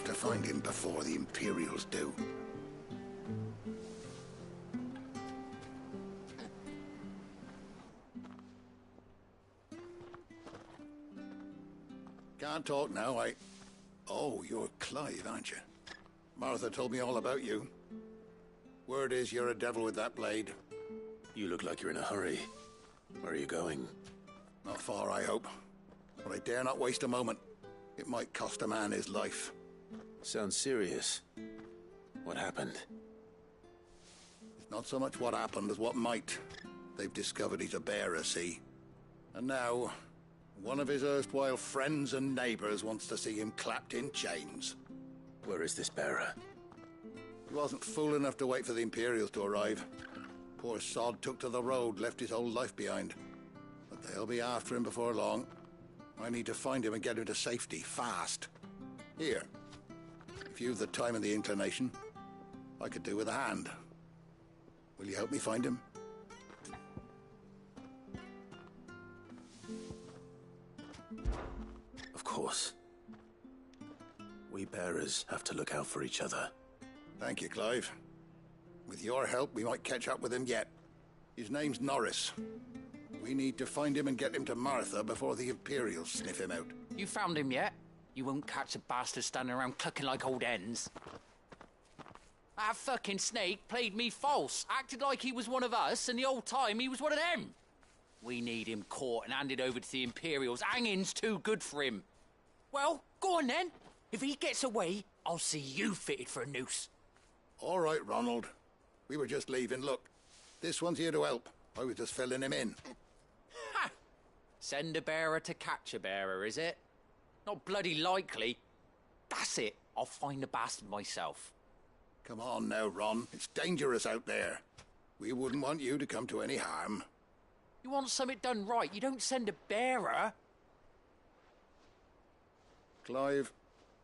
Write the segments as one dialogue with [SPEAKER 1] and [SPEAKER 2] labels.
[SPEAKER 1] have to find him before the Imperials do. Can't talk now, Oh, you're Clive, aren't you? Martha told me all about you. Word is you're a devil with that blade.
[SPEAKER 2] You look like you're in a hurry. Where are you going?
[SPEAKER 1] Not far, I hope. But I dare not waste a moment. It might cost a man his life.
[SPEAKER 2] Sounds serious. What happened?
[SPEAKER 1] It's not so much what happened as what might. They've discovered he's a bearer, see? And now, one of his erstwhile friends and neighbors wants to see him clapped in chains.
[SPEAKER 2] Where is this bearer?
[SPEAKER 1] He wasn't fool enough to wait for the Imperials to arrive. Poor sod took to the road, left his whole life behind. But they'll be after him before long. I need to find him and get him to safety, fast. Here, if you've the time and the inclination, I could do with a hand. Will you help me find him?
[SPEAKER 2] Of course. We bearers have to look out for each other.
[SPEAKER 1] Thank you, Clive. With your help, we might catch up with him yet. His name's Norris. We need to find him and get him to Martha before the Imperials sniff him out.
[SPEAKER 3] You found him yet? You won't catch a bastard standing around clucking like old hens. That fucking snake played me false, acted like he was one of us, and the whole time he was one of them. We need him caught and handed over to the Imperials. Hanging's too good for him. Well, go on then. If he gets away, I'll see you fitted for a noose.
[SPEAKER 1] All right, Ronald. We were just leaving. Look, this one's here to help. I was just filling him in.
[SPEAKER 3] Ha! Send a bearer to catch a bearer, is it? Not bloody likely. That's it. I'll find the bastard myself.
[SPEAKER 1] Come on now, Ron. It's dangerous out there. We wouldn't want you to come to any harm.
[SPEAKER 3] You want something done right, you don't send a bearer.
[SPEAKER 1] Clive,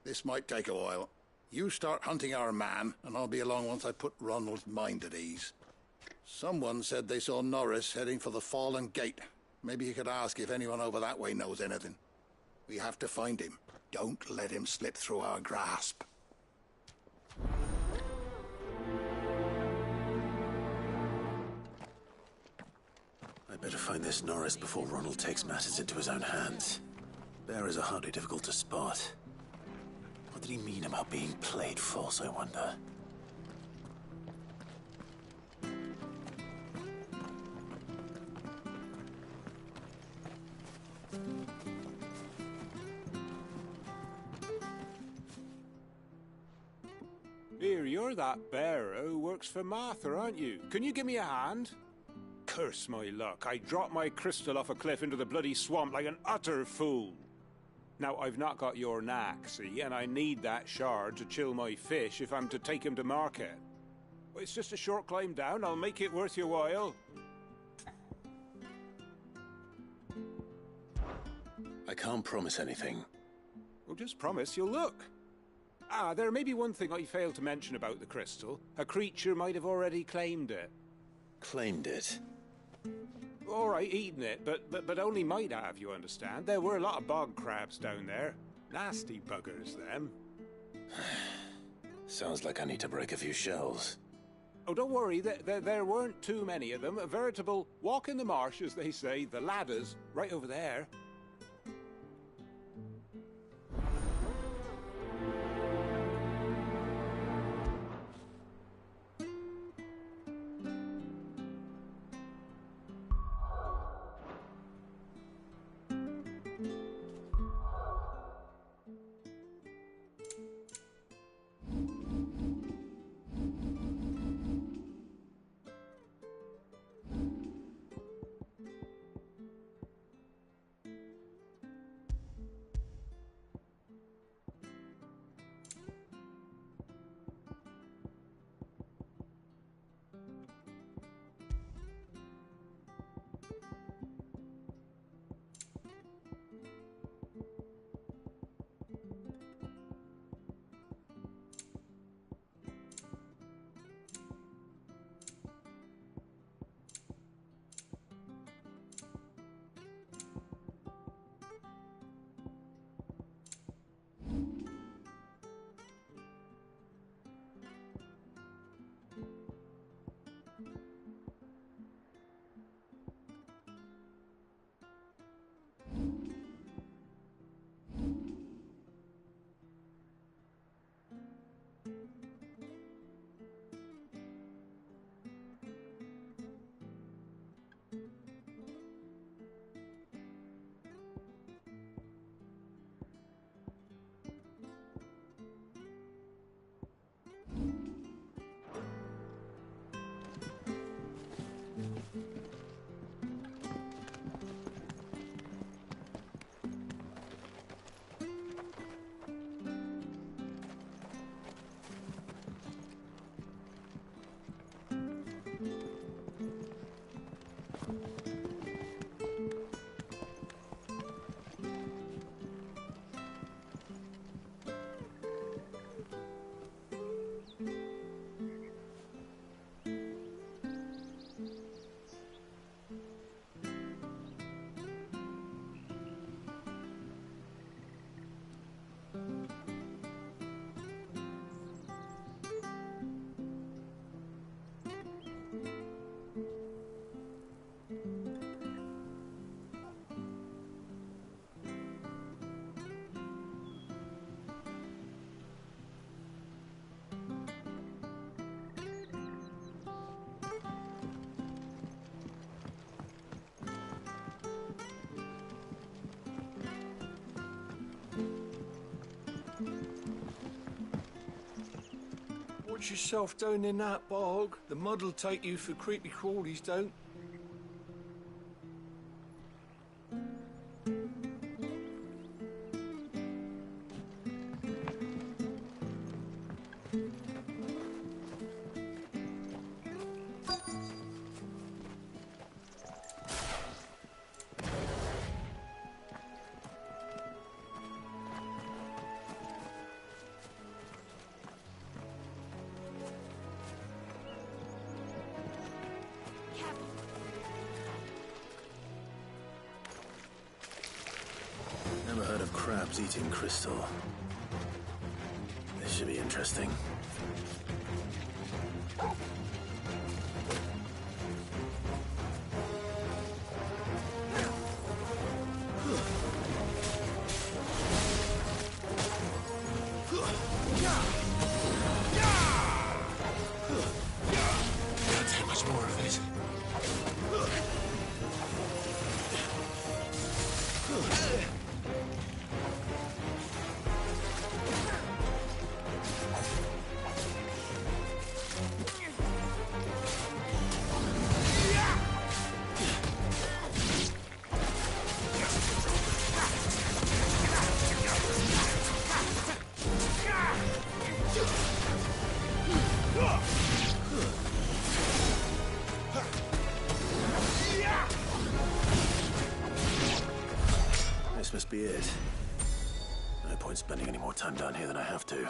[SPEAKER 1] this might take a while. You start hunting our man, and I'll be along once I put Ronald's mind at ease. Someone said they saw Norris heading for the Fallen Gate. Maybe you could ask if anyone over that way knows anything. We have to find him. Don't let him slip through our grasp.
[SPEAKER 2] I better find this Norris before Ronald takes matters into his own hands. Bearers are hardly difficult to spot. What did he mean about being played false, I wonder?
[SPEAKER 4] Here, you're that bearer who works for Martha, aren't you? Can you give me a hand? Curse my luck, I dropped my crystal off a cliff into the bloody swamp like an utter fool. Now, I've not got your knack, see, and I need that shard to chill my fish if I'm to take him to market. Well, it's just a short climb down, I'll make it worth your while.
[SPEAKER 2] I can't promise anything.
[SPEAKER 4] Well, just promise you'll look. Ah, there may be one thing I failed to mention about the crystal. A creature might have already claimed it.
[SPEAKER 2] Claimed it?
[SPEAKER 4] All right, eaten it, but only might have, you understand. There were a lot of bog crabs down there. Nasty buggers, them.
[SPEAKER 2] Sounds like I need to break a few shells.
[SPEAKER 4] Oh, don't worry, there weren't too many of them. A veritable walk in the marsh, as they say, the ladders, right over there.
[SPEAKER 5] Watch yourself down in that bog. The mud'll take you for creepy crawlies, don't.
[SPEAKER 2] Never heard of crabs eating crystal. This should be interesting.
[SPEAKER 5] Can't take much more of it.
[SPEAKER 2] This must be it. No point spending any more time down here than I have to.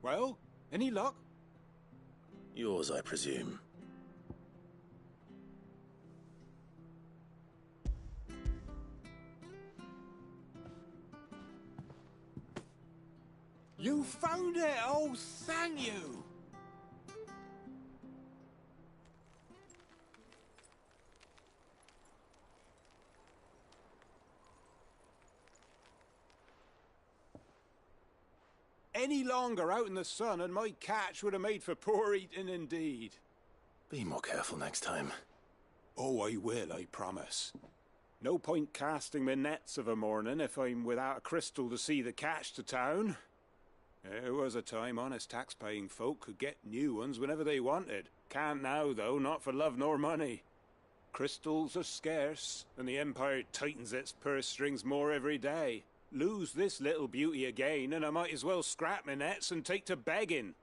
[SPEAKER 4] Well, any luck?
[SPEAKER 2] Yours, I presume.
[SPEAKER 4] You found it! Oh, thank you! Any longer out in the sun and my catch would have made for poor eating indeed.
[SPEAKER 2] Be more careful next time.
[SPEAKER 4] Oh, I will, I promise. No point casting my nets of a morning if I'm without a crystal to see the catch to town. There was a time honest tax-paying folk could get new ones whenever they wanted. Can't now, though, not for love nor money. Crystals are scarce, and the Empire tightens its purse strings more every day. Lose this little beauty again, and I might as well scrap my nets and take to begging.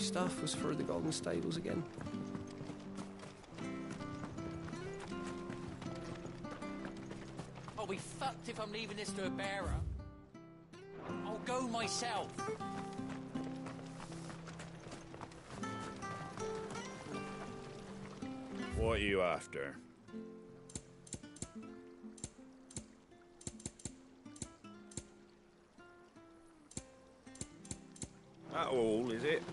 [SPEAKER 6] stuff was for the Golden Stables again?
[SPEAKER 3] I'll be fucked if I'm leaving this to a bearer. I'll go myself.
[SPEAKER 7] What are you after? That all, is it?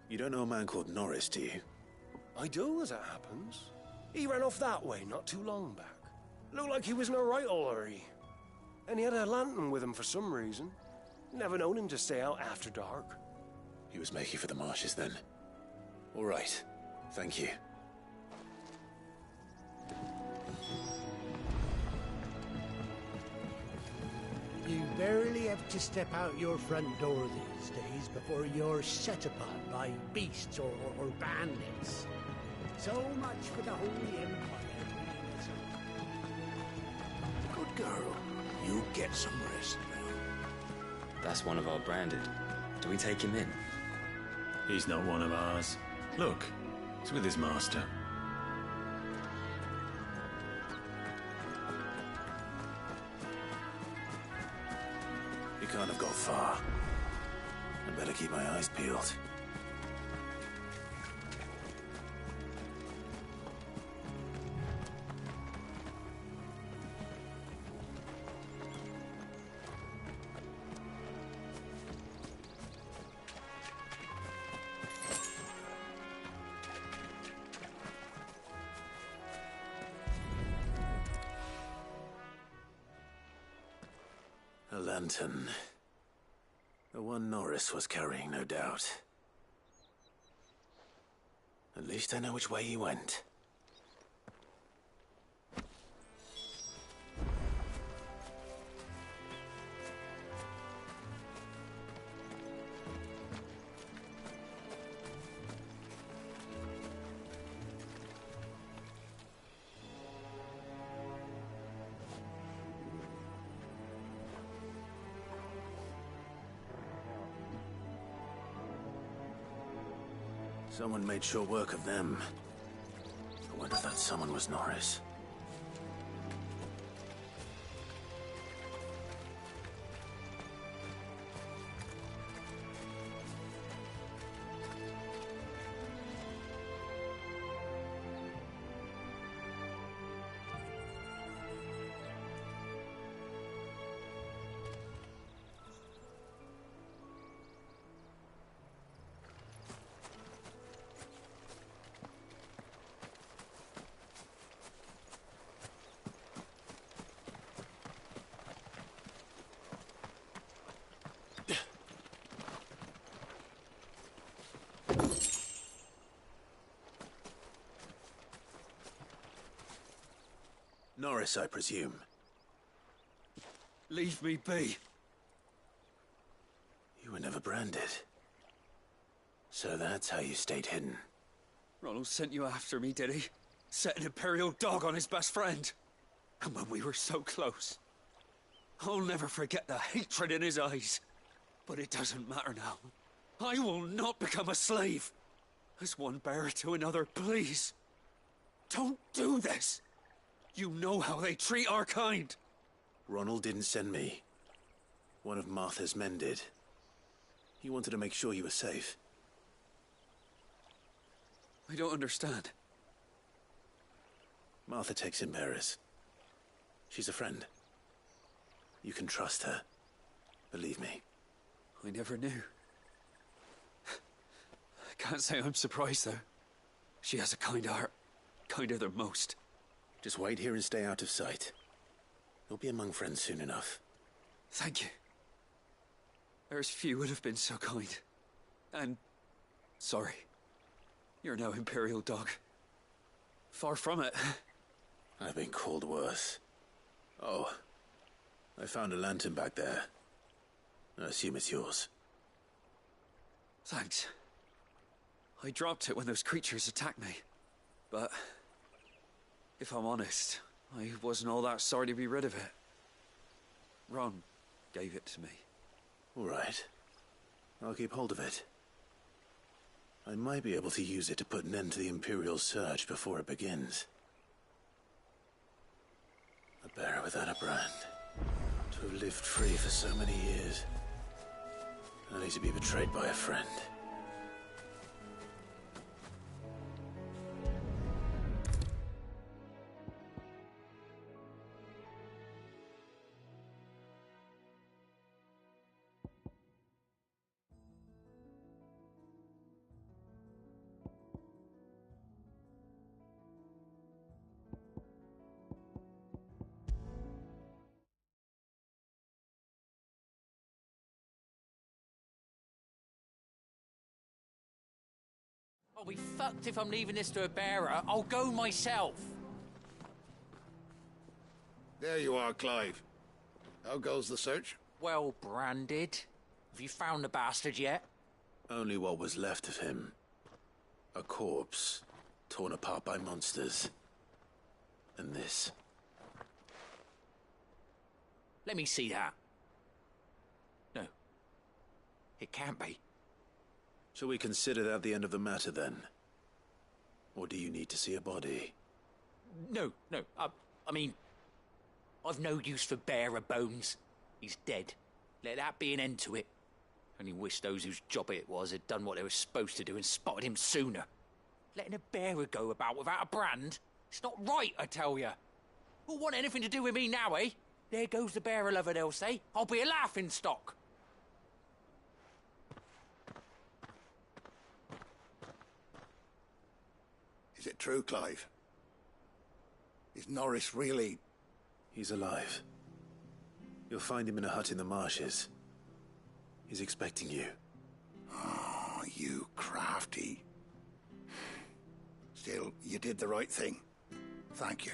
[SPEAKER 2] You don't know a man called Norris, do you?
[SPEAKER 6] I do, as it happens. He ran off that way not too long back. Looked like he was in a right hurry. And he had a lantern with him for some reason. Never known him to stay out after dark.
[SPEAKER 2] He was making for the marshes then. All right. Thank you.
[SPEAKER 8] You barely have to step out your front door these days before you're set upon by beasts or bandits. So much for the Holy Empire.
[SPEAKER 5] Good girl. You get some rest now.
[SPEAKER 9] That's one of our branded. Do we take him in?
[SPEAKER 10] He's not one of ours. Look, he's with his master.
[SPEAKER 2] You can't have got far. I'd better keep my eyes peeled. A lantern. The one Norris was carrying, no doubt. At least I know which way he went. Someone made short work of them. I wonder if that someone was Norris. Norris, I presume.
[SPEAKER 5] Leave me be.
[SPEAKER 2] You were never branded. So that's how you stayed hidden.
[SPEAKER 5] Ronald sent you after me, did he? Set an Imperial dog on his best friend. And when we were so close. I'll never forget the hatred in his eyes. But it doesn't matter now. I will not become a slave. As one bearer to another, please. Don't do this. You know how they treat our kind.
[SPEAKER 2] Ronald didn't send me. One of Martha's men did. He wanted to make sure you were safe.
[SPEAKER 5] I don't understand.
[SPEAKER 2] Martha takes in bearers. She's a friend. You can trust her. Believe me.
[SPEAKER 5] I never knew. I can't say I'm surprised, though. She has a kind heart. Kinder than most.
[SPEAKER 2] Just wait here and stay out of sight. You'll be among friends soon enough.
[SPEAKER 5] Thank you. There's few would have been so kind. And... sorry. You're no Imperial dog. Far from it.
[SPEAKER 2] I've been called worse. Oh. I found a lantern back there. I assume it's yours.
[SPEAKER 5] Thanks. I dropped it when those creatures attacked me. But... if I'm honest, I wasn't all that sorry to be rid of it. Ron gave it to me.
[SPEAKER 2] All right. I'll keep hold of it. I might be able to use it to put an end to the Imperial surge before it begins. A bearer without a brand. To have lived free for so many years. Only to be betrayed by a friend.
[SPEAKER 3] I'll be fucked if I'm leaving this to a bearer. I'll go myself.
[SPEAKER 1] There you are, Clive. How goes the search?
[SPEAKER 3] Well branded. Have you found the bastard yet?
[SPEAKER 2] Only what was left of him. A corpse, torn apart by monsters. And this.
[SPEAKER 3] Let me see that. No. It can't be.
[SPEAKER 2] Shall we consider that the end of the matter, then? Or do you need to see a body?
[SPEAKER 3] No. I mean... I've no use for bearer bones. He's dead. Let that be an end to it. Only wish those whose job it was had done what they were supposed to do and spotted him sooner. Letting a bearer go about without a brand? It's not right, I tell you. Who'll want anything to do with me now, eh? There goes the bearer lover, they'll say. I'll be a laughing stock.
[SPEAKER 1] Is it true, Clive? Is Norris really...
[SPEAKER 2] He's alive. You'll find him in a hut in the marshes. He's expecting you.
[SPEAKER 1] Oh, you crafty. Still, you did the right thing. Thank you.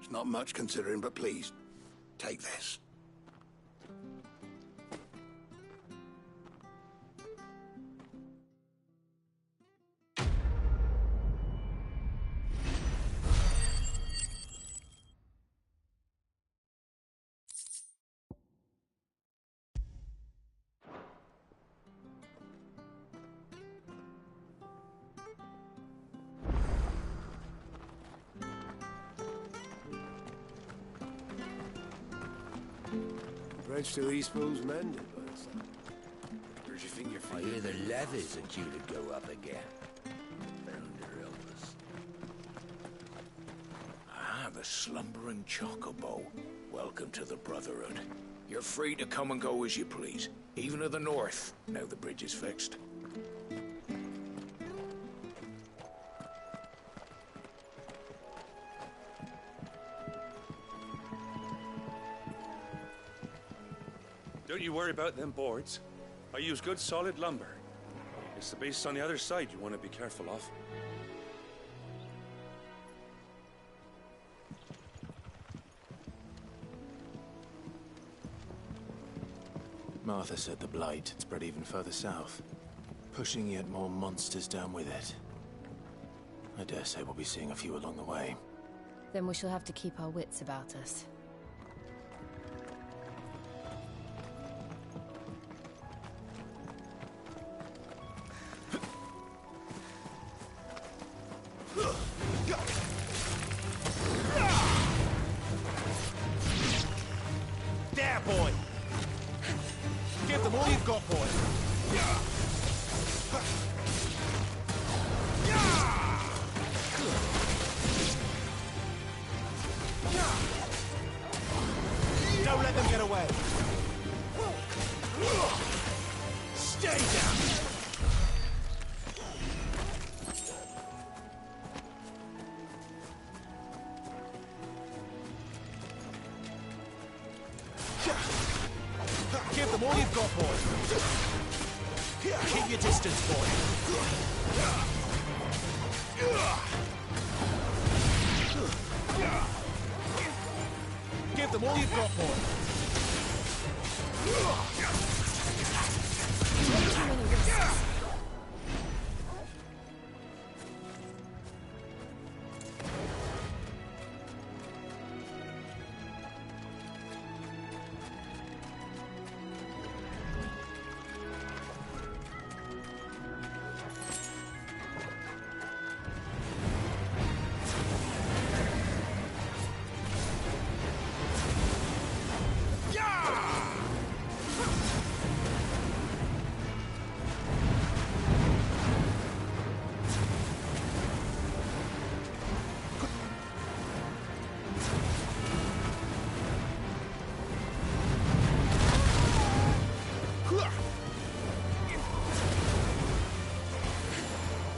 [SPEAKER 1] It's not much considering, but please, take this.
[SPEAKER 6] Bridge to these fools mended, but where'd you think you're
[SPEAKER 8] I hear the levies are due to go up again. Under illness.
[SPEAKER 11] Ah, the slumbering chocobo. Welcome to the Brotherhood. You're free to come and go as you please, even to the north, now the bridge is fixed.
[SPEAKER 12] Don't you worry about them boards. I use good solid lumber. It's the beasts on the other side you want to be careful of.
[SPEAKER 2] Martha said the blight had spread even further south, pushing yet more monsters down with it. I dare say we'll be seeing a few along the way.
[SPEAKER 13] Then we shall have to keep our wits about us.
[SPEAKER 6] There, boy!
[SPEAKER 14] them all you've got, boy. Keep your distance, boy. Give them all you've got, boy.
[SPEAKER 13] Too many risks.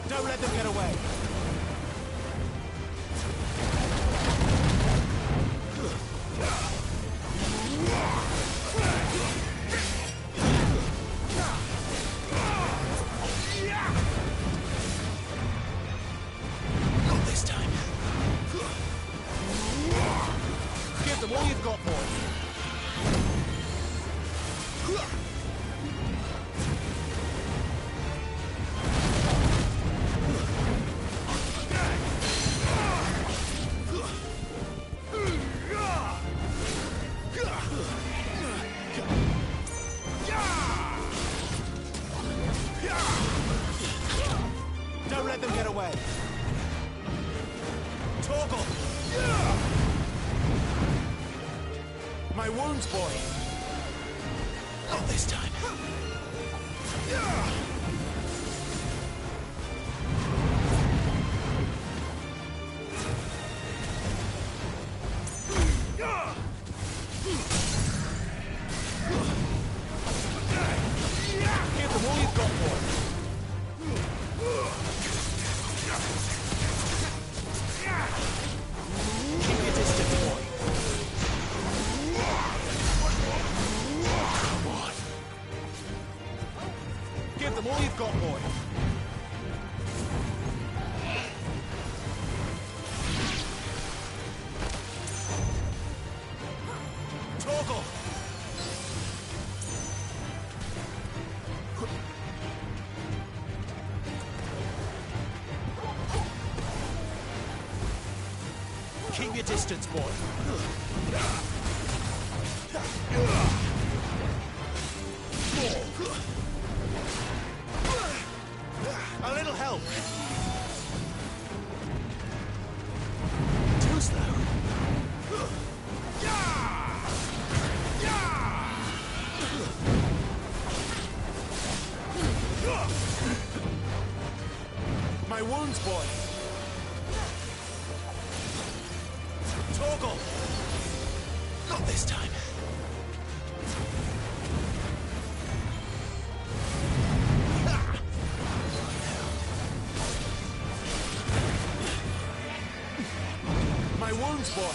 [SPEAKER 14] Don't let them get away. Not this time. Give them all you've got, boy. Don't let them get away. Torgal! My wounds, boy. Not this time. Give them all you've got, boy. Keep your distance, boy. Come on. Give them all you've got, boy. Torgal! Keep your distance, boy. A little help. Too slow. My wounds, boy. Torgal! Not this time. My wounds, boy.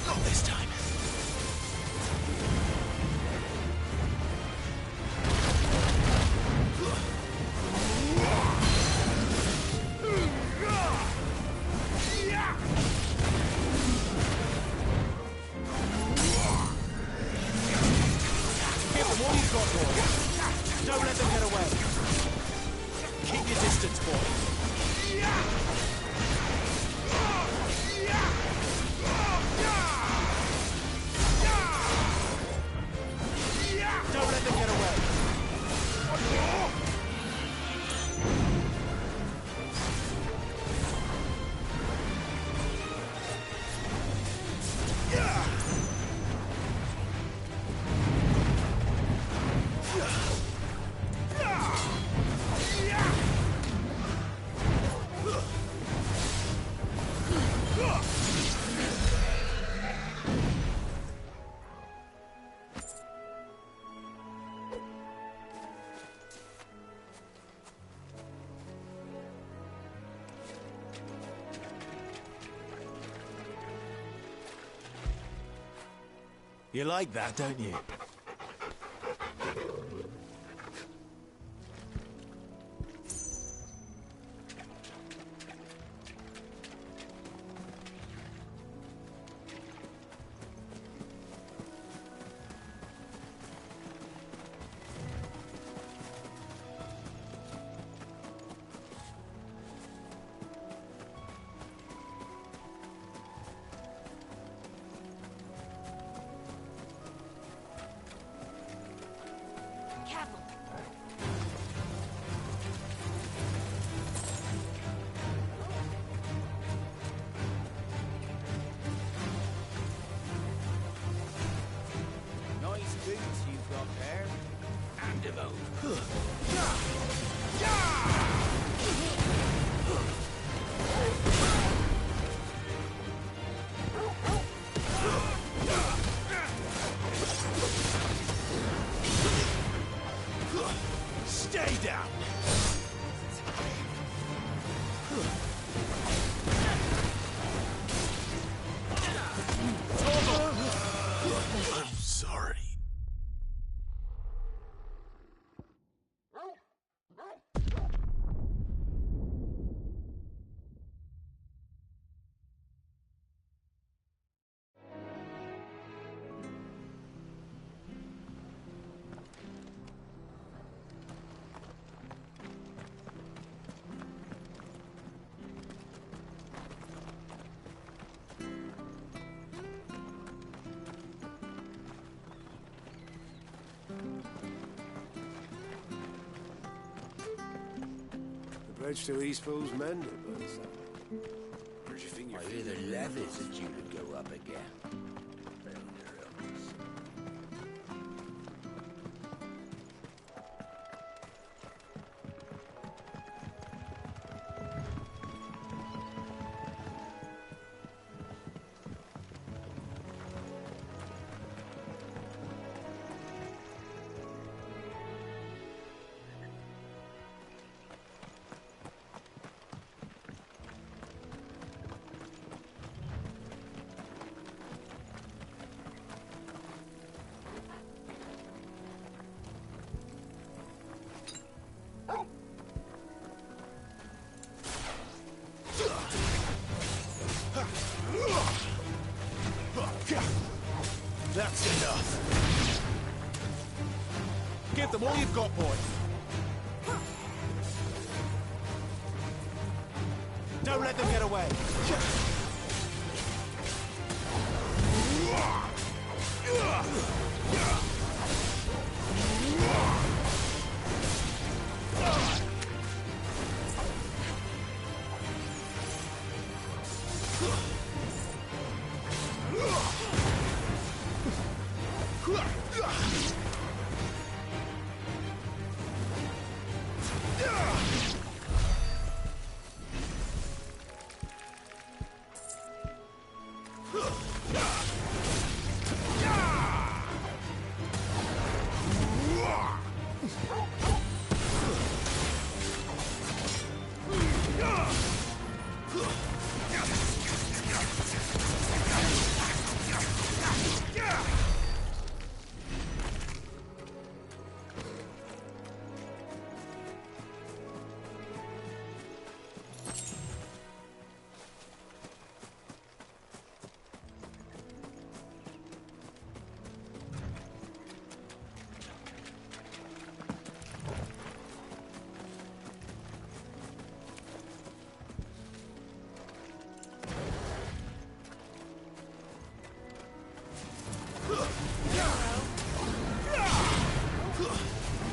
[SPEAKER 14] Not this time. Give them all you've got, boy. Don't let them get away. Keep your distance, boy. Don't let them get away. You like that, don't you? Nice boots you've got there.
[SPEAKER 11] Hand him over.
[SPEAKER 14] Stay down!
[SPEAKER 2] I'm sorry.
[SPEAKER 6] The bridge to Eastfall's mended, but
[SPEAKER 11] Where'd you think I hear the levies are due to go up again.
[SPEAKER 14] That's enough. Give them all you've got, boy. Don't let them get away.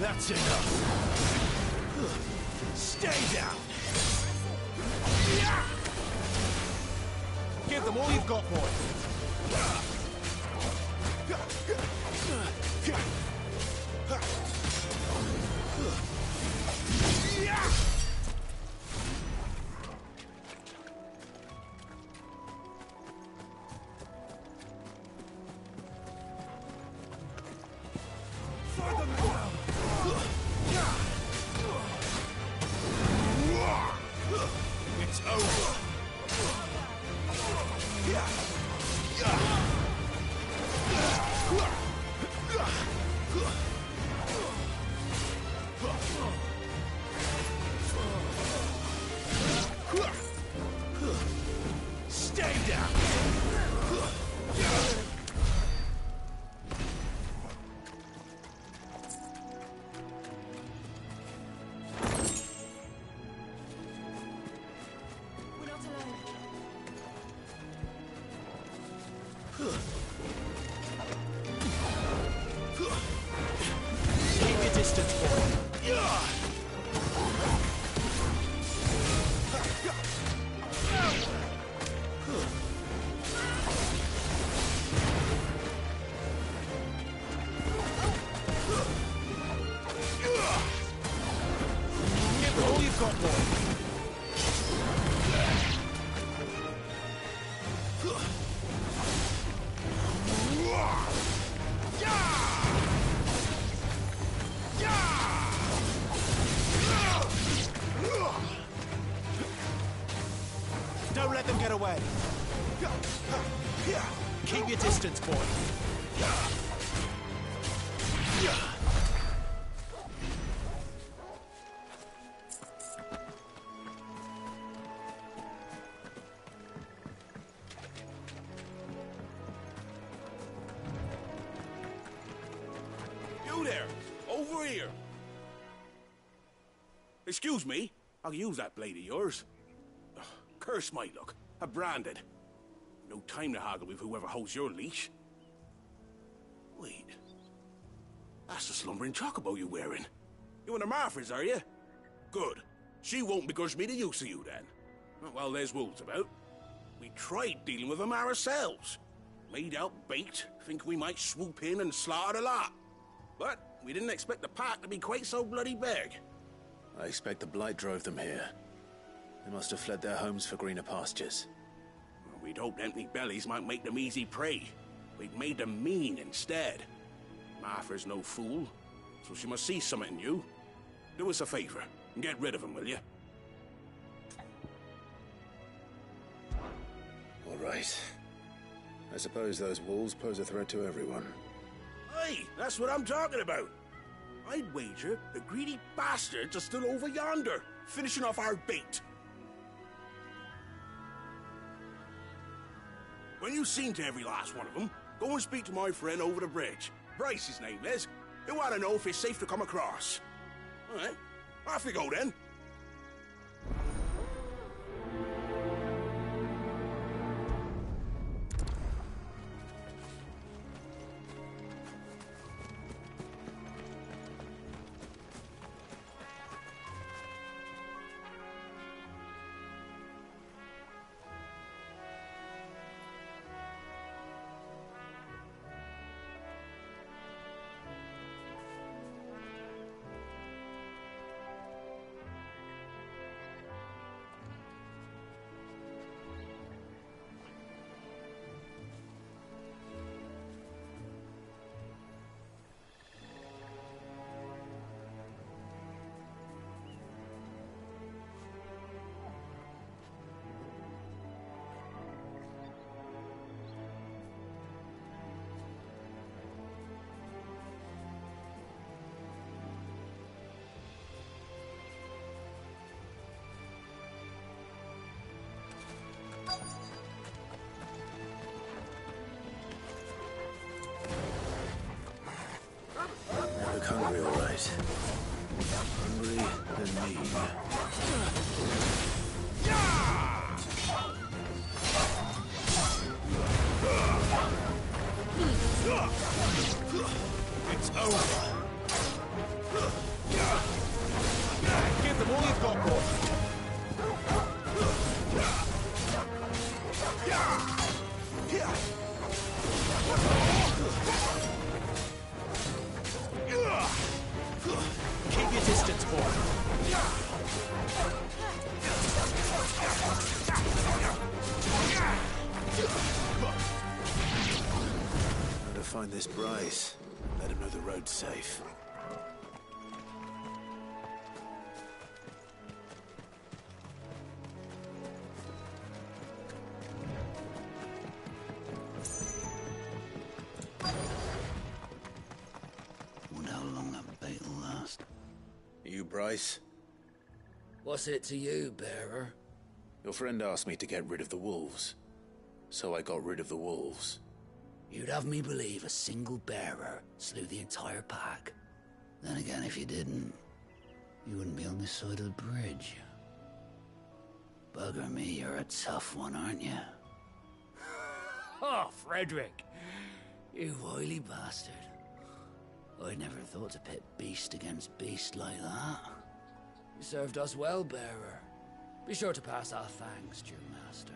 [SPEAKER 14] That's enough. Stay down. Give them all you've got, boy. It's over. Don't let them get away. Keep your distance, boy.
[SPEAKER 15] You there! Over here! Excuse me, I'll use that blade of yours. Ugh, curse my luck. I'm branded. No time to haggle with whoever holds your leash. Wait. That's the slumbering chocobo you're wearing. You and the Marfors, are you? Good. She won't begrudge me the use of you, then. Well, there's wolves about. We tried dealing with them ourselves. Laid out bait, think we might swoop in and slaughter the lot. But we didn't expect the pack to be quite so bloody big.
[SPEAKER 2] I expect the blight drove them here. They must have fled their homes for greener pastures.
[SPEAKER 15] Well, we'd hoped empty bellies might make them easy prey. We'd made them mean instead. Martha's no fool, so she must see something in you. Do us a favor and get rid of them, will you?
[SPEAKER 2] All right. I suppose those wolves pose a threat to everyone.
[SPEAKER 15] Hey, that's what I'm talking about. I'd wager the greedy bastards are still over yonder, finishing off our bait. When you've seen to every last one of them, go and speak to my friend over the bridge. Bryce, his name is. He'll want to know if it's safe to come across. All right, off we go then.
[SPEAKER 2] Look hungry, all right. Hungry and mean.
[SPEAKER 14] It's over. Give them all you've got, boy. Keep your distance, boy.
[SPEAKER 2] How to find this Bryce? Let him know the road's safe.
[SPEAKER 11] Wonder how long that bait will last.
[SPEAKER 2] You, Bryce?
[SPEAKER 11] What's it to you, bearer?
[SPEAKER 2] Your friend asked me to get rid of the wolves. So I got rid of the wolves.
[SPEAKER 11] You'd have me believe a single bearer slew the entire pack. Then again, if you didn't, you wouldn't be on this side of the bridge. Bugger me, you're a tough one, aren't you? Oh, Frederick! You wily bastard. I'd never thought to pit beast against beast like that. You served us well, bearer. Be sure to pass our thanks to your master.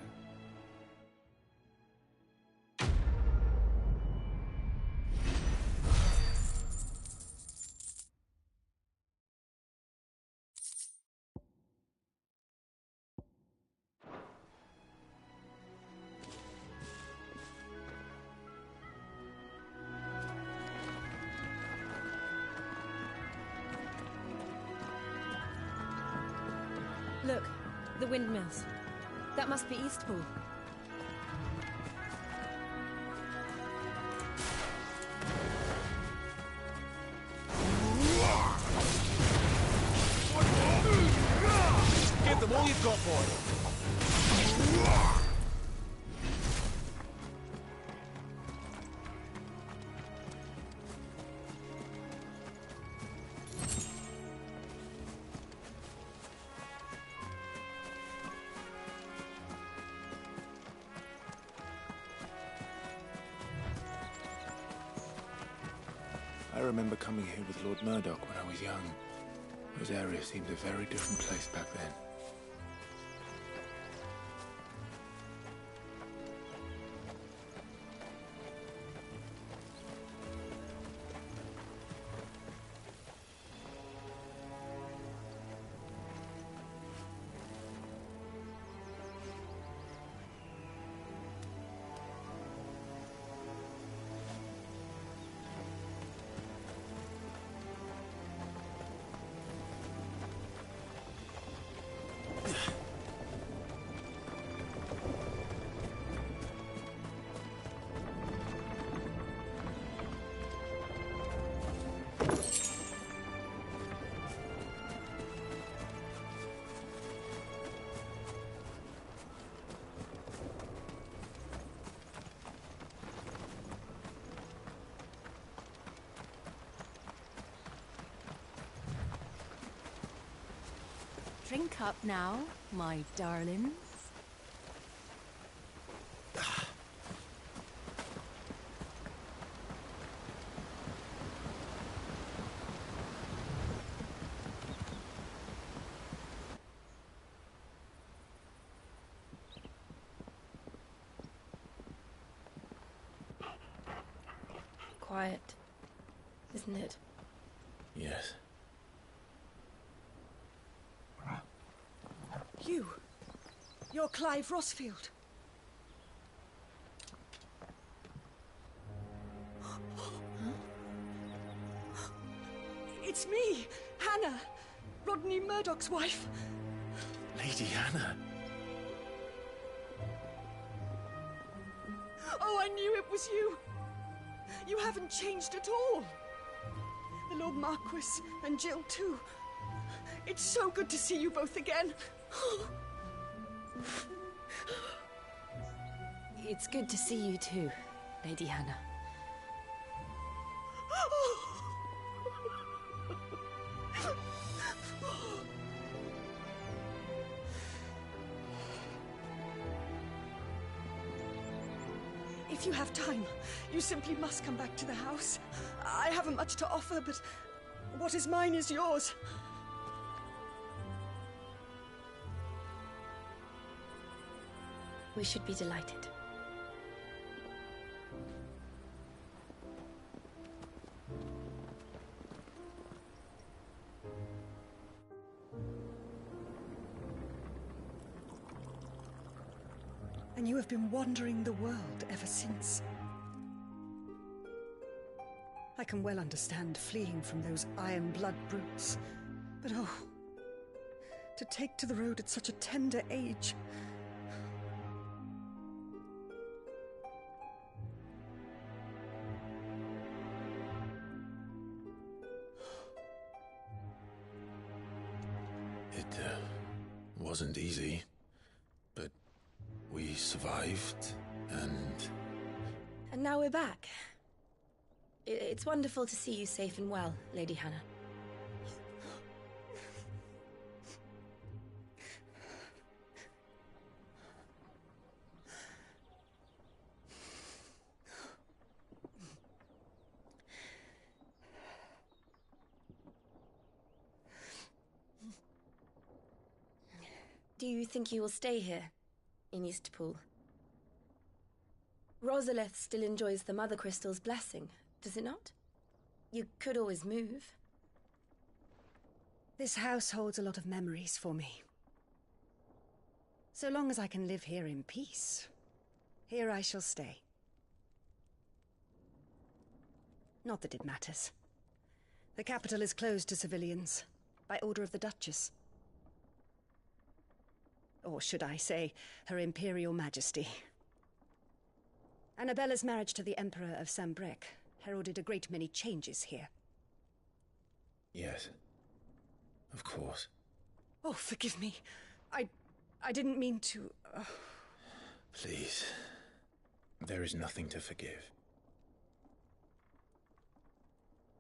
[SPEAKER 13] Look, the windmills. That must be Eastpool.
[SPEAKER 14] Give them all you've got, boy.
[SPEAKER 16] I remember coming here with Lord Murdoch when I was young. Those areas seemed a very different place back then.
[SPEAKER 13] Drink up now, my darlings. Quiet, isn't it?
[SPEAKER 16] Yes.
[SPEAKER 17] You're Clive Rossfield. It's me, Hannah, Rodney Murdoch's wife.
[SPEAKER 16] Lady Hannah.
[SPEAKER 17] Oh, I knew it was you. You haven't changed at all. The Lord Marquis and Jill too. It's so good to see you both again.
[SPEAKER 13] It's good to see you too, Lady Hannah.
[SPEAKER 17] If you have time, you simply must come back to the house. I haven't much to offer, but what is mine is yours.
[SPEAKER 13] We should be delighted.
[SPEAKER 17] And you have been wandering the world ever since. I can well understand fleeing from those iron blood brutes. But oh, to take to the road at such a tender age.
[SPEAKER 16] It wasn't easy, but we survived, and...
[SPEAKER 13] And now we're back. It's wonderful to see you safe and well, Lady Hannah. Do you think you will stay here, in Eastpool? Rosalith still enjoys the Mother Crystal's blessing, does it not? You could always move.
[SPEAKER 17] This house holds a lot of memories for me. So long as I can live here in peace, here I shall stay. Not that it matters. The capital is closed to civilians, by order of the Duchess. Or should I say, Her Imperial Majesty. Annabella's marriage to the Emperor of Sambrec heralded a great many changes here.
[SPEAKER 16] Yes. Of course.
[SPEAKER 17] Oh, forgive me. I didn't mean to...
[SPEAKER 16] Please. There is nothing to forgive.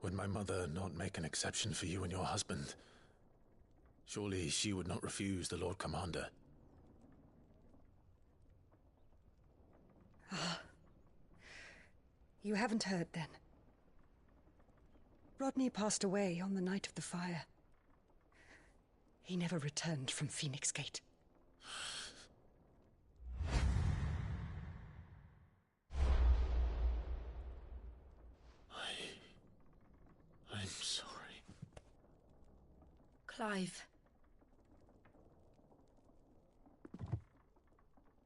[SPEAKER 16] Would my mother not make an exception for you and your husband? Surely she would not refuse the Lord Commander.
[SPEAKER 17] Ah. You haven't heard, then. Rodney passed away on the night of the fire. He never returned from Phoenix Gate.
[SPEAKER 16] I'm sorry.
[SPEAKER 13] Clive.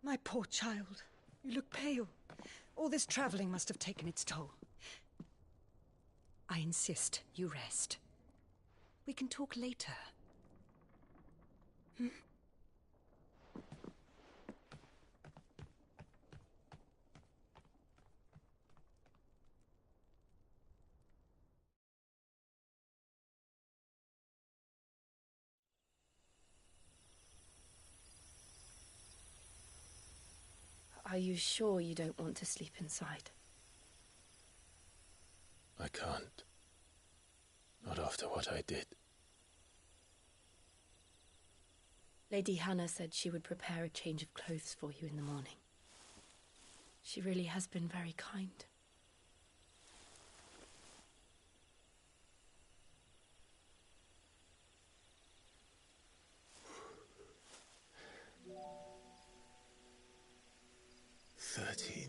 [SPEAKER 17] My poor child. You look pale. All this traveling must have taken its toll. I insist you rest. We can talk later. Hmm?
[SPEAKER 13] Are you sure you don't want to sleep inside?
[SPEAKER 16] I can't. Not after what I did.
[SPEAKER 13] Lady Hannah said she would prepare a change of clothes for you in the morning. She really has been very kind.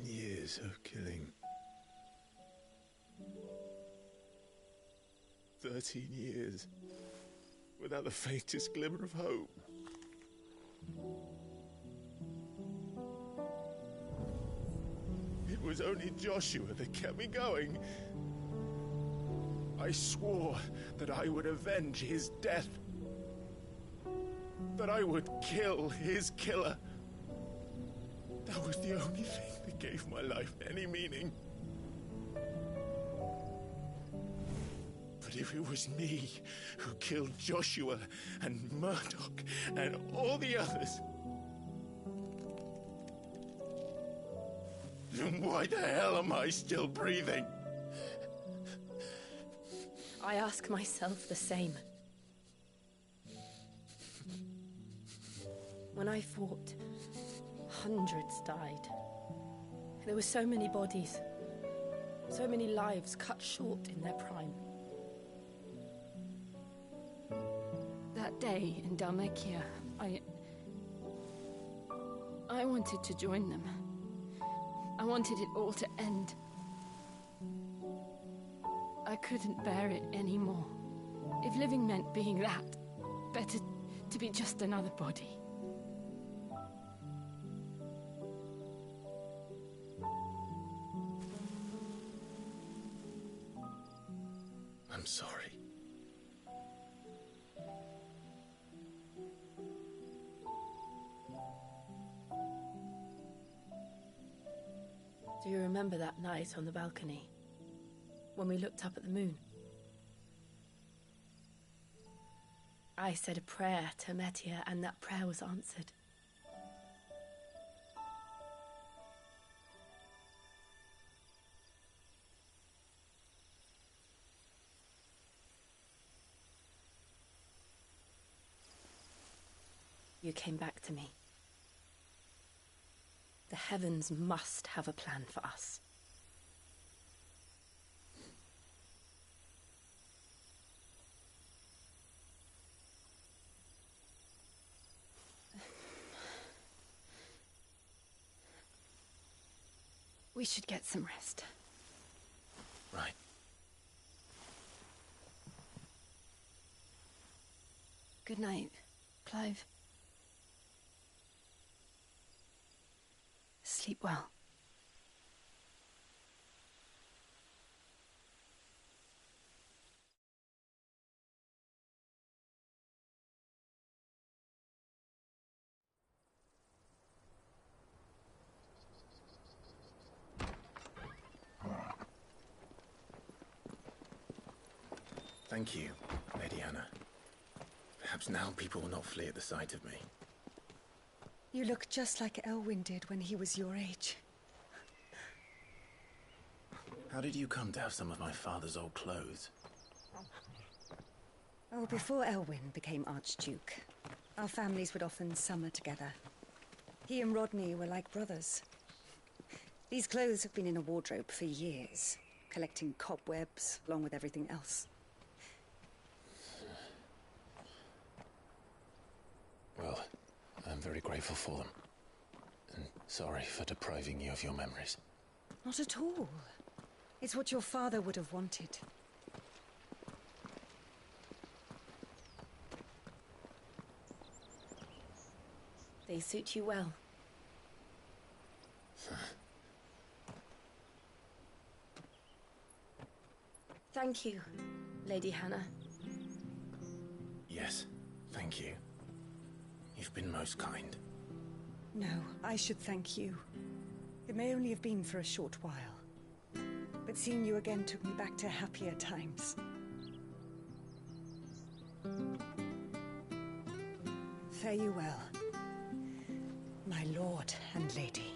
[SPEAKER 16] Years of killing. 13 years without the faintest glimmer of hope. It was only Joshua that kept me going. I swore that I would avenge his death. That I would kill his killer. That was the only thing that gave my life any meaning. But if it was me who killed Joshua and Murdoch and all the others, then why the hell am I still breathing?
[SPEAKER 13] I ask myself the same. When I fought, hundreds died. There were so many bodies, so many lives cut short in their prime. That day in Dalmekia, I wanted to join them. I wanted it all to end. I couldn't bear it anymore. If living meant being that, better to be just another body.
[SPEAKER 16] I'm sorry.
[SPEAKER 13] Do you remember that night on the balcony, when we looked up at the moon? I said a prayer to Metia, and that prayer was answered. You came back to me. The heavens must have a plan for us. We should get some rest.
[SPEAKER 16] Right.
[SPEAKER 13] Good night, Clive. Sleep well.
[SPEAKER 16] Thank you, Lady Hannah. Perhaps now people will not flee at the sight of me.
[SPEAKER 17] You look just like Elwyn did when he was your age.
[SPEAKER 16] How did you come to have some of my father's old clothes?
[SPEAKER 17] Oh, before Elwyn became Archduke, our families would often summer together. He and Rodney were like brothers. These clothes have been in a wardrobe for years, collecting cobwebs along with everything else.
[SPEAKER 16] Well, I'm very grateful for them. And sorry for depriving you of your memories.
[SPEAKER 17] Not at all. It's what your father would have wanted.
[SPEAKER 13] They suit you well. Thank you, Lady Hannah.
[SPEAKER 16] Yes, thank you. You've been most kind.
[SPEAKER 17] No, I should thank you. It may only have been for a short while, but seeing you again took me back to happier times. Fare you well, my lord and lady.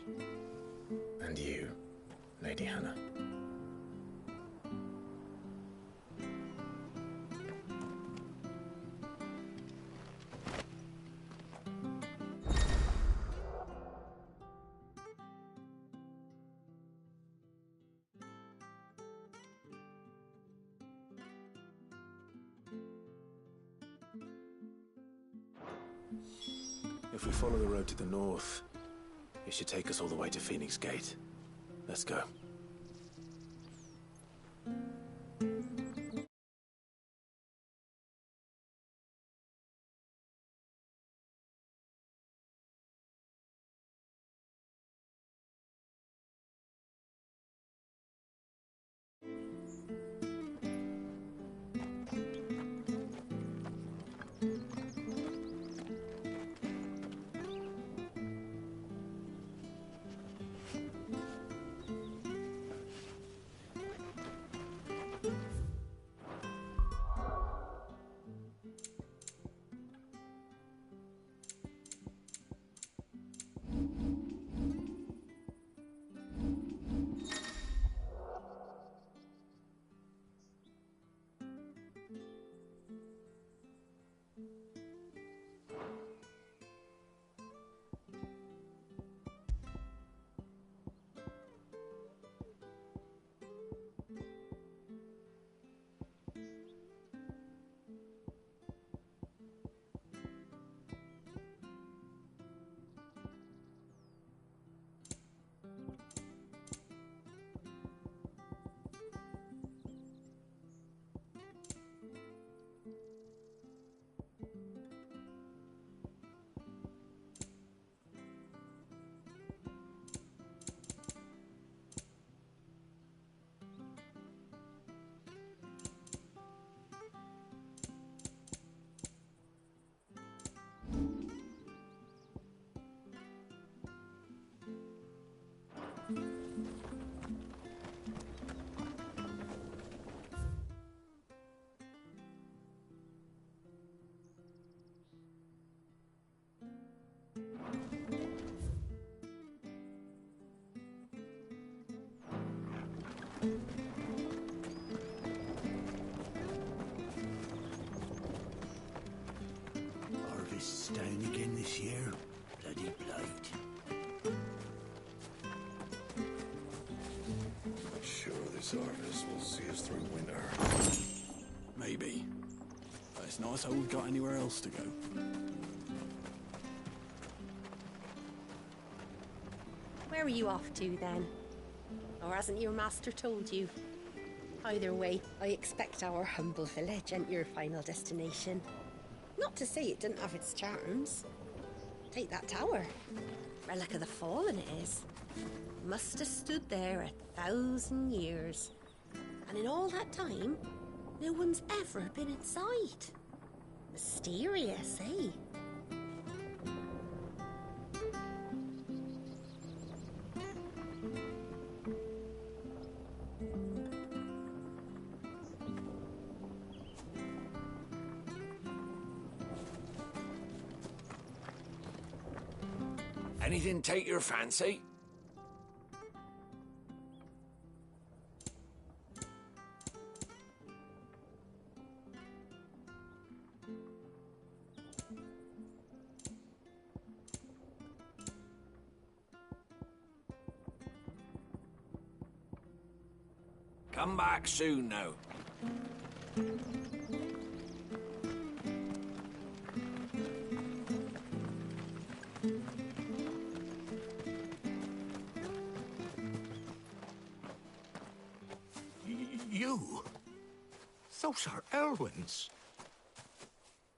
[SPEAKER 16] And you, Lady Hannah. If we follow the road to the north, it should take us all the way to Phoenix Gate. Let's go.
[SPEAKER 8] Harvest's down again this year. Bloody blight.
[SPEAKER 18] Sure, this harvest will see us through winter.
[SPEAKER 19] Maybe. But it's not as though we've got anywhere else to go.
[SPEAKER 20] Where are you off to, then? Or hasn't your master told you? Either way, I expect our humble village ain't your final destination. Not to say it didn't have its charms. Take that tower. Relic of the Fallen it is. Must have stood there 1,000 years. And in all that time, no one's ever been inside. Mysterious, eh?
[SPEAKER 6] Anything take your fancy? Come back soon now.
[SPEAKER 16] You? Those are Elwyn's.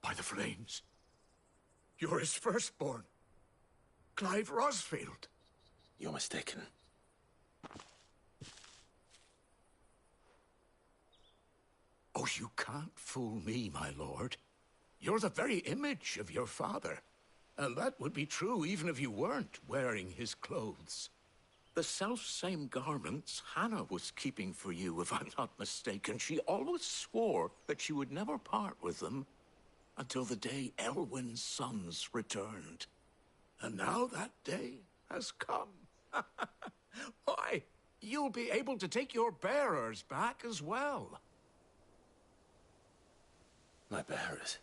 [SPEAKER 16] By the flames. You're his firstborn. Clive Rosfield.
[SPEAKER 2] You're mistaken.
[SPEAKER 16] Oh, you can't fool me, my lord. You're the very image of your father. And that would be true even if you weren't wearing his clothes. The self-same garments Hannah was keeping for you, if I'm not mistaken. She always swore that she would never part with them until the day Elwyn's sons returned. And now that day has come. Why, you'll be able to take your bearers back as well.
[SPEAKER 2] My bearers?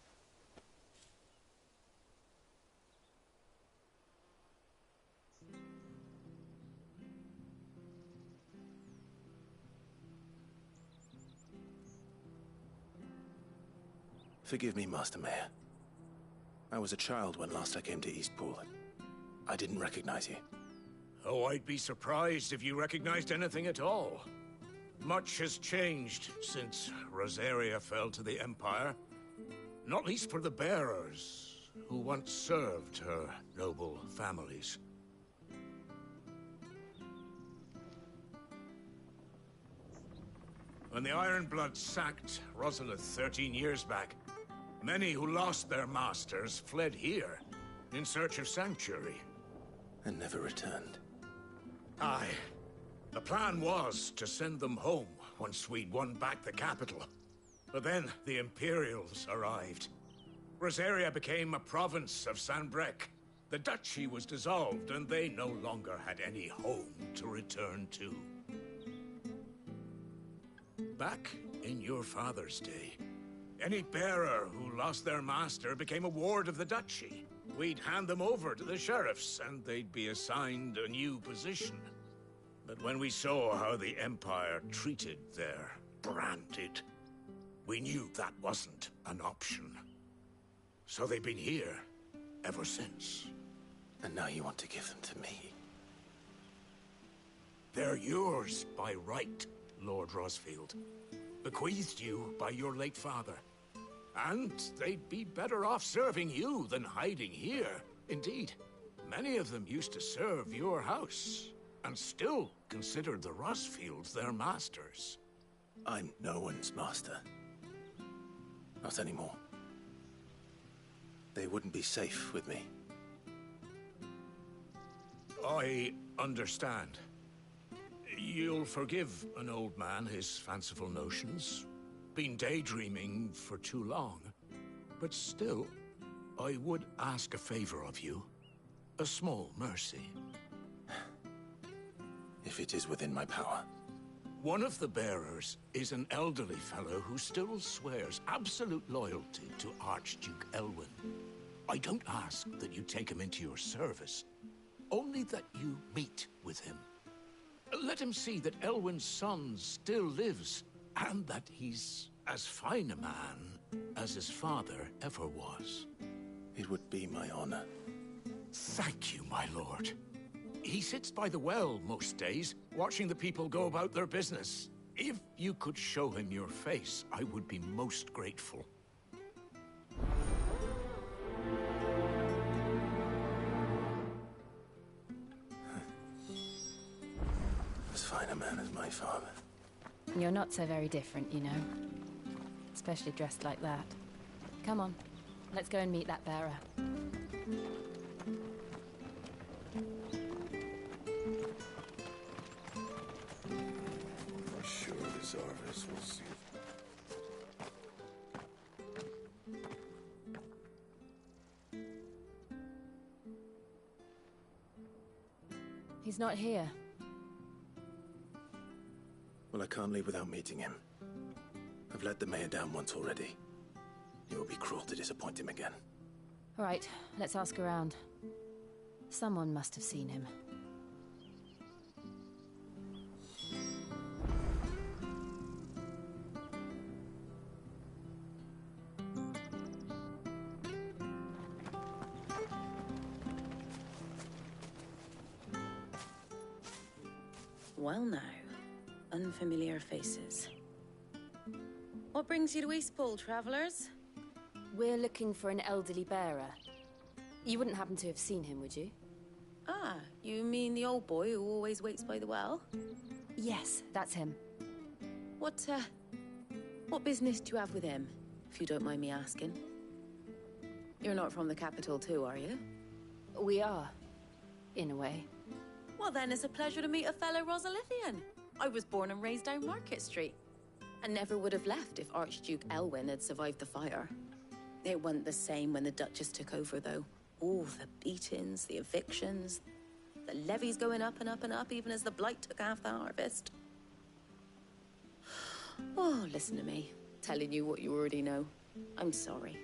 [SPEAKER 2] Forgive me, Master Mayor. I was a child when last I came to Eastpool. I didn't recognize you.
[SPEAKER 16] Oh, I'd be surprised if you recognized anything at all. Much has changed since Rosaria fell to the Empire. Not least for the bearers, who once served her noble families. When the Ironbloods sacked Rosalith 13 years back, many who lost their masters fled here in search of sanctuary.
[SPEAKER 2] And never returned.
[SPEAKER 16] Aye. The plan was to send them home once we'd won back the capital. But then the Imperials arrived. Rosaria became a province of Sanbreque. The duchy was dissolved, and they no longer had any home to return to. Back in your father's day, any bearer who lost their master became a ward of the duchy. We'd hand them over to the sheriffs, and they'd be assigned a new position. But when we saw how the Empire treated their branded, we knew that wasn't an option. So they've been here ever since.
[SPEAKER 2] And now you want to give them to me?
[SPEAKER 16] They're yours by right, Lord Rosfield. Bequeathed you by your late father. And they'd be better off serving you than hiding here. Indeed, many of them used to serve your house, and still considered the Rosfields their masters.
[SPEAKER 2] I'm no one's master. Not anymore. They wouldn't be safe with me.
[SPEAKER 16] I understand. You'll forgive an old man his fanciful notions. Been daydreaming for too long. But still, I would ask a favor of you. A small mercy.
[SPEAKER 2] If it is within my power.
[SPEAKER 16] One of the bearers is an elderly fellow who still swears absolute loyalty to Archduke Elwyn. I don't ask that you take him into your service, only that you meet with him. Let him see that Elwyn's son still lives, and that he's as fine a man as his father ever was.
[SPEAKER 2] It would be my honor.
[SPEAKER 16] Thank you, my lord. He sits by the well most days, watching the people go about their business. If you could show him your face, I would be most grateful.
[SPEAKER 2] As fine a man as my father.
[SPEAKER 21] You're not so very different, you know. Especially dressed like that. Come on, let's go and meet that bearer.
[SPEAKER 18] For sure this Arvis will see.
[SPEAKER 21] He's not here.
[SPEAKER 2] Well, I can't leave without meeting him. I've let the mayor down once already. It would be cruel to disappoint him again.
[SPEAKER 21] All right, let's ask around. Someone must have seen him.
[SPEAKER 4] Well now, unfamiliar faces. What brings you to Eastpool, travellers?
[SPEAKER 21] We're looking for an elderly bearer. You wouldn't happen to have seen him, would you?
[SPEAKER 4] Ah, you mean the old boy who always waits by the well?
[SPEAKER 21] Yes, that's him.
[SPEAKER 4] What business do you have with him, if you don't mind me asking? You're not from the capital too, are you?
[SPEAKER 21] We are, in a way.
[SPEAKER 4] Well then, it's a pleasure to meet a fellow Rosalithian. I was born and raised down Market Street, and never would have left if Archduke Elwyn had survived the fire. It wasn't the same when the Duchess took over, though. All the beatings, the evictions, the levies going up and up and up, even as the blight took half the harvest. Oh, listen to me, telling you what you already know. I'm sorry.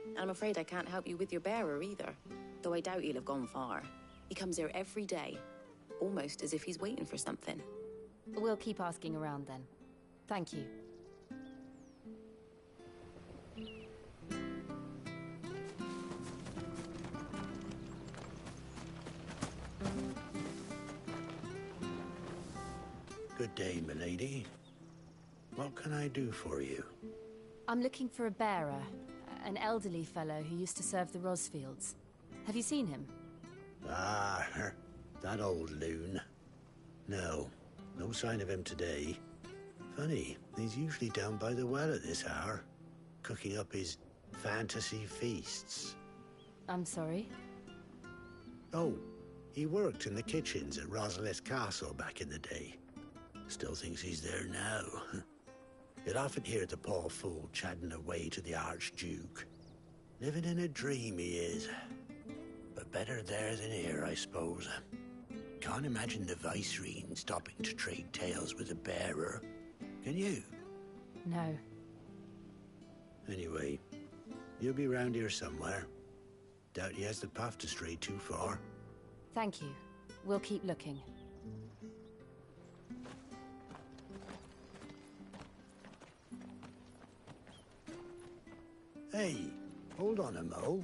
[SPEAKER 4] And I'm afraid I can't help you with your bearer either, though I doubt he'll have gone far. He comes here every day, almost as if he's waiting for something.
[SPEAKER 21] We'll keep asking around then. Thank you.
[SPEAKER 8] Good day, milady. What can I do for you?
[SPEAKER 21] I'm looking for a bearer, an elderly fellow who used to serve the Rosfields. Have you seen him?
[SPEAKER 8] Ah, that old loon. No sign of him today. Funny, he's usually down by the well at this hour, cooking up his fantasy feasts.
[SPEAKER 21] I'm sorry?
[SPEAKER 8] Oh, he worked in the kitchens at Rosalith Castle back in the day. Still thinks he's there now. You'd often hear the poor fool chatting away to the Archduke. Living in a dream he is. But better there than here, I suppose. Can't imagine the Vicereine stopping to trade tales with a bearer. Can you?
[SPEAKER 21] No.
[SPEAKER 8] Anyway, he'll be round here somewhere. Doubt he has the path to stray too far.
[SPEAKER 21] Thank you. We'll keep looking.
[SPEAKER 8] Hey, hold on a mo.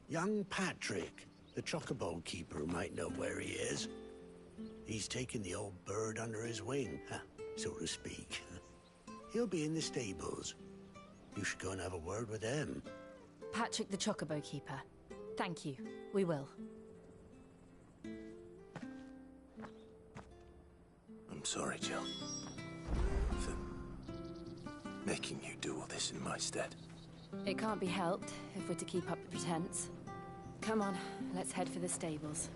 [SPEAKER 8] Young Patrick, the chocobo keeper, might know where he is. He's taken the old bird under his wing, so to speak. He'll be in the stables. You should go and have a word with him.
[SPEAKER 21] Patrick the chocobo keeper. Thank you. We will.
[SPEAKER 2] I'm sorry, Jill. For making you do all this in my stead.
[SPEAKER 21] It can't be helped if we're to keep up the pretense. Come on, let's head for the stables.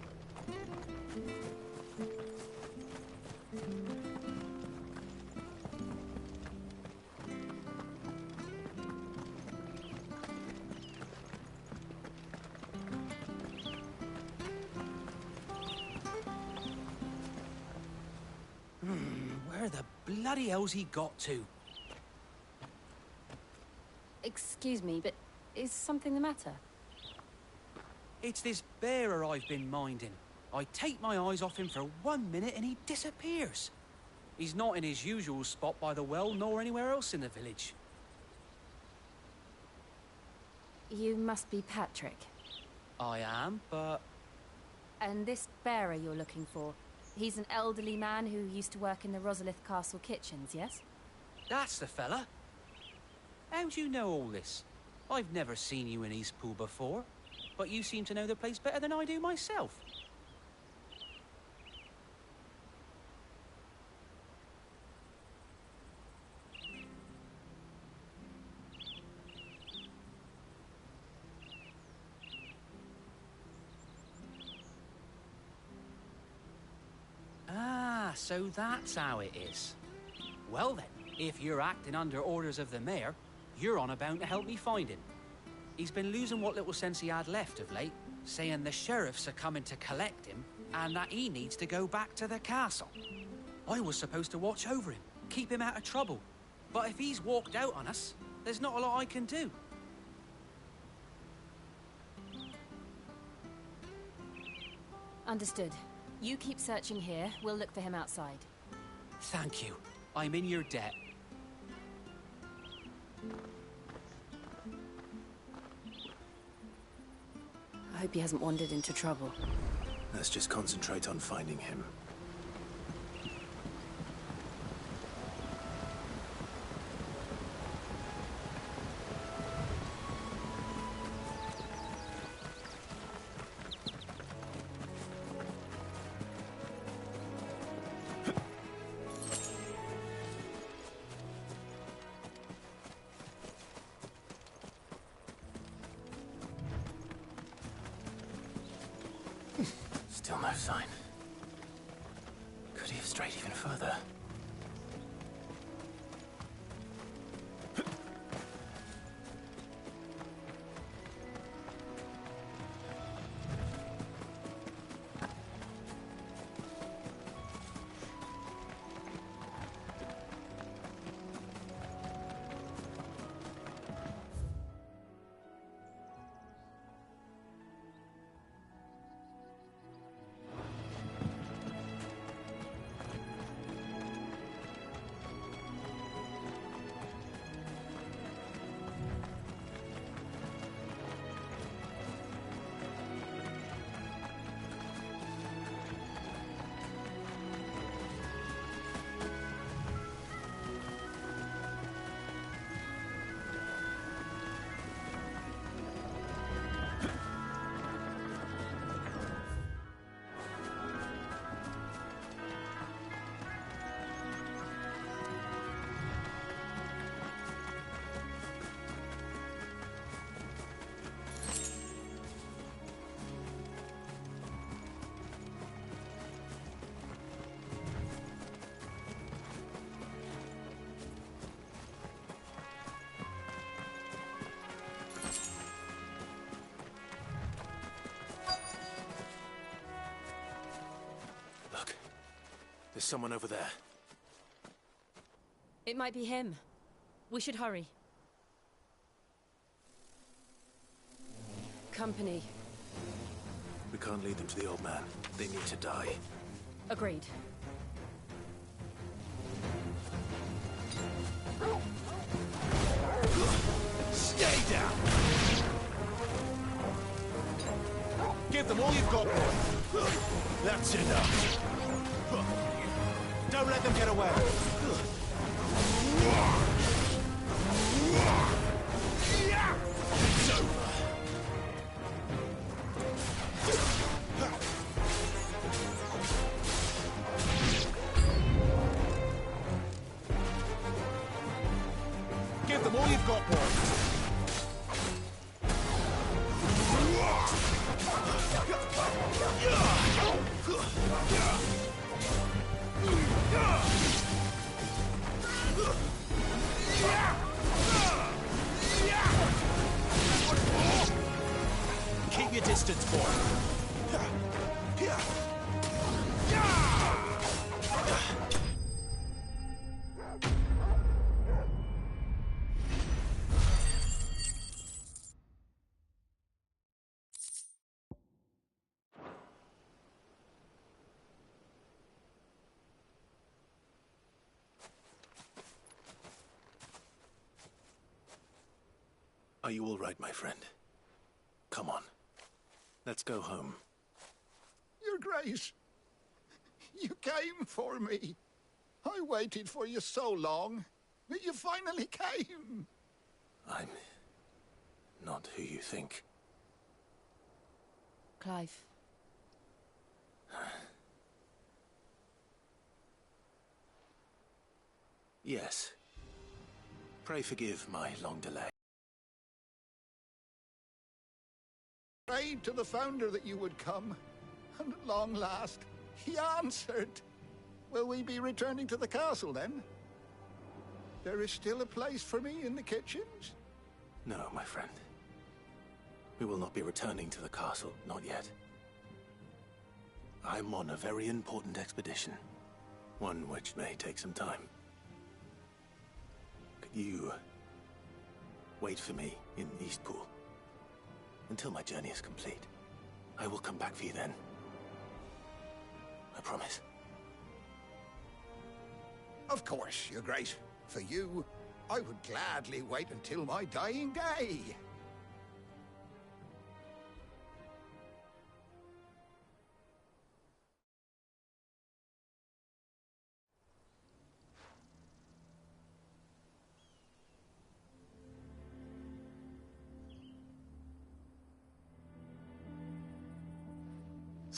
[SPEAKER 14] Where the bloody hell's he got to?
[SPEAKER 21] Excuse me, but is something the matter?
[SPEAKER 14] It's this bearer I've been minding. I take my eyes off him for 1 minute and he disappears. He's not in his usual spot by the well, nor anywhere else in the village.
[SPEAKER 21] You must be Patrick.
[SPEAKER 14] I am, but...
[SPEAKER 21] And this bearer you're looking for, he's an elderly man who used to work in the Rosalith Castle kitchens, yes?
[SPEAKER 14] That's the fella. How'd you know all this? I've never seen you in Eastpool before, but you seem to know the place better than I do myself. Ah, so that's how it is. Well then, if you're acting under orders of the mayor, you're on about to help me find him. He's been losing what little sense he had left of late, saying the sheriffs are coming to collect him, and that he needs to go back to the castle. I was supposed to watch over him, keep him out of trouble. But if he's walked out on us, there's not a lot I can do.
[SPEAKER 21] Understood. You keep searching here. We'll look for him outside.
[SPEAKER 14] Thank you. I'm in your debt.
[SPEAKER 21] I hope he hasn't wandered into trouble.
[SPEAKER 2] Let's just concentrate on finding him. Still no sign. Could he have strayed even further? There's someone over there.
[SPEAKER 21] It might be him. We should hurry. Company.
[SPEAKER 2] We can't lead them to the old man. They need to die.
[SPEAKER 21] Agreed.
[SPEAKER 15] Stay down! Give them all you've got, boy. That's enough. Don't let them get away. It's over. Give them all you've got, boy. Keep your distance, boy. Are you all right, my friend? Come on. Let's go home.
[SPEAKER 1] Your Grace, you came for me. I waited for you so long, but you finally came.
[SPEAKER 2] I'm not who you think.
[SPEAKER 21] Clive.
[SPEAKER 2] Yes. Pray forgive my long delay.
[SPEAKER 1] Prayed to the Founder that you would come, and at long last, he answered. Will we be returning to the castle, then? There is still a place for me in the kitchens?
[SPEAKER 2] No, my friend. We will not be returning to the castle, not yet. I'm on a very important expedition. One which may take some time. Could you wait for me in Eastpool until my journey is complete? I will come back for you then. I promise.
[SPEAKER 7] Of course, Your Grace. For you, I would gladly wait until my dying day.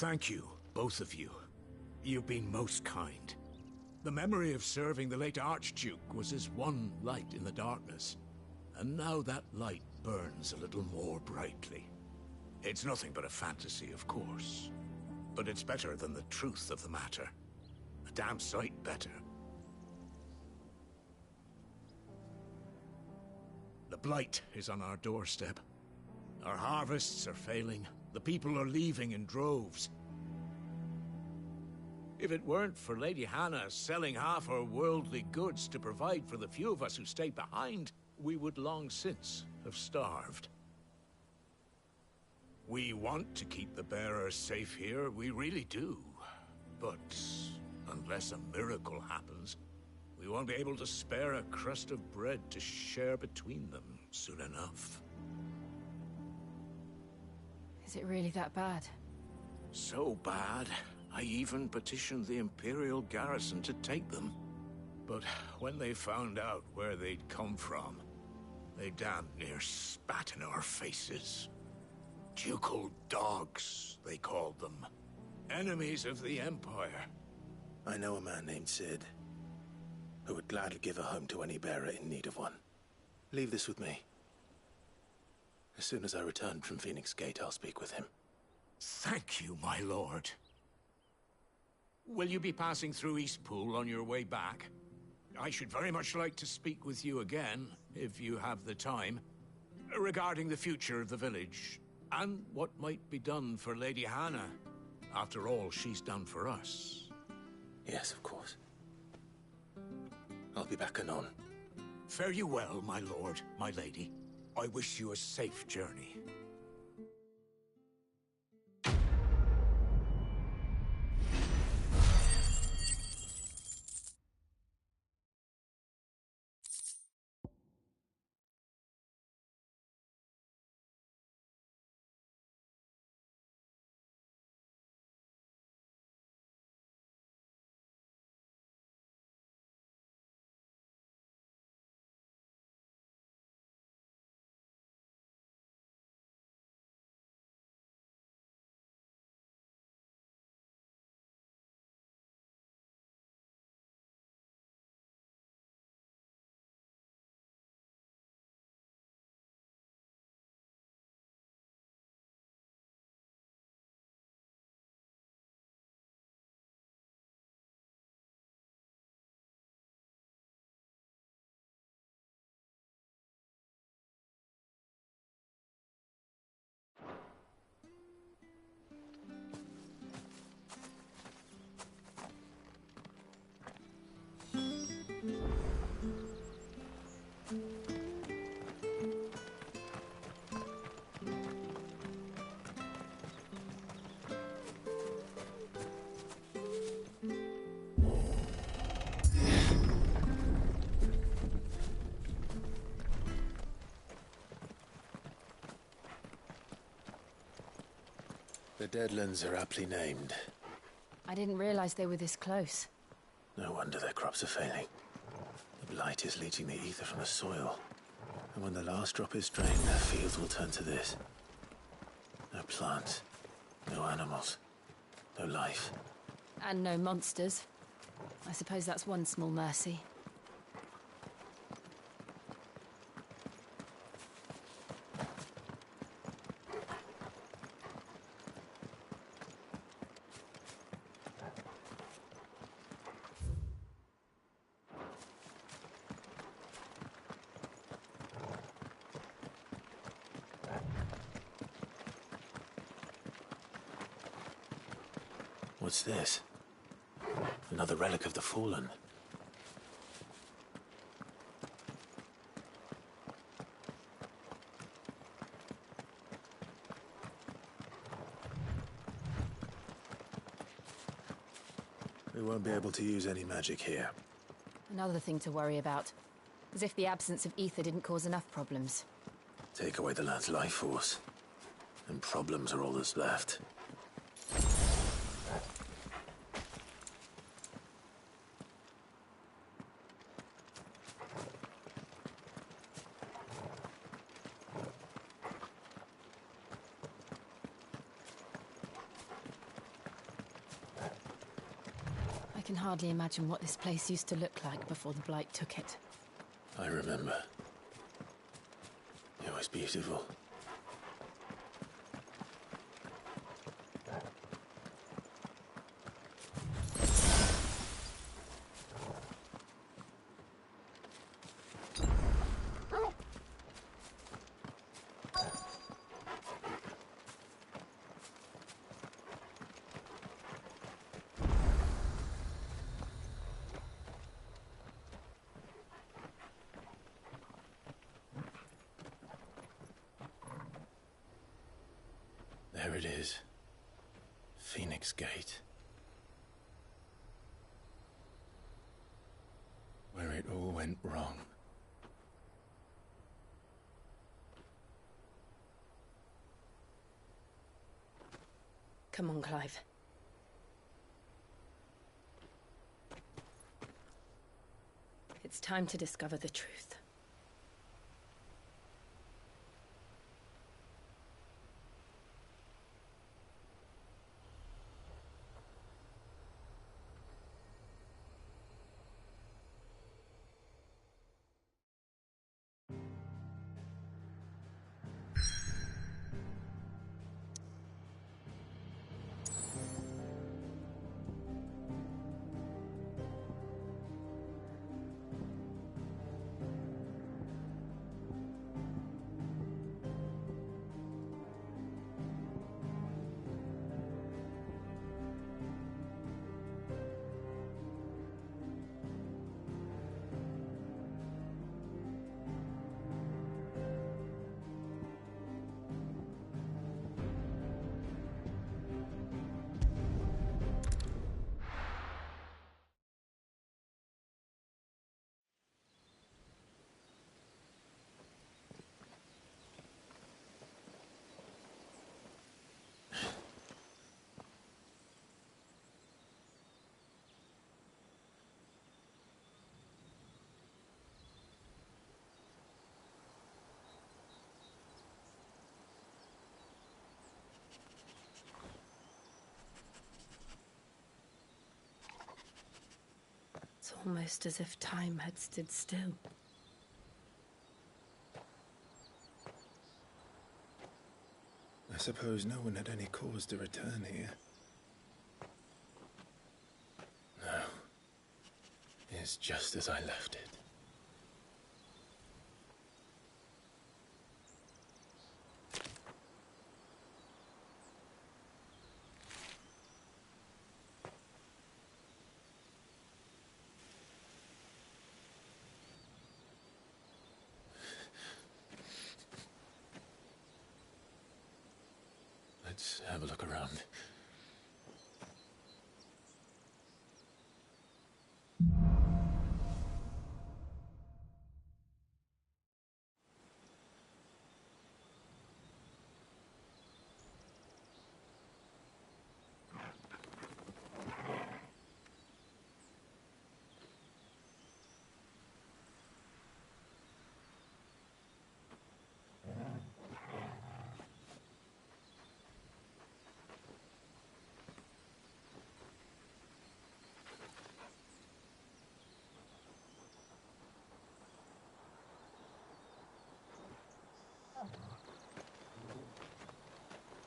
[SPEAKER 16] Thank you, both of you. You've been most kind. The memory of serving the late Archduke was as one light in the darkness, and now that light burns a little more brightly. It's nothing but a fantasy, of course, but it's better than the truth of the matter. A damn sight better. The blight is on our doorstep. Our harvests are failing. The people are leaving in droves. If it weren't for Lady Hannah selling half her worldly goods to provide for the few of us who stayed behind, we would long since have starved. We want to keep the bearers safe here, we really do. But unless a miracle happens, we won't be able to spare a crust of bread to share between them soon enough.
[SPEAKER 21] Is it really that bad?
[SPEAKER 16] So bad, I even petitioned the Imperial garrison to take them. But when they found out where they'd come from, they damn near spat in our faces. Ducal dogs, they called them. Enemies of the Empire.
[SPEAKER 2] I know a man named Sid, who would gladly give a home to any bearer in need of one. Leave this with me. As soon as I return from Phoenix Gate, I'll speak with him.
[SPEAKER 16] Thank you, my lord. Will you be passing through Eastpool on your way back? I should very much like to speak with you again, if you have the time, regarding the future of the village, and what might be done for Lady Hannah, after all she's done for us.
[SPEAKER 2] Yes, of course. I'll be back anon.
[SPEAKER 16] Fare you well, my lord, my lady. I wish you a safe journey.
[SPEAKER 2] The Deadlands are aptly named.
[SPEAKER 21] I didn't realize they were this close.
[SPEAKER 2] No wonder their crops are failing. The blight is leaching the ether from the soil. And when the last drop is drained, their fields will turn to this. No plants, no animals, no life.
[SPEAKER 21] And no monsters. I suppose that's one small mercy.
[SPEAKER 2] What's this? Another relic of the Fallen. We won't be able to use any magic here.
[SPEAKER 21] Another thing to worry about. As if the absence of ether didn't cause enough problems.
[SPEAKER 2] Take away the lad's life force, and problems are all that's left.
[SPEAKER 21] I can hardly imagine what this place used to look like before the Blight took it.
[SPEAKER 2] I remember. It was beautiful. There it is. Phoenix Gate. Where it all went wrong.
[SPEAKER 13] Come on, Clive. It's time to discover the truth. It's almost as if time had stood still.
[SPEAKER 2] I suppose no one had any cause to return here. No. It's just as I left it. Let's have a look around.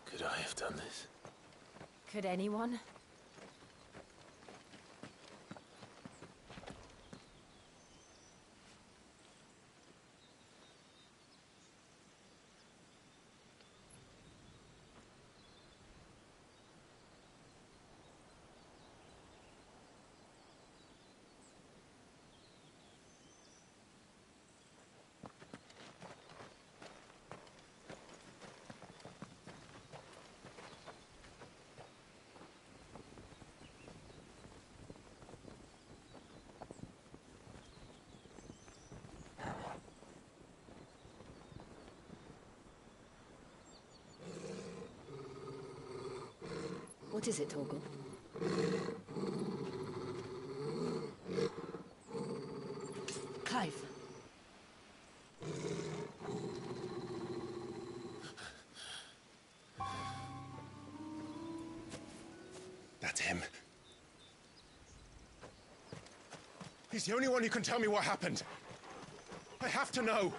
[SPEAKER 2] Could I have done this?
[SPEAKER 21] Could anyone? What is it, Torgal? Clive.
[SPEAKER 9] That's him. He's the only one who can tell me what happened. I have to know.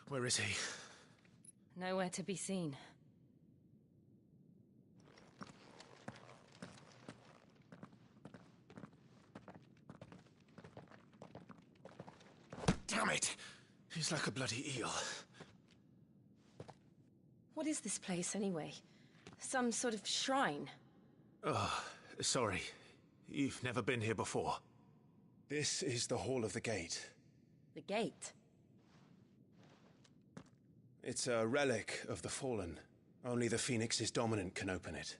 [SPEAKER 2] Where is he?
[SPEAKER 21] Nowhere to be seen.
[SPEAKER 2] Damn it! He's like a bloody eel.
[SPEAKER 13] What is this place, anyway? Some sort of shrine?
[SPEAKER 2] Oh, sorry. You've never been here before.
[SPEAKER 9] This is the Hall of the Gate.
[SPEAKER 13] The gate?
[SPEAKER 9] It's a relic of the Fallen. Only the Phoenix's dominant can open it.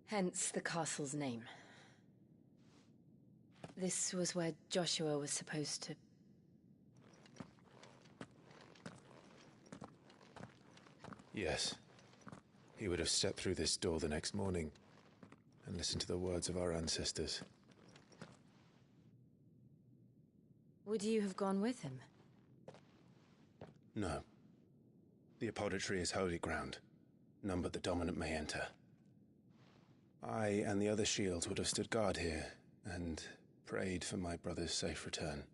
[SPEAKER 21] Hence the castle's name. This was where Joshua was supposed to...
[SPEAKER 9] Yes. He would have stepped through this door the next morning and listened to the words of our ancestors.
[SPEAKER 21] Would you have gone with him?
[SPEAKER 9] No. The apodatory is holy ground. None but the dominant may enter. I and the other shields would have stood guard here and prayed for my brother's safe return.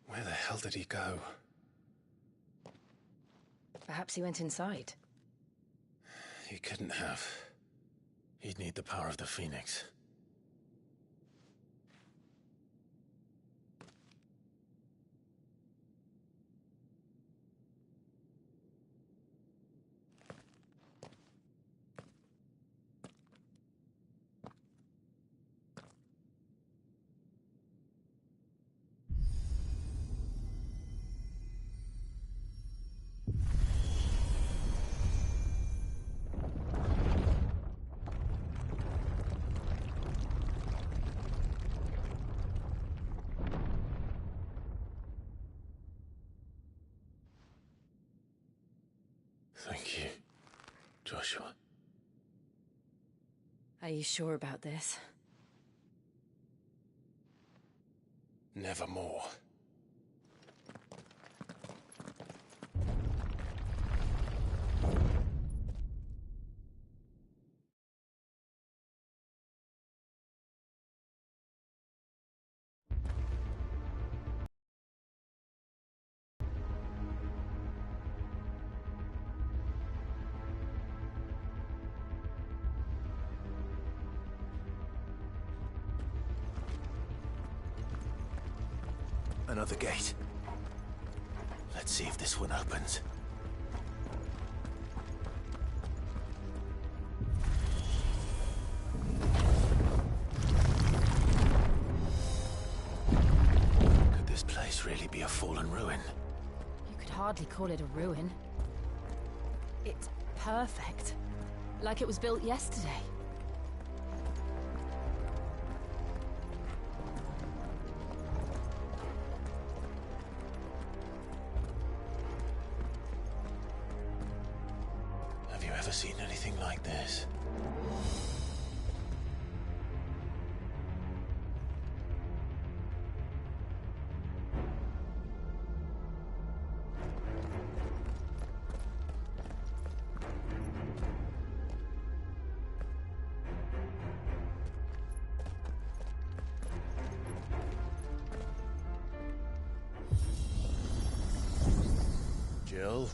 [SPEAKER 9] Where the hell did he go?
[SPEAKER 21] Perhaps he went inside.
[SPEAKER 9] He couldn't have.
[SPEAKER 2] He'd need the power of the Phoenix. Thank you, Joshua.
[SPEAKER 21] Are you sure about this?
[SPEAKER 9] Nevermore.
[SPEAKER 2] Another gate. Let's see if this one opens. Could this place really be a fallen ruin?
[SPEAKER 21] You could hardly call it a ruin. It's perfect. Like it was built yesterday.
[SPEAKER 2] Have you ever seen anything like this?
[SPEAKER 9] Jill?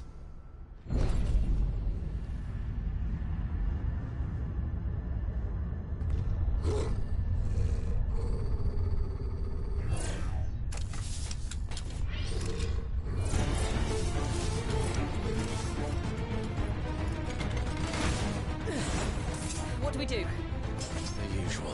[SPEAKER 21] What do we do?
[SPEAKER 2] The usual.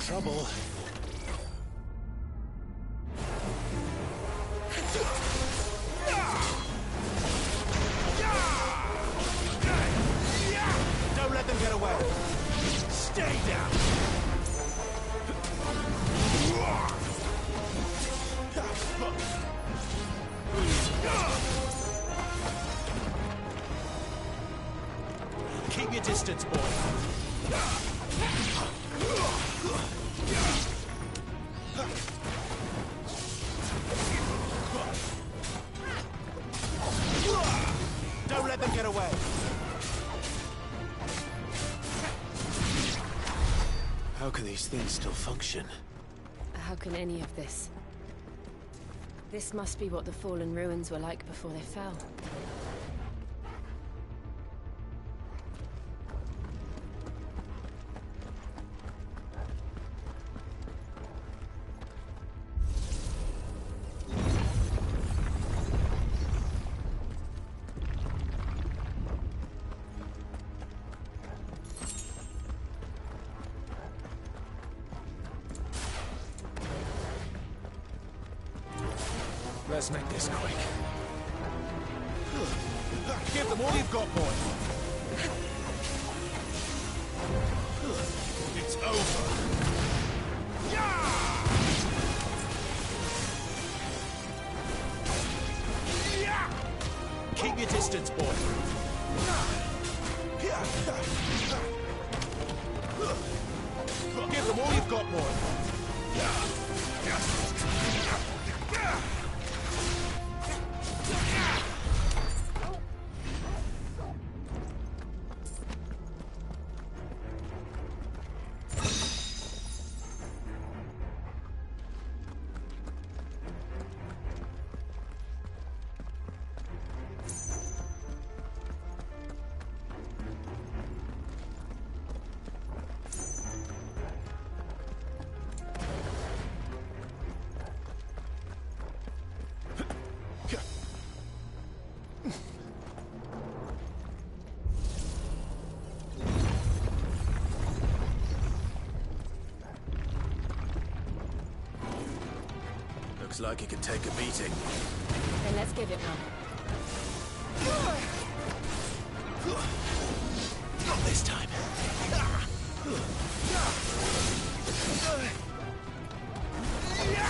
[SPEAKER 9] trouble.
[SPEAKER 6] Don't let them get away. Stay down. Keep your distance, boy. Don't let them get away.
[SPEAKER 2] How can these things still function?
[SPEAKER 21] How can any of this? This must be what the fallen ruins were like before they fell.
[SPEAKER 6] Let's make this quick. Give them all you've got, boy. It's over. Keep your distance, boy. Give them all you've got, boy.
[SPEAKER 2] Looks like it could take a beating.
[SPEAKER 21] Then let's give it one.
[SPEAKER 6] Not this time.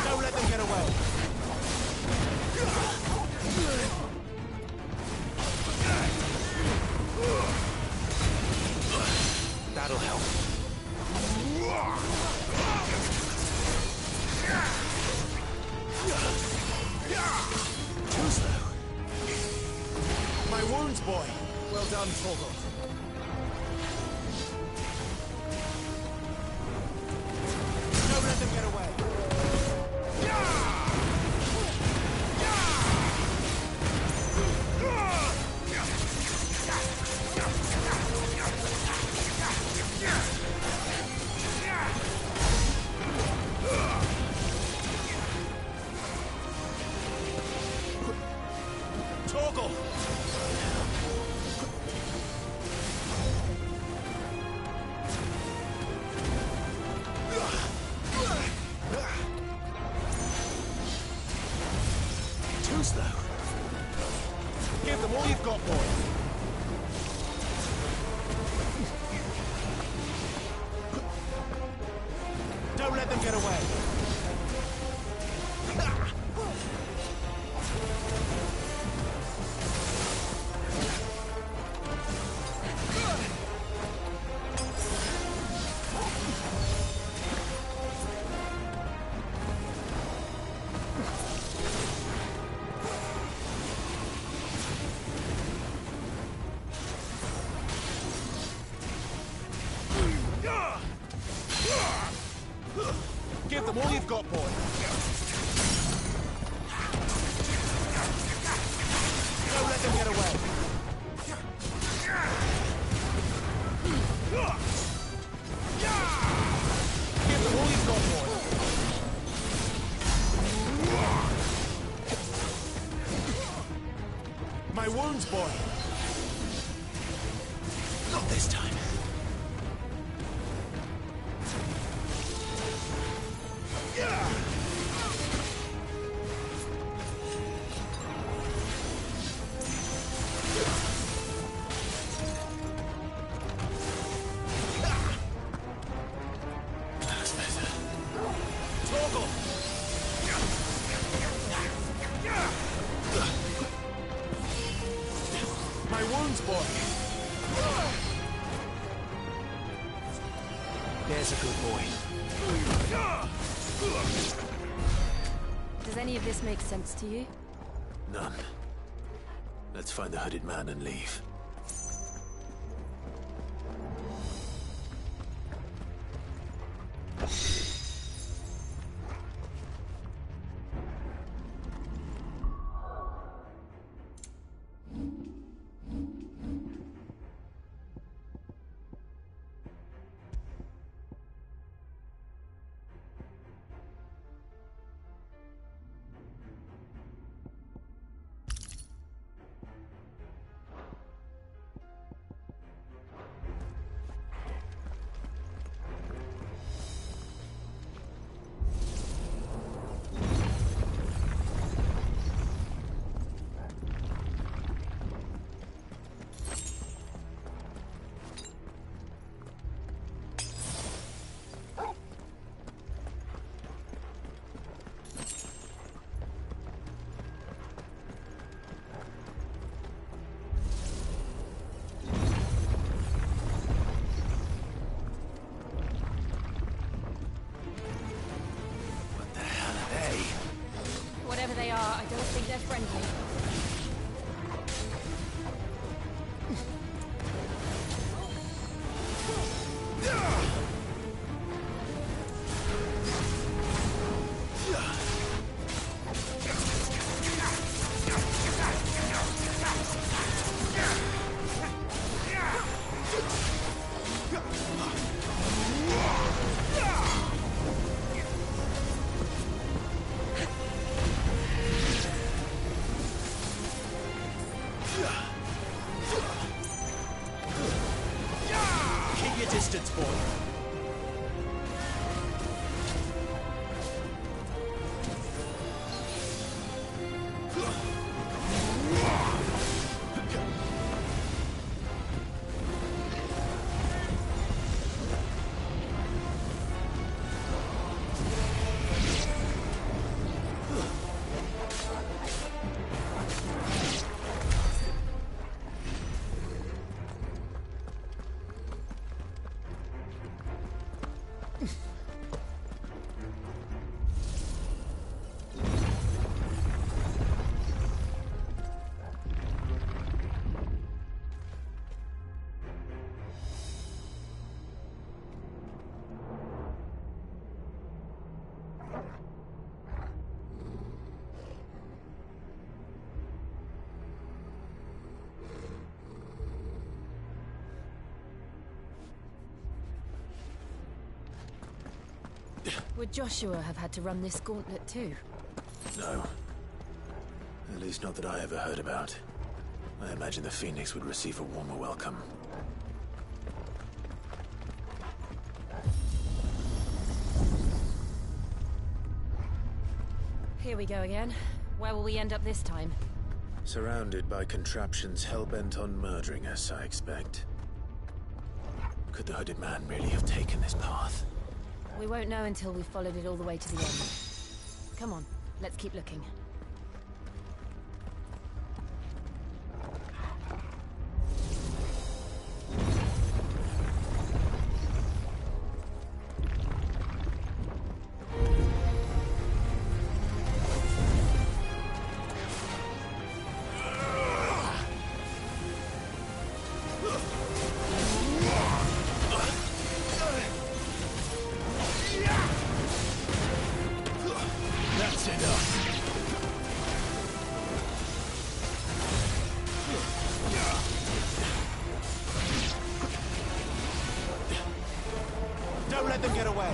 [SPEAKER 6] Don't let them get away. That'll help. Too slow. My wounds, boy. Well done, Torgal. Don't let them get away. Torgal! Too slow. Give them all you've got, boy. Don't let them get away. Give them all you've got, boy. Don't let them get away. Give them all you've got, boy. My wounds, boy. Not this time. your wounds, boy. There's a good boy.
[SPEAKER 21] Does any of this make sense to you?
[SPEAKER 2] None. Let's find the hooded man and leave.
[SPEAKER 21] Whatever they are, I don't think they're friendly.
[SPEAKER 6] Distance, boy.
[SPEAKER 21] Would Joshua have had to run this gauntlet too?
[SPEAKER 2] No. At least not that I ever heard about. I imagine the Phoenix would receive a warmer welcome.
[SPEAKER 21] Here we go again. Where will we end up this time?
[SPEAKER 2] Surrounded by contraptions hell-bent on murdering us, I expect. Could the hooded man really have taken this path?
[SPEAKER 21] We won't know until we've followed it all the way to the end. Come on, let's keep looking.
[SPEAKER 6] That's enough. Don't let them get away.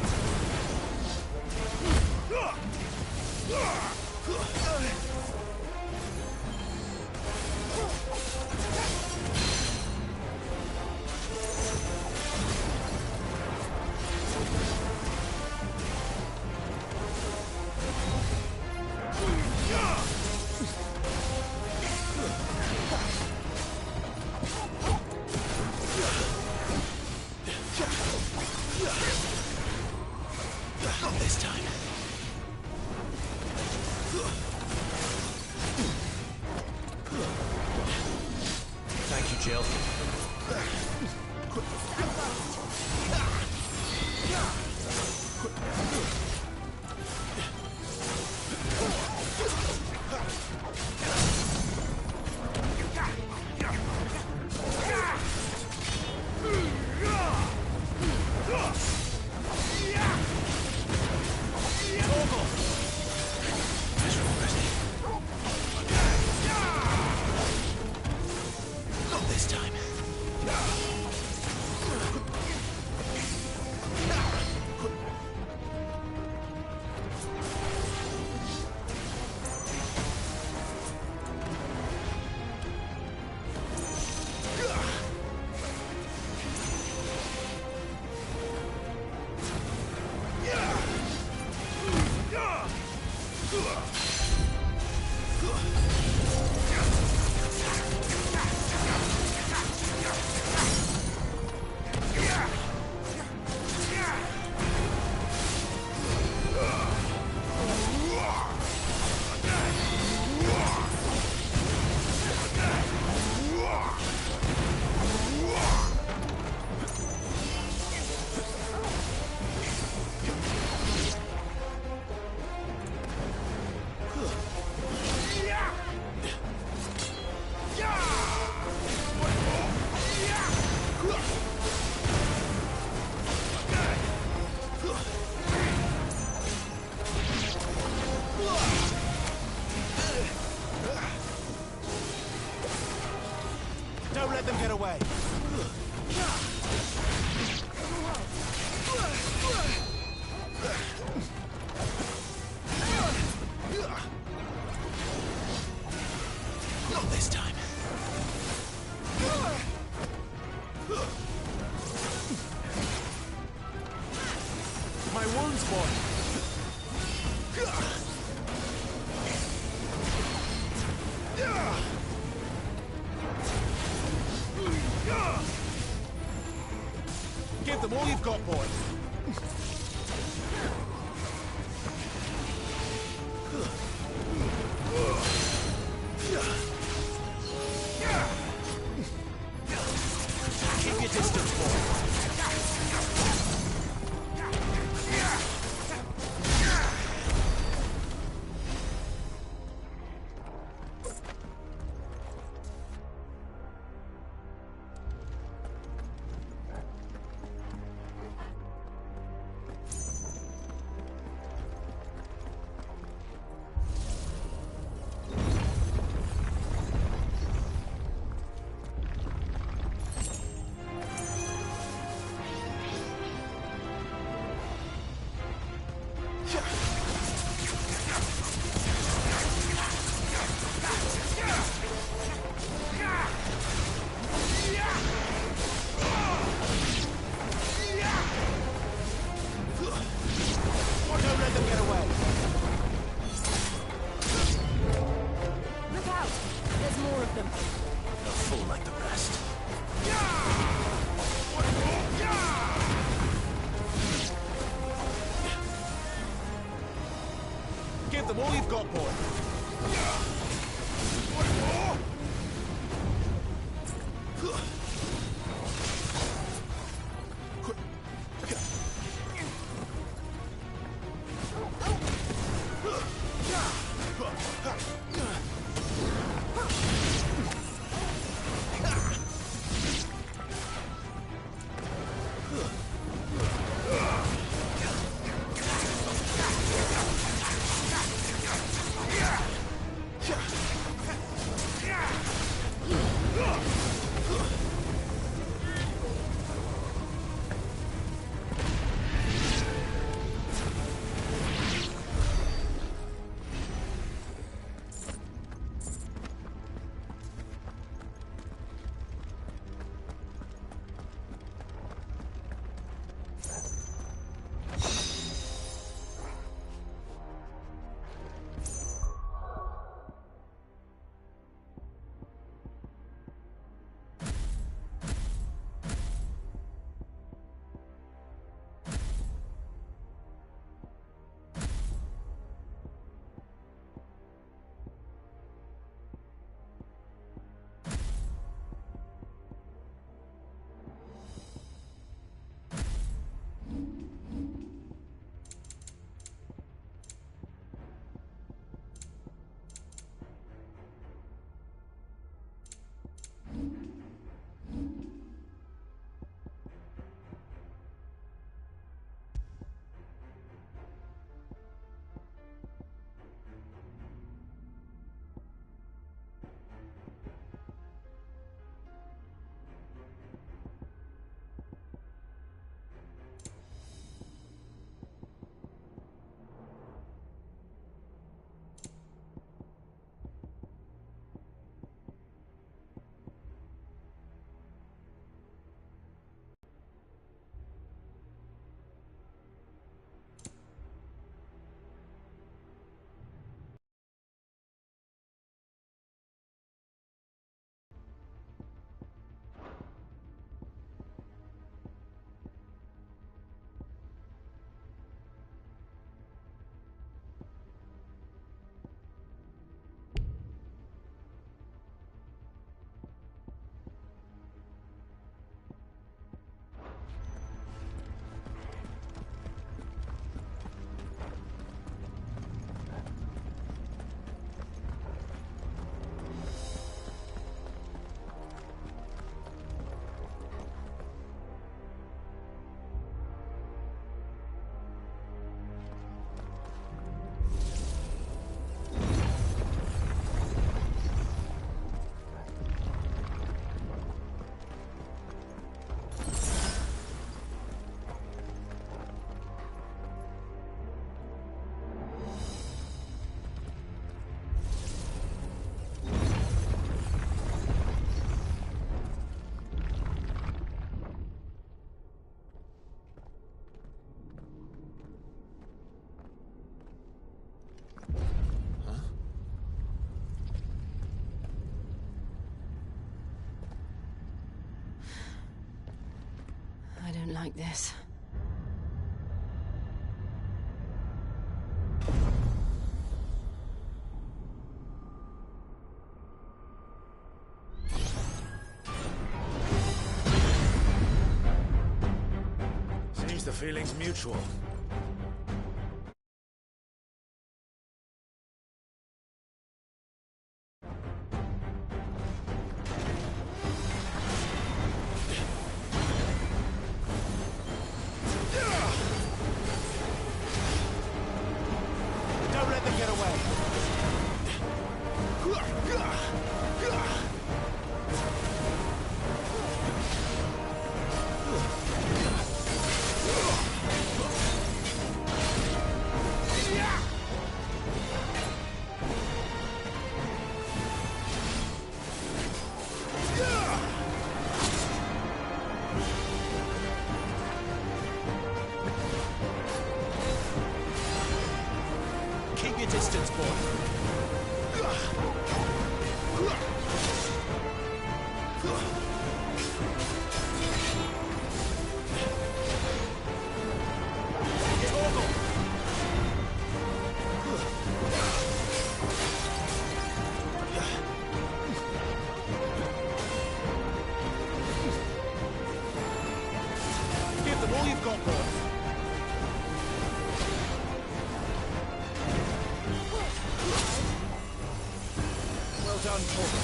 [SPEAKER 2] Jill. Not this time.
[SPEAKER 6] Don't let them get away.
[SPEAKER 2] Not this time.
[SPEAKER 6] My wounds, boy. Give them all you've got, boy. Keep your distance, boy. Don't let them get away.
[SPEAKER 21] Look out! There's more of them.
[SPEAKER 2] A fool like the rest.
[SPEAKER 6] Give them all you've got, boy.
[SPEAKER 21] like this.
[SPEAKER 2] Seems the feeling's mutual.
[SPEAKER 6] Don't let them get away. Keep your distance, boy. Give them all you've got, boy. Well done, Torgal.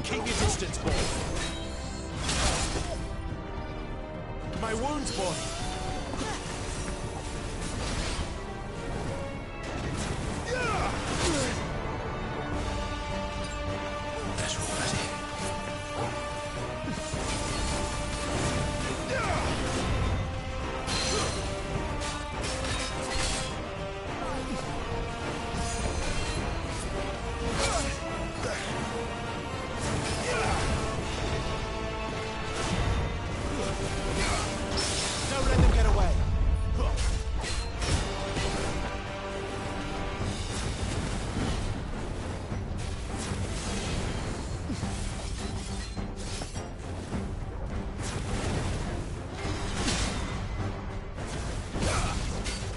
[SPEAKER 6] Keep your distance, boy. My wounds, boy. Don't let them get away.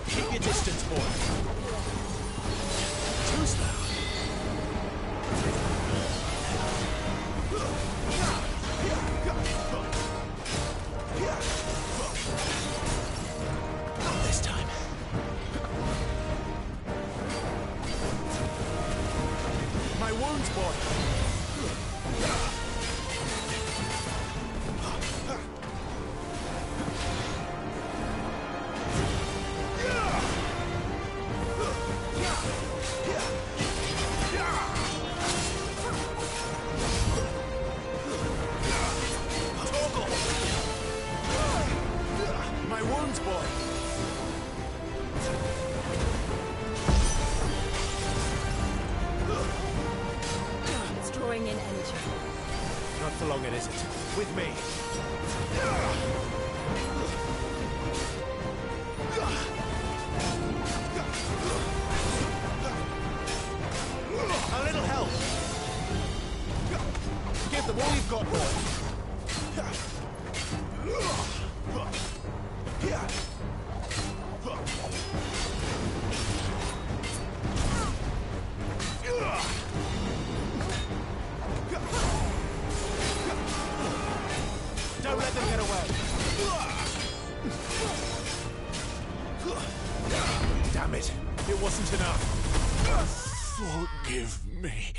[SPEAKER 6] Keep your distance, boy. Too slow. Not this time. My wounds, boy. My wounds, boy.
[SPEAKER 21] It's drawing in energy.
[SPEAKER 6] Not for long, it isn't. With me. A little help. Give them all you've got, boy. Don't let them get away. Damn it. It wasn't enough.
[SPEAKER 2] Forgive me.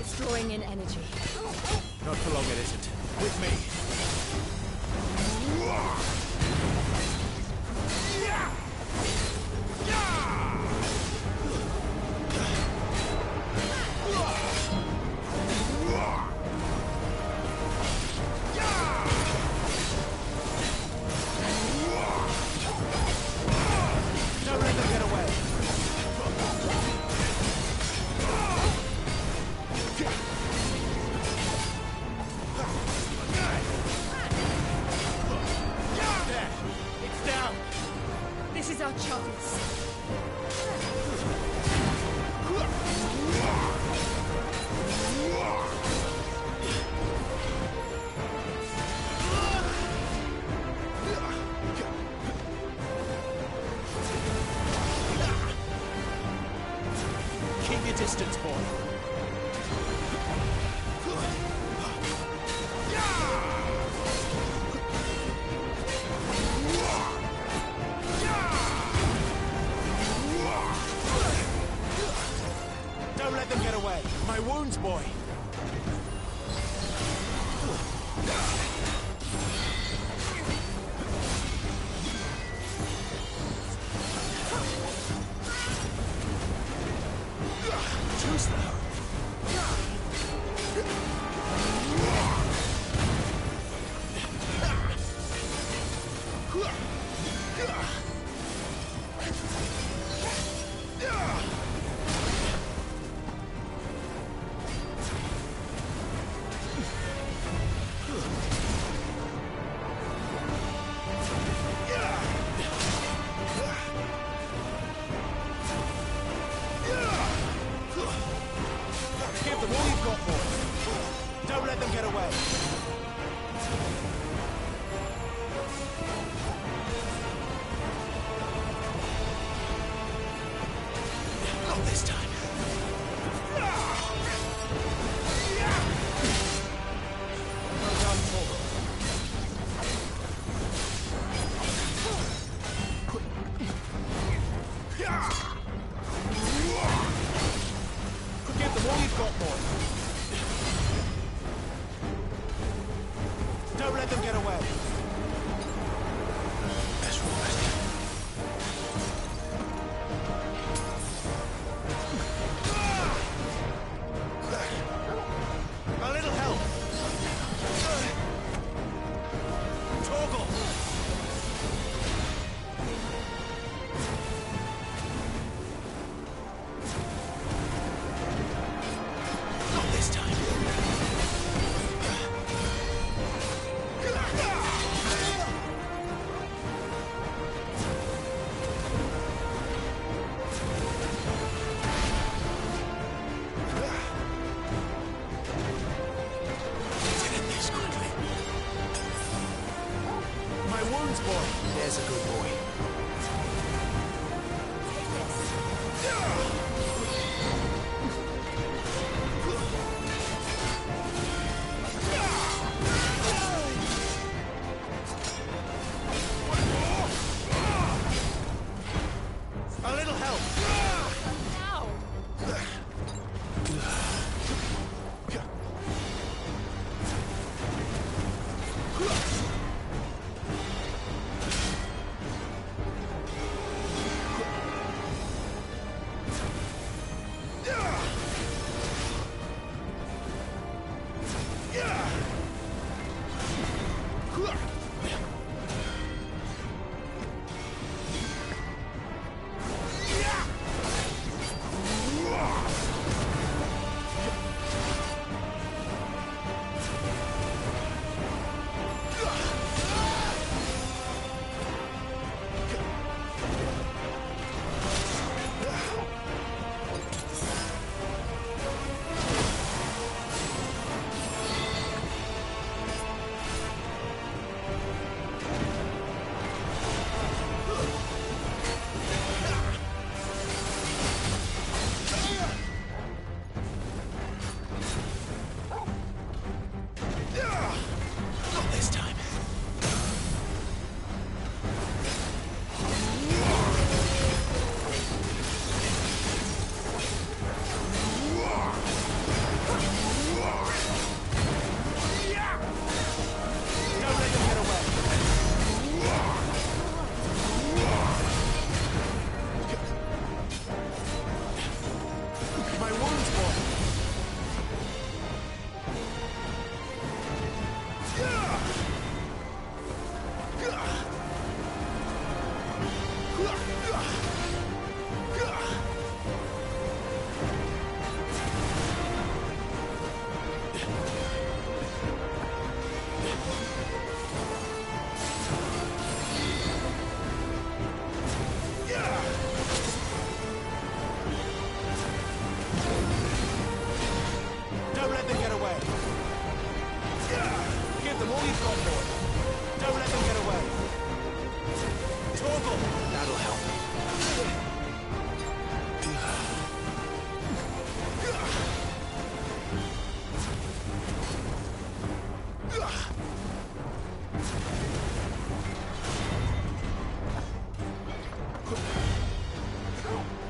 [SPEAKER 21] It's drawing in energy.
[SPEAKER 6] Not for long, it isn't. With me.
[SPEAKER 13] This is our chance.
[SPEAKER 6] Keep your distance, boy. Don't let them get away. My wounds, boy. Too slow. Give them all you've got, boy. Don't let them get away. Not this time. Well done, Paul. Give them all you've got, boy. Don't let them get away. That's right. A little help. Torgal. Not this time. Did it this quickly. My wounds, boy. There's a good boy. A little help.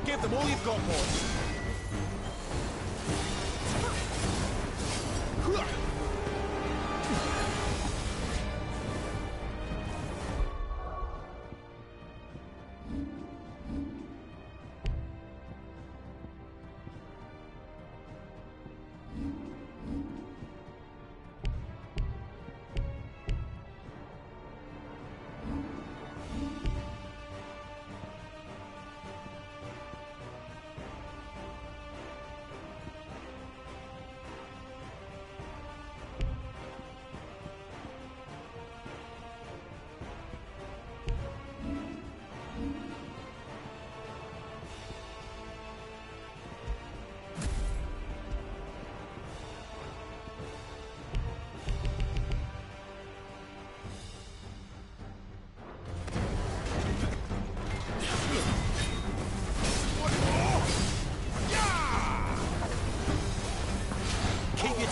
[SPEAKER 15] Give them all you've got, boys.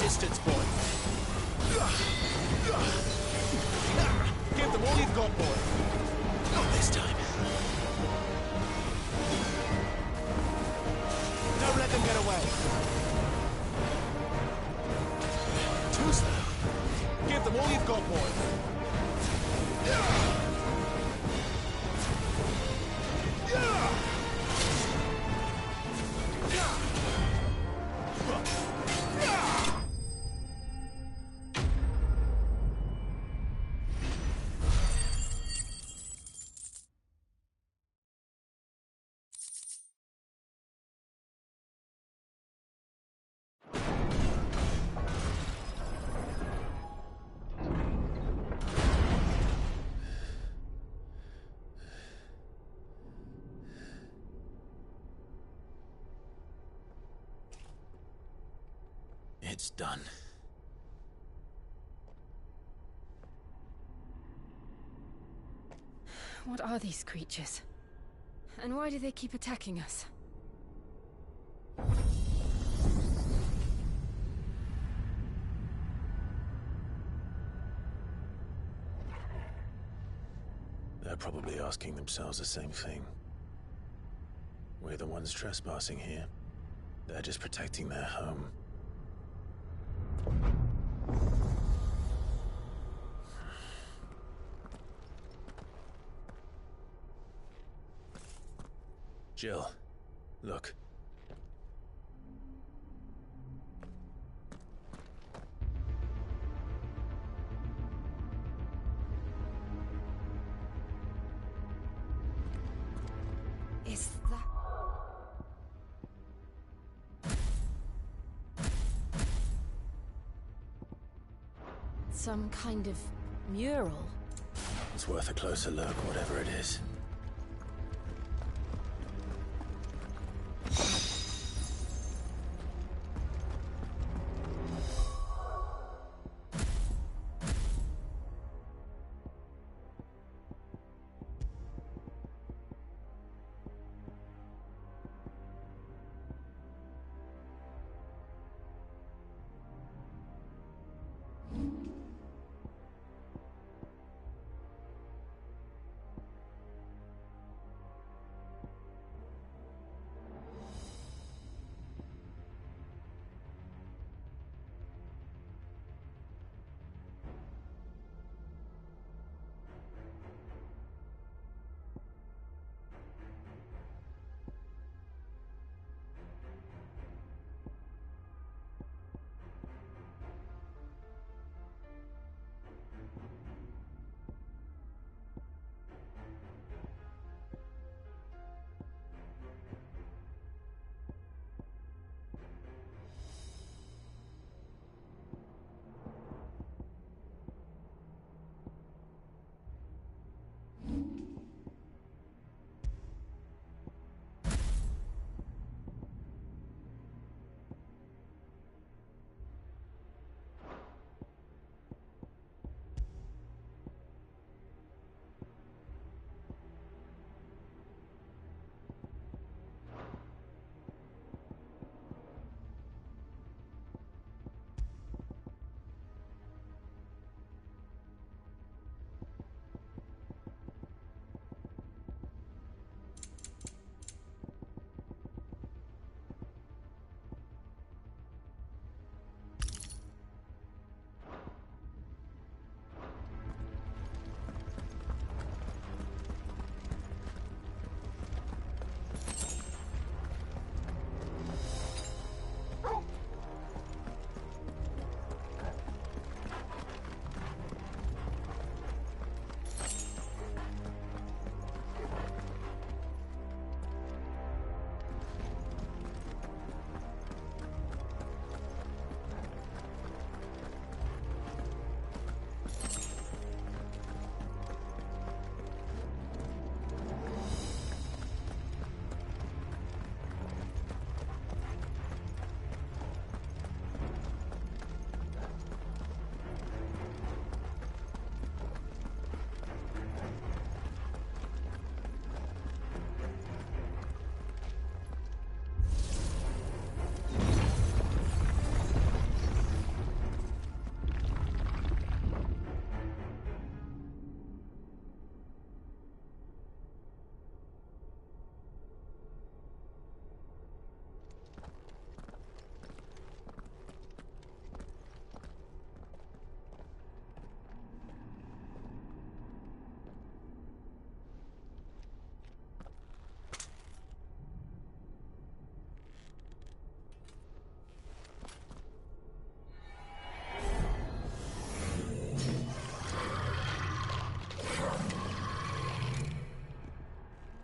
[SPEAKER 15] Distance, boy. Give them all you've got, boy. Not this time. Don't let them get away. Too slow. Give them all you've got, boy.
[SPEAKER 2] It's done.
[SPEAKER 21] What are these creatures? And why do they keep attacking us?
[SPEAKER 2] They're probably asking themselves the same thing. We're the ones trespassing here. They're just protecting their home. Jill, look.
[SPEAKER 21] Is that... some kind of mural?
[SPEAKER 2] It's worth a closer look, whatever it is.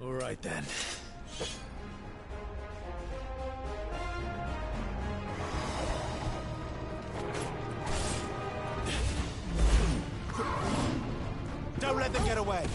[SPEAKER 2] All right, then.
[SPEAKER 10] Don't let them get away!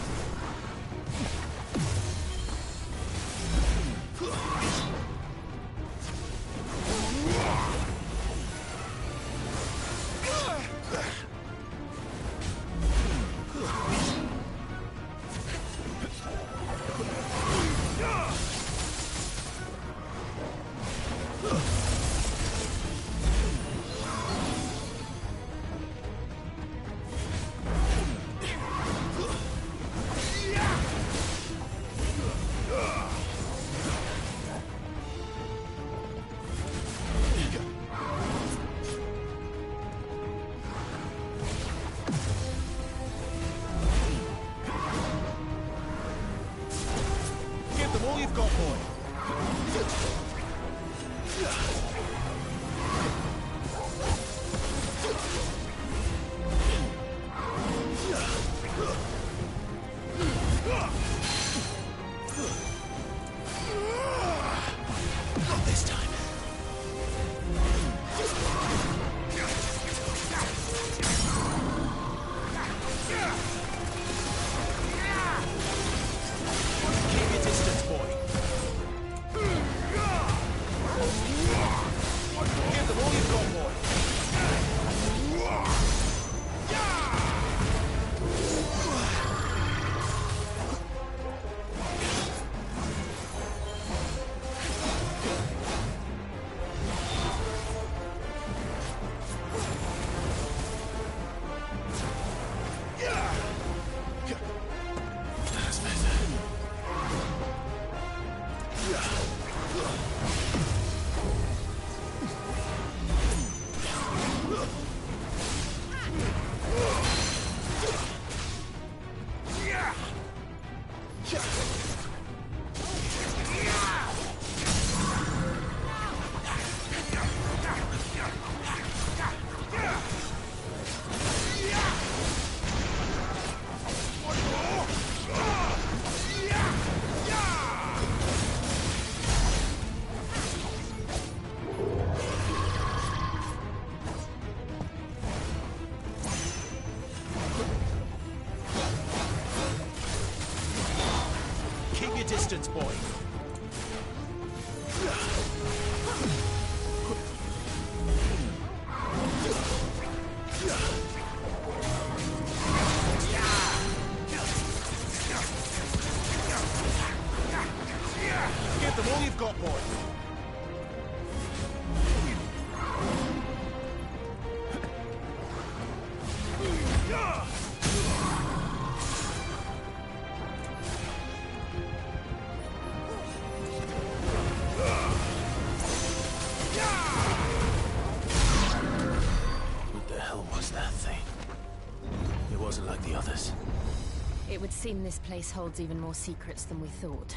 [SPEAKER 10] Distance, boy. Give them all you've got, boy.
[SPEAKER 21] It would seem this place holds even more secrets than we thought.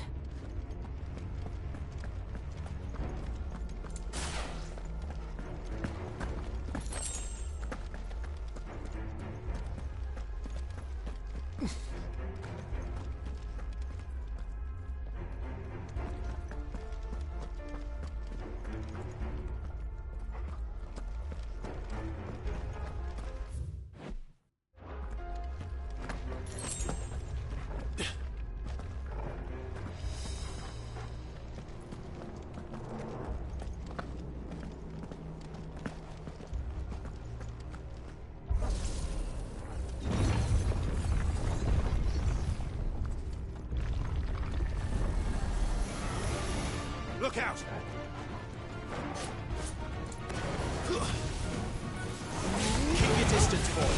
[SPEAKER 10] Look out! Keep your distance, boy.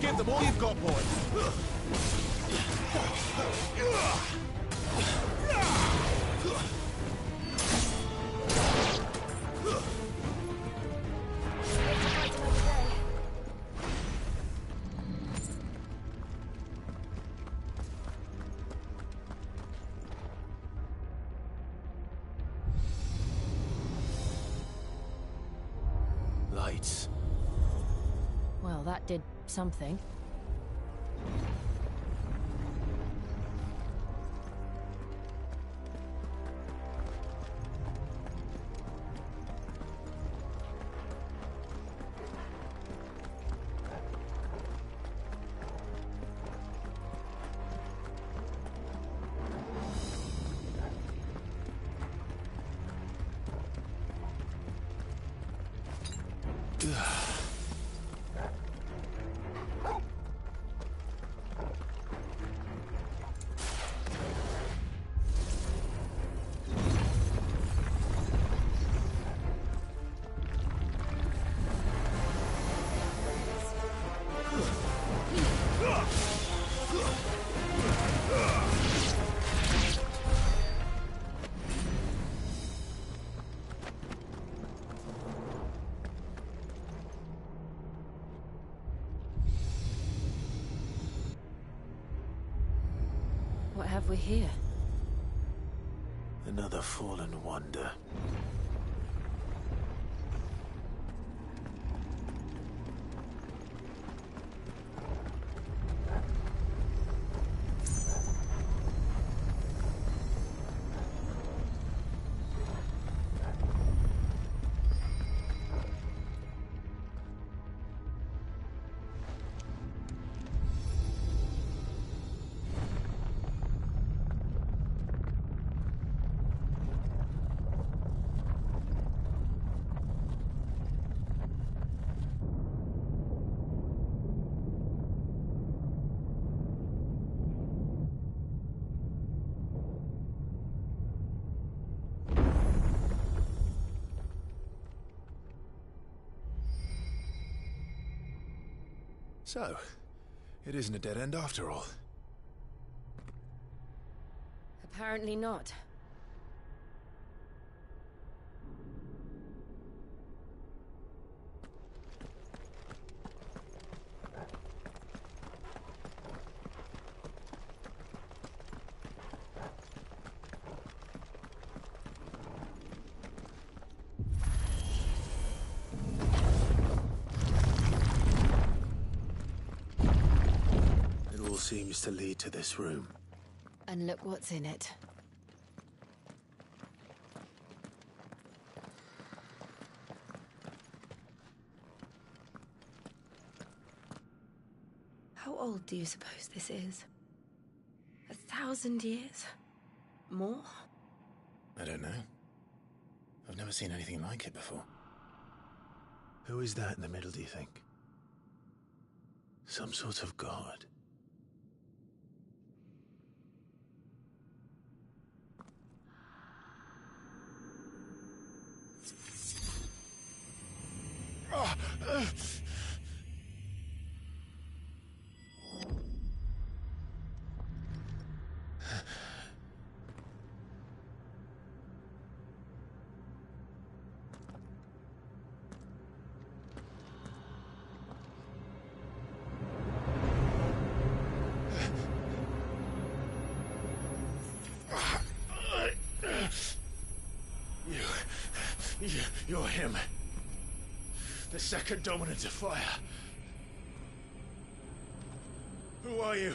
[SPEAKER 10] Give them all you've got, boy.
[SPEAKER 2] Lights.
[SPEAKER 21] Well, that did something. What have we here?
[SPEAKER 2] Another fallen wonder.
[SPEAKER 9] So, it isn't a dead end after all.
[SPEAKER 21] Apparently not.
[SPEAKER 2] Seems to lead to this room.
[SPEAKER 21] And look what's in it.
[SPEAKER 13] How old do you suppose this is? 1,000 years? More?
[SPEAKER 2] I don't know. I've never seen anything like it before. Who is that in the middle, do you think? Some sort of god? You're him. The second dominant of fire. Who are you?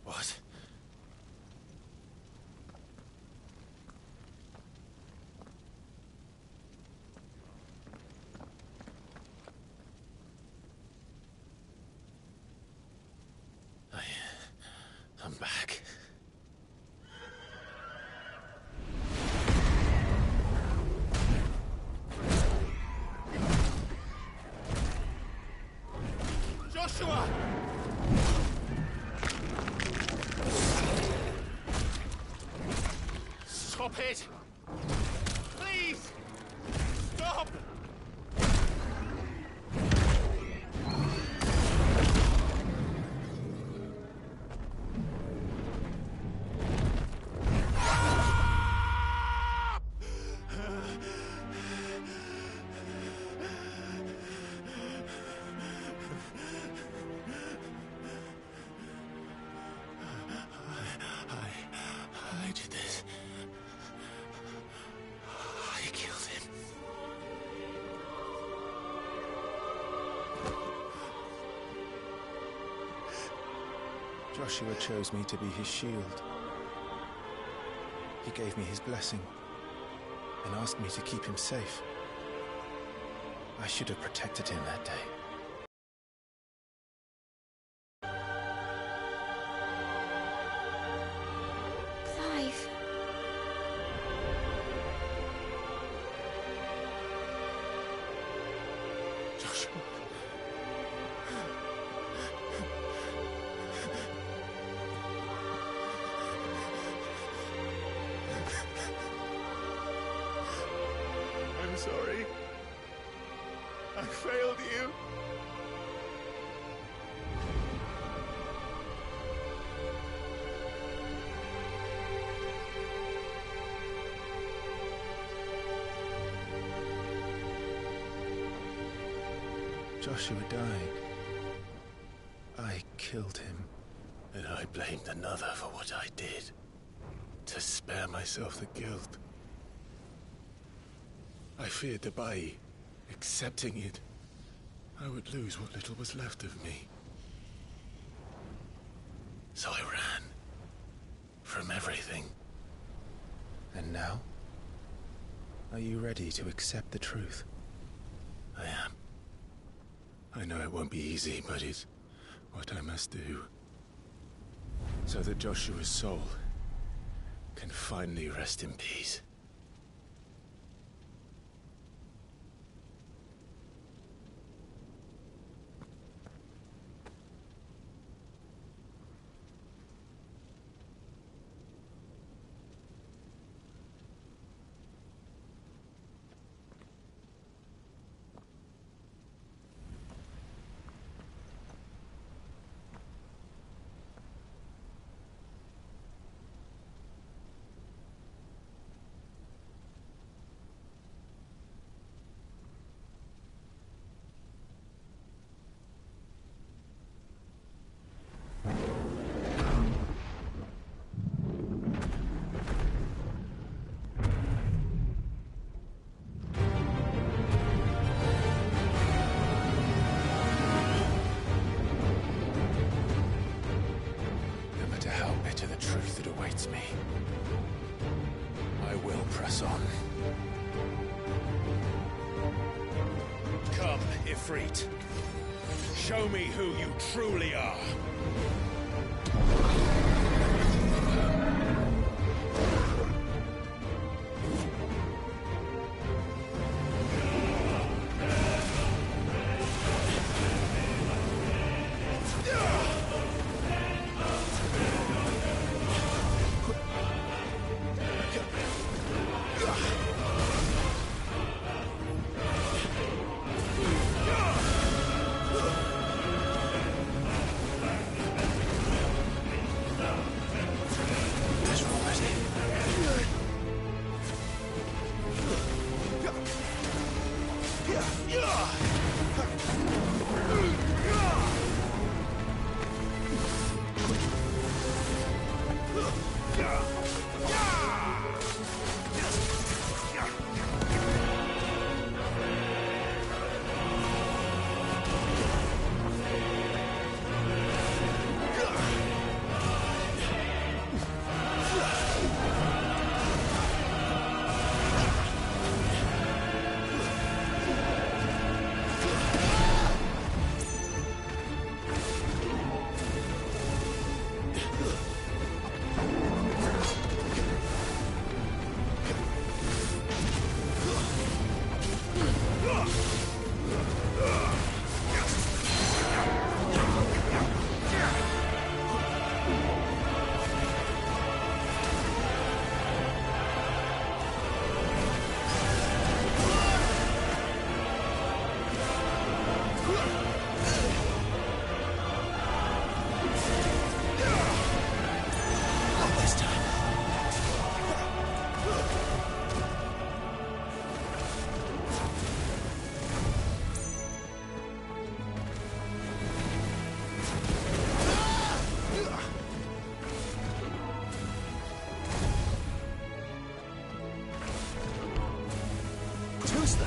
[SPEAKER 2] What? I'm back.
[SPEAKER 10] Joshua! Stop it! Stop!
[SPEAKER 2] I did this. I killed him.
[SPEAKER 9] Joshua chose me to be his shield. He gave me his blessing and asked me to keep him safe. I should have protected him that day.
[SPEAKER 5] Clive.
[SPEAKER 2] Joshua. I'm sorry. I failed you.
[SPEAKER 9] Joshua died. I killed him.
[SPEAKER 2] And I blamed another for what I did, to spare myself the guilt. I feared that by accepting it, I would lose what little was left of me. So I ran from everything.
[SPEAKER 9] And now? Are you ready to accept the truth?
[SPEAKER 2] I am. I know it won't be easy, but it's what I must do. So that Joshua's soul can finally rest in peace. Me. I will press on.
[SPEAKER 10] Come, Ifrit. Show me who you truly are.
[SPEAKER 6] slow.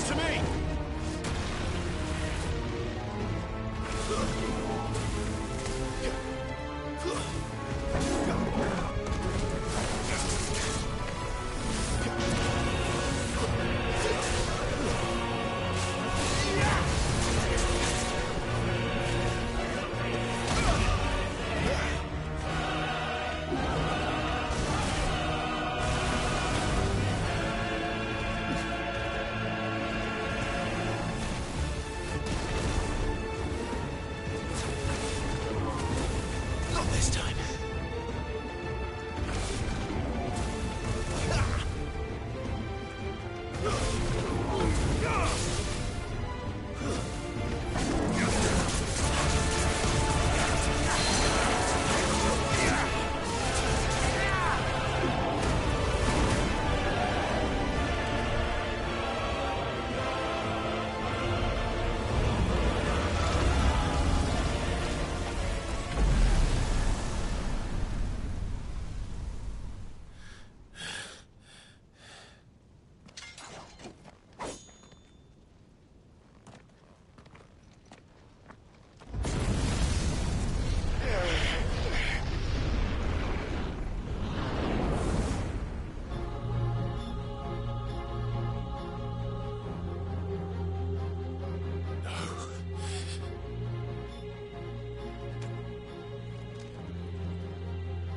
[SPEAKER 10] To me!
[SPEAKER 6] This time.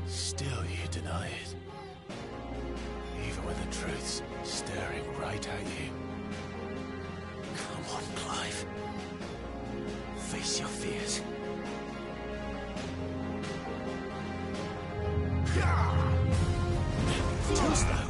[SPEAKER 2] Still you deny it. Even when the truth's staring right at you.
[SPEAKER 6] Come on, Clive. Face your fears. Too slow.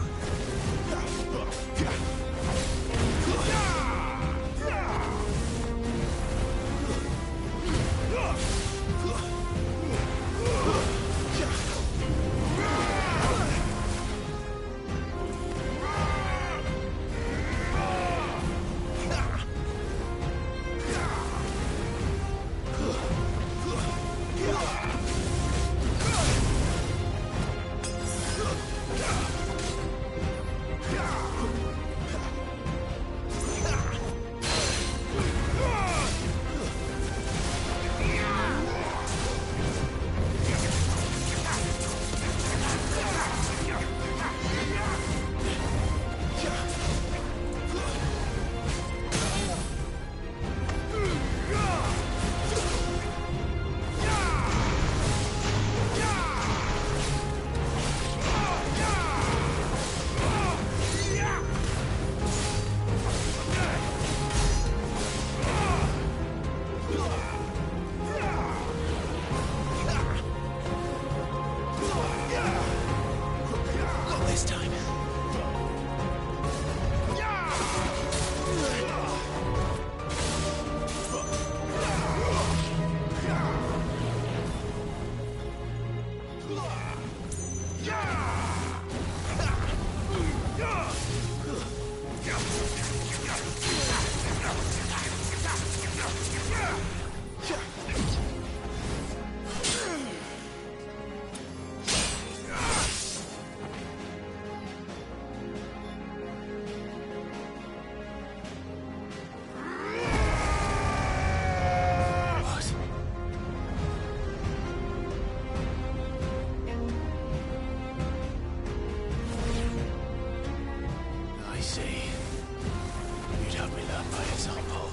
[SPEAKER 2] example.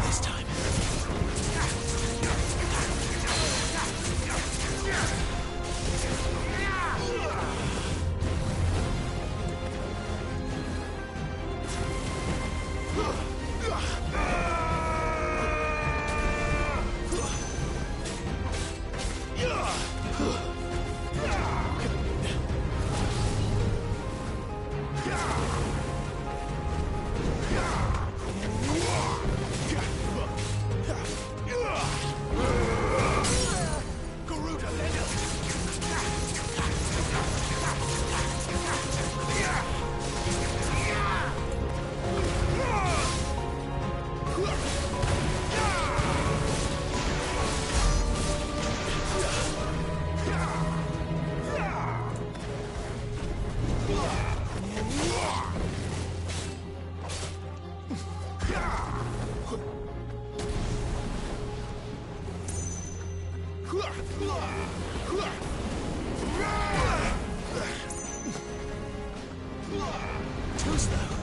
[SPEAKER 2] This time. Too slow.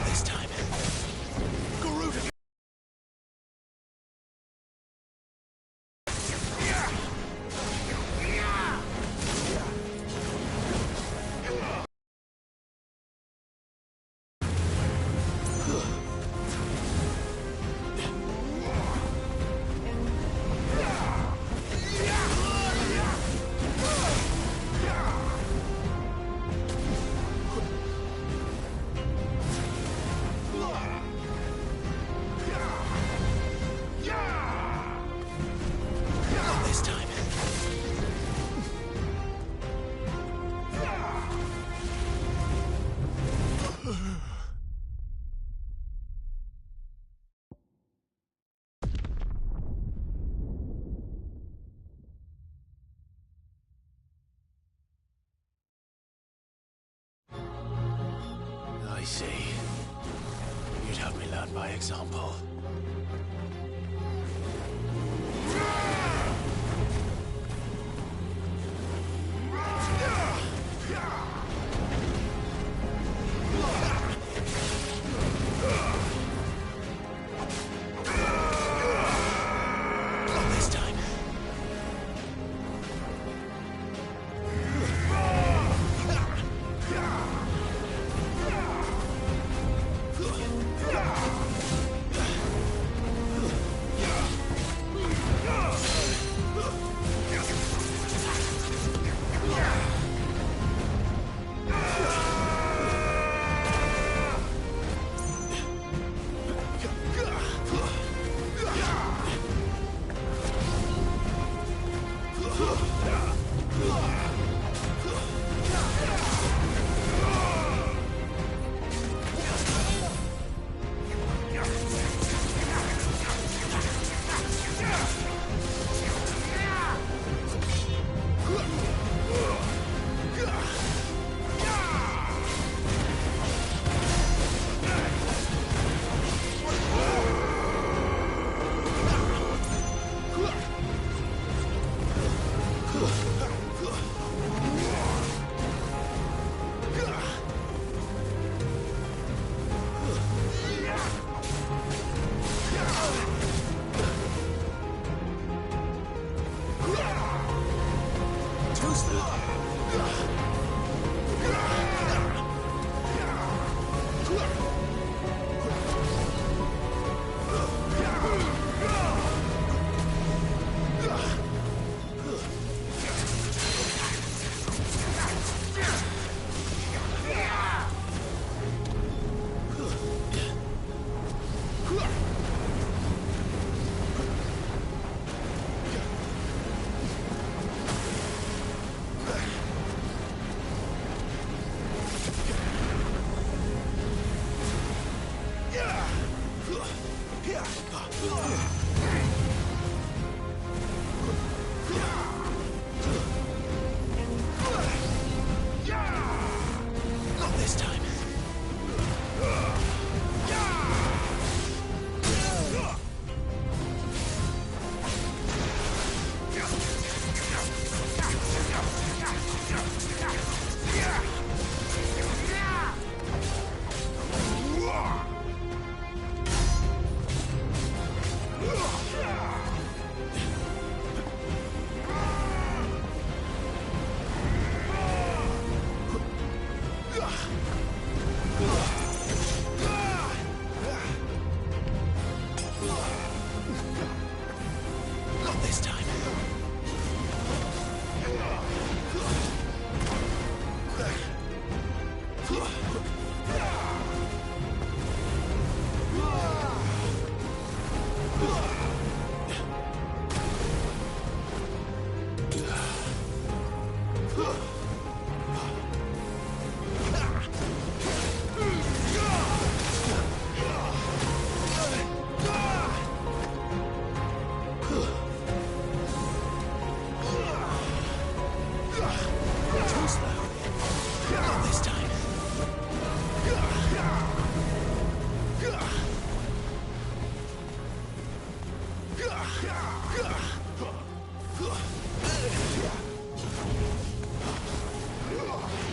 [SPEAKER 2] This time. Garuda. This time. I see. You'd have me learn by example. This time.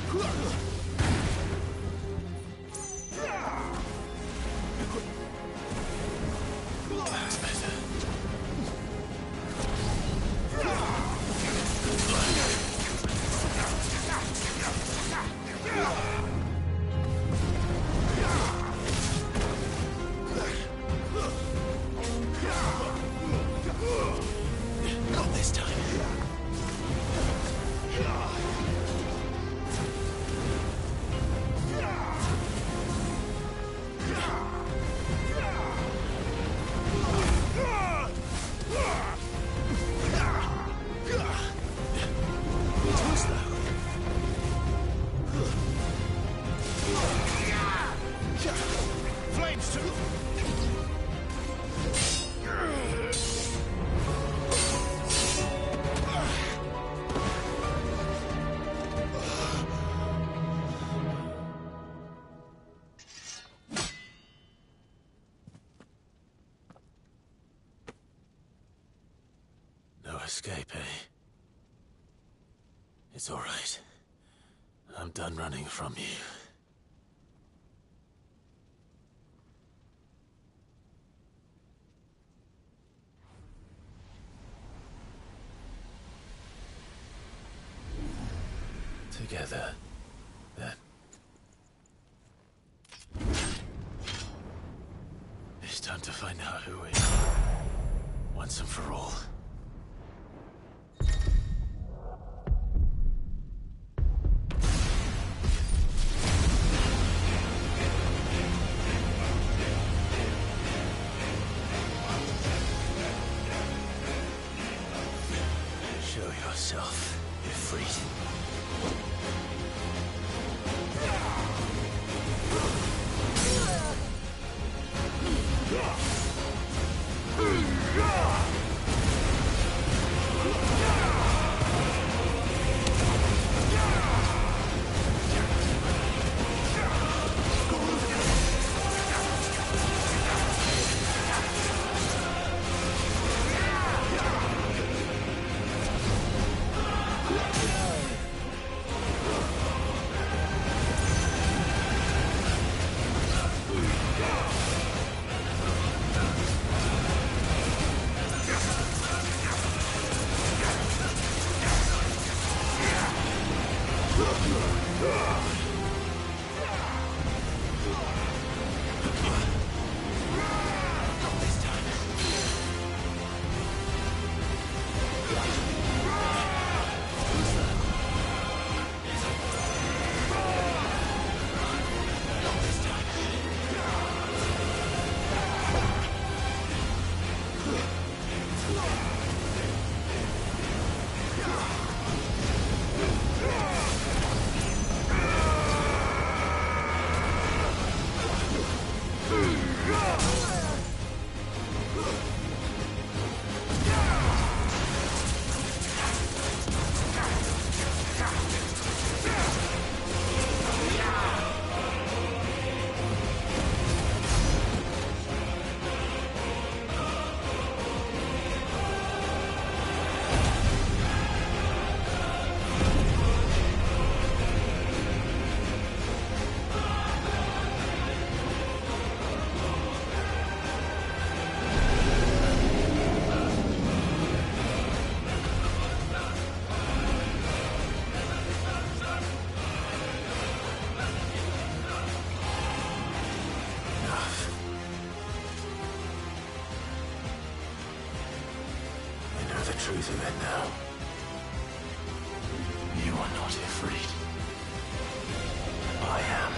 [SPEAKER 2] That's better. Not this time. Too slow.
[SPEAKER 7] Flames too!
[SPEAKER 2] No escape, eh? It's all right. I'm done running from you. Together, then. It's time to find out who we are, once and for all. Show yourself, Ifrit. Truth of it now. You are not Ifrit. I am.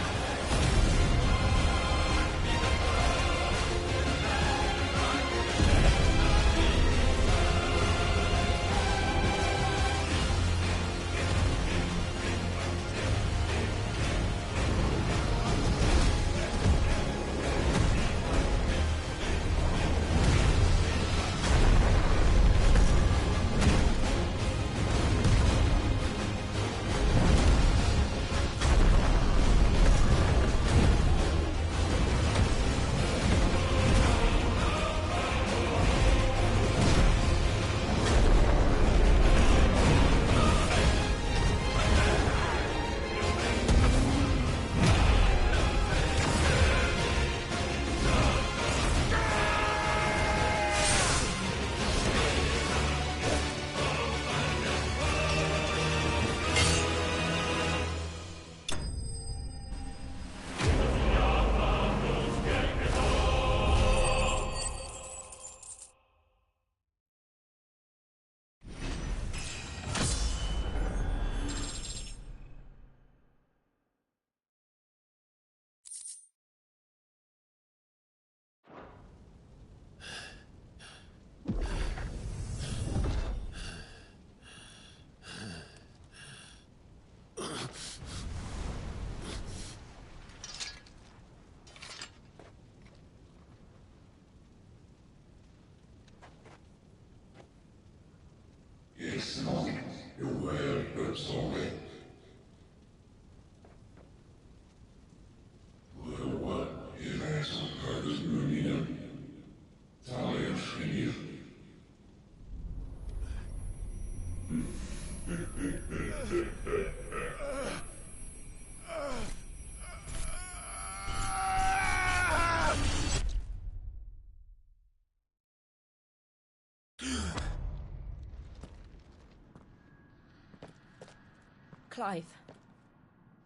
[SPEAKER 13] Clive,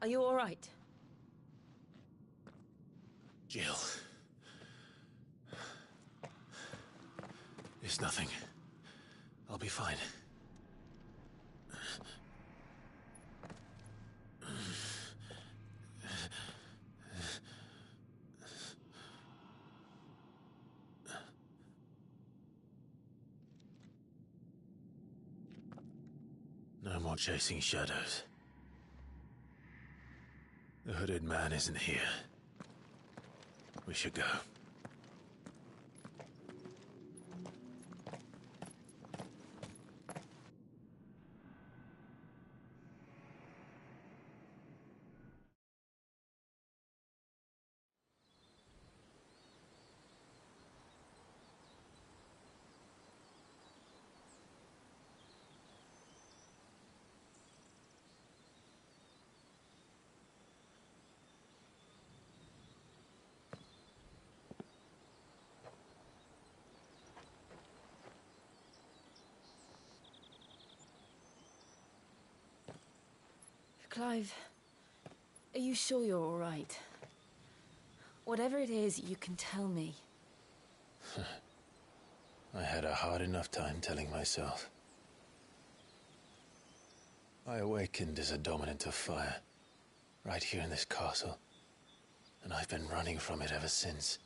[SPEAKER 13] are you all right?
[SPEAKER 2] Jill. It's nothing. I'll be fine. No more chasing shadows. The hooded man isn't here. We should go.
[SPEAKER 13] Clive, are you sure you're all right? Whatever it is, you can tell me.
[SPEAKER 2] I had a hard enough time telling myself. I awakened as a dominant of fire, right here in this castle, and I've been running from it ever since.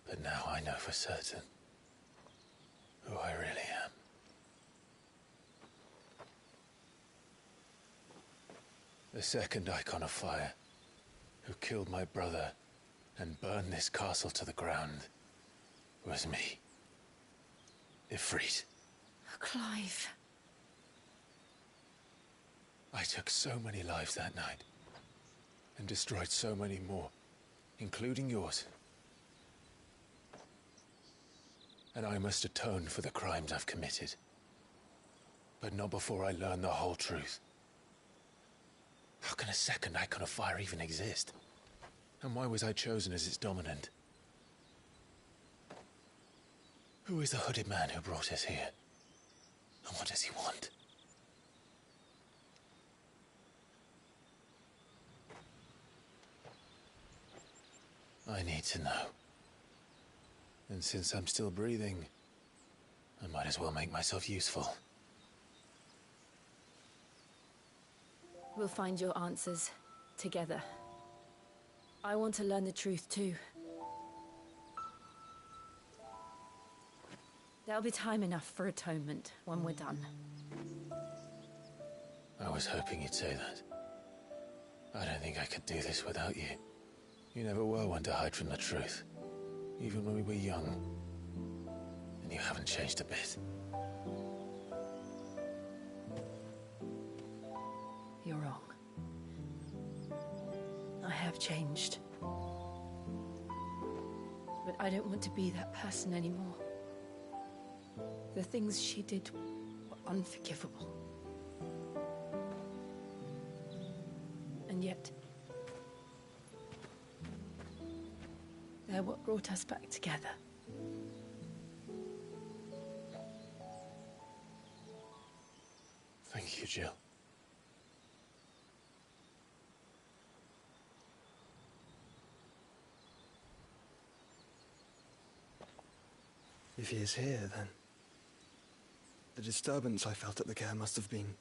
[SPEAKER 2] But now I know for certain who I really am. The second icon of fire, who killed my brother and burned this castle to the ground, was me. Ifrit.
[SPEAKER 13] Clive.
[SPEAKER 2] I took so many lives that night, and destroyed so many more, including yours. And I must atone for the crimes I've committed. But not before I learn the whole truth. How can a second icon of fire even exist? And why was I chosen as its dominant? Who is the hooded man who brought us here? And what does he want? I need to know. And since I'm still breathing, I might as well make myself useful.
[SPEAKER 13] We'll find your answers together. I want to learn the truth too. There'll be time enough for atonement when we're done.
[SPEAKER 2] I was hoping you'd say that. I don't think I could do this without you. You never were one to hide from the truth, even when we were young. And you haven't changed a bit.
[SPEAKER 13] You're wrong. I have changed. But I don't want to be that person anymore. The things she did were unforgivable. And yet, they're what brought us back together.
[SPEAKER 2] Thank you, Jill.
[SPEAKER 3] If he is here, then the disturbance I felt at the care must have been...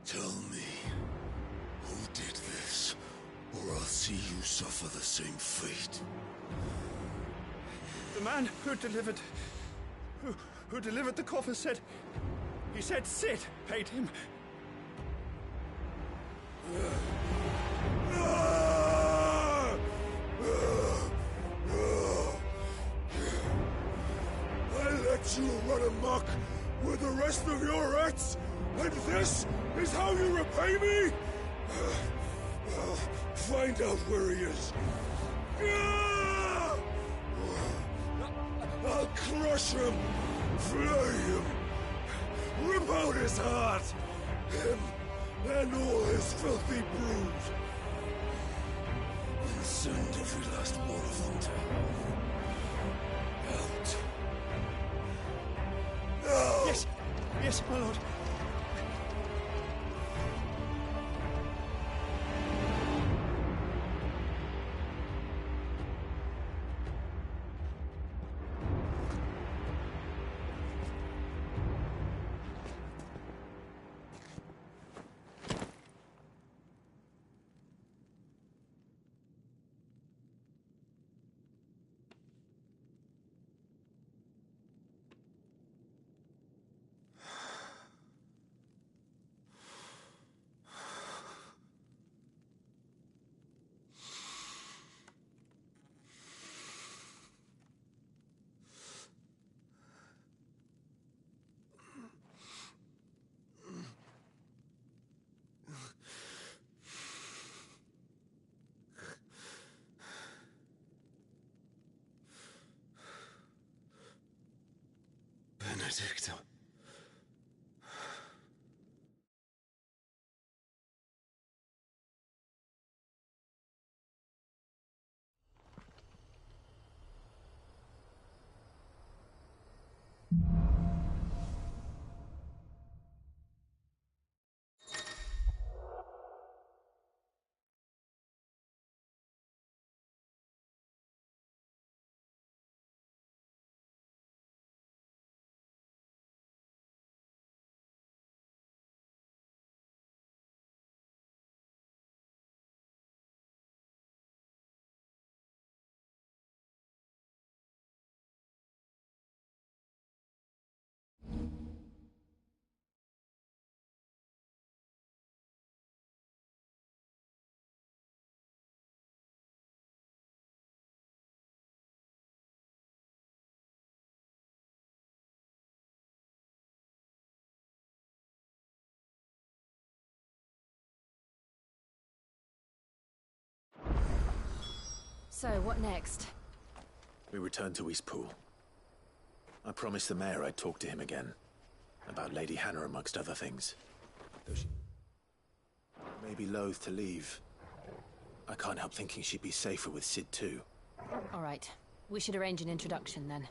[SPEAKER 10] Tell me, who did this, or I'll see you suffer the same fate.
[SPEAKER 22] The man who delivered the coffer said... He said Sid paid him.
[SPEAKER 10] let you run amok with the rest of your rats, and this is how you repay me? Well, find out where he is. I'll crush him, flay him, rip out his heart, him and all his filthy brood, and send every last one of them to hell. Out. Now!
[SPEAKER 22] Yes, yes, my lord.
[SPEAKER 10] Benedicta.
[SPEAKER 21] So, what next?
[SPEAKER 2] We return to Eastpool. I promised the mayor I'd talk to him again. About Lady Hannah, amongst other things. Though she may be loath to leave, I can't help thinking she'd be safer with Sid too.
[SPEAKER 21] All right. We should arrange an introduction then.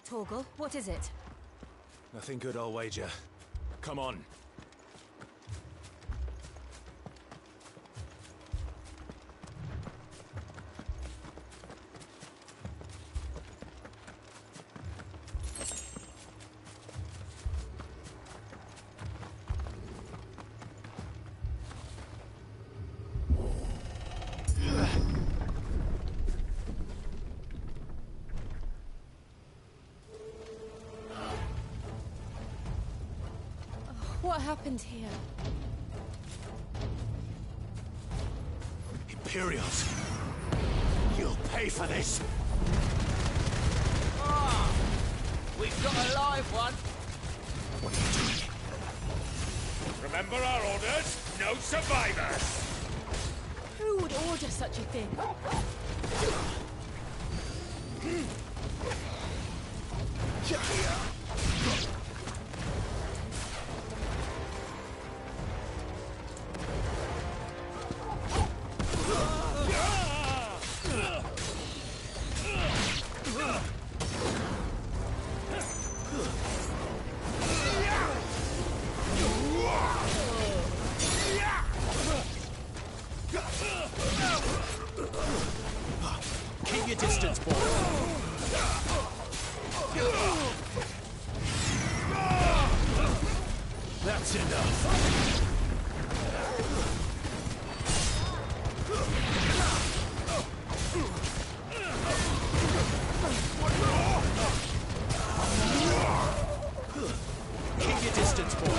[SPEAKER 21] Torgal, what is it?
[SPEAKER 2] Nothing good, I'll wager. Come on.
[SPEAKER 21] What happened here?
[SPEAKER 2] Imperials! You'll pay for this!
[SPEAKER 11] Ah! We've got a live one!
[SPEAKER 2] What are you doing?
[SPEAKER 10] Remember our orders? No survivors!
[SPEAKER 21] Who would order such a thing?
[SPEAKER 2] Keep your distance, boy. That's enough. Keep your distance, boy.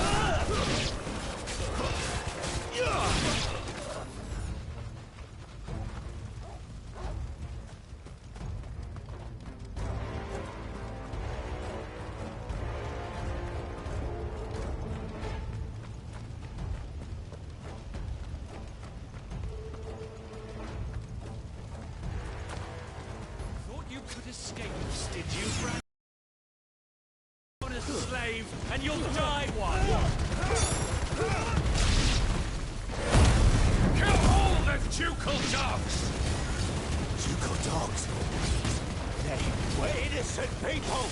[SPEAKER 11] You could escape us, did you, Brand? On a slave, and you'll die one!
[SPEAKER 10] Kill all the ducal dogs!
[SPEAKER 2] Ducal dogs? They were innocent people!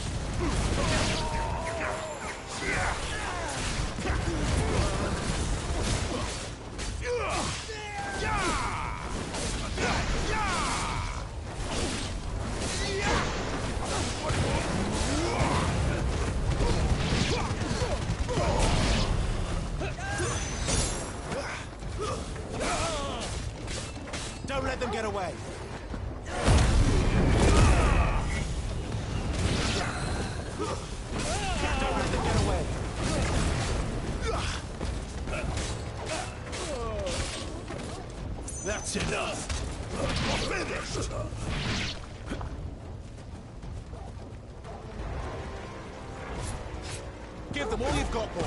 [SPEAKER 2] Don't let them get away! Don't let them get away! That's enough! Finished! Give them all you've got, boy!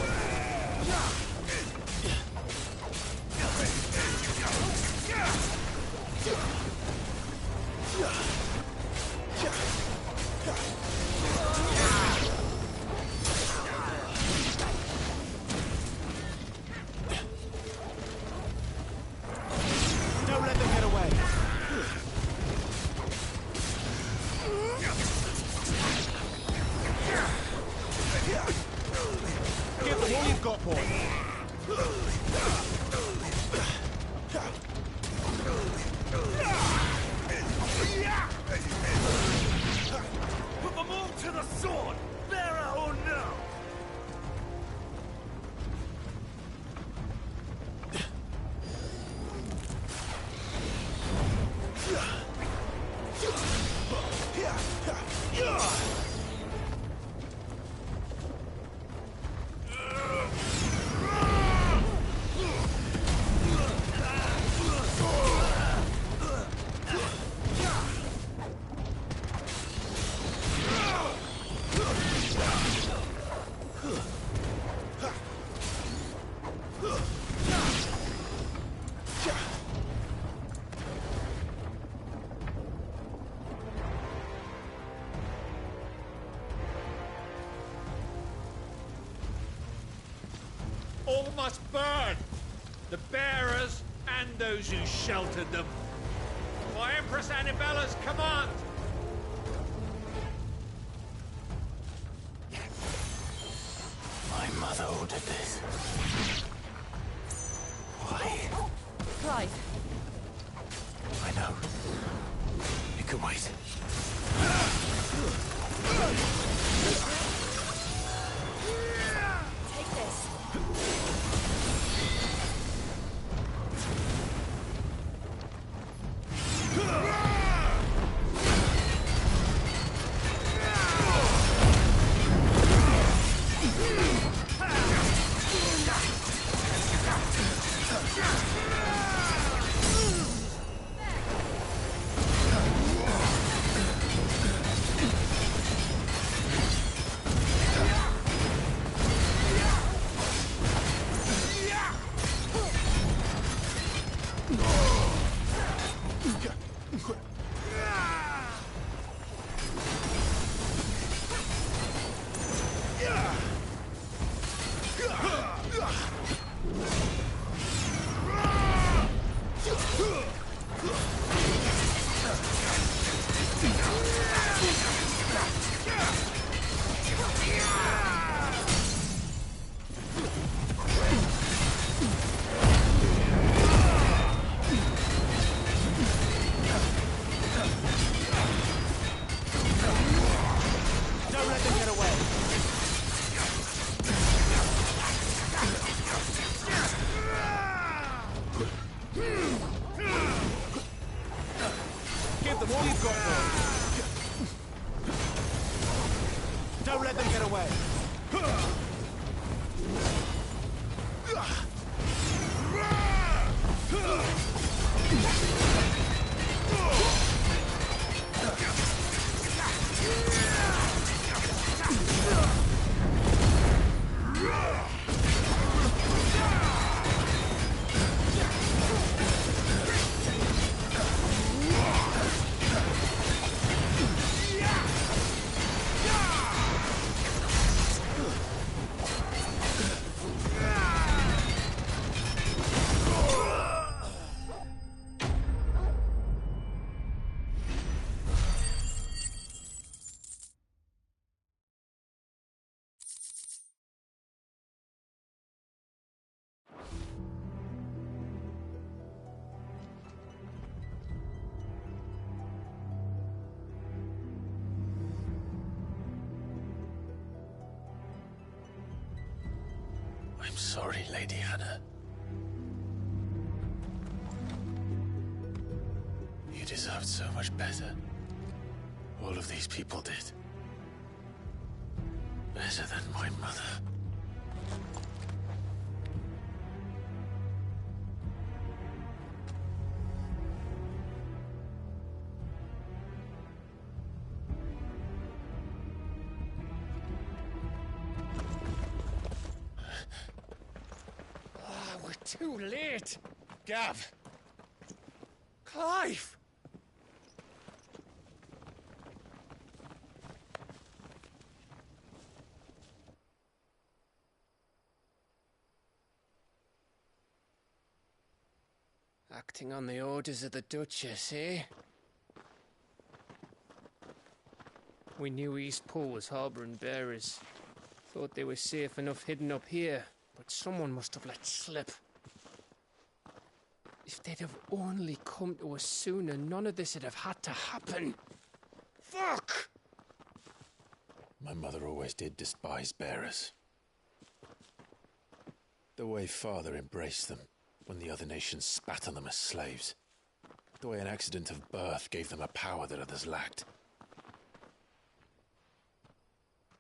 [SPEAKER 2] Don't let them get away! Give them all you've got, boy!
[SPEAKER 10] Put them all to the sword! Bearer or no!
[SPEAKER 11] All must burn! The bearers and those who sheltered them. By Empress Annibella's command!
[SPEAKER 2] can wait.
[SPEAKER 13] Take this.
[SPEAKER 14] Don't let them get away.
[SPEAKER 2] I'm sorry, Lady Hannah. You deserved so much better. All of these people did. Better than my mother.
[SPEAKER 6] Too late! Gav! Clive!
[SPEAKER 12] Acting on the orders of the Duchess, eh? We knew East Pool was harbouring bearers. Thought they were safe enough hidden up here, but someone must have let slip. If they'd have only come to us sooner, none of this would have had to happen. Fuck!
[SPEAKER 2] My mother always did despise bearers. The way Father embraced them when the other nations spat on them as slaves. The way an accident of birth gave them a power that others lacked.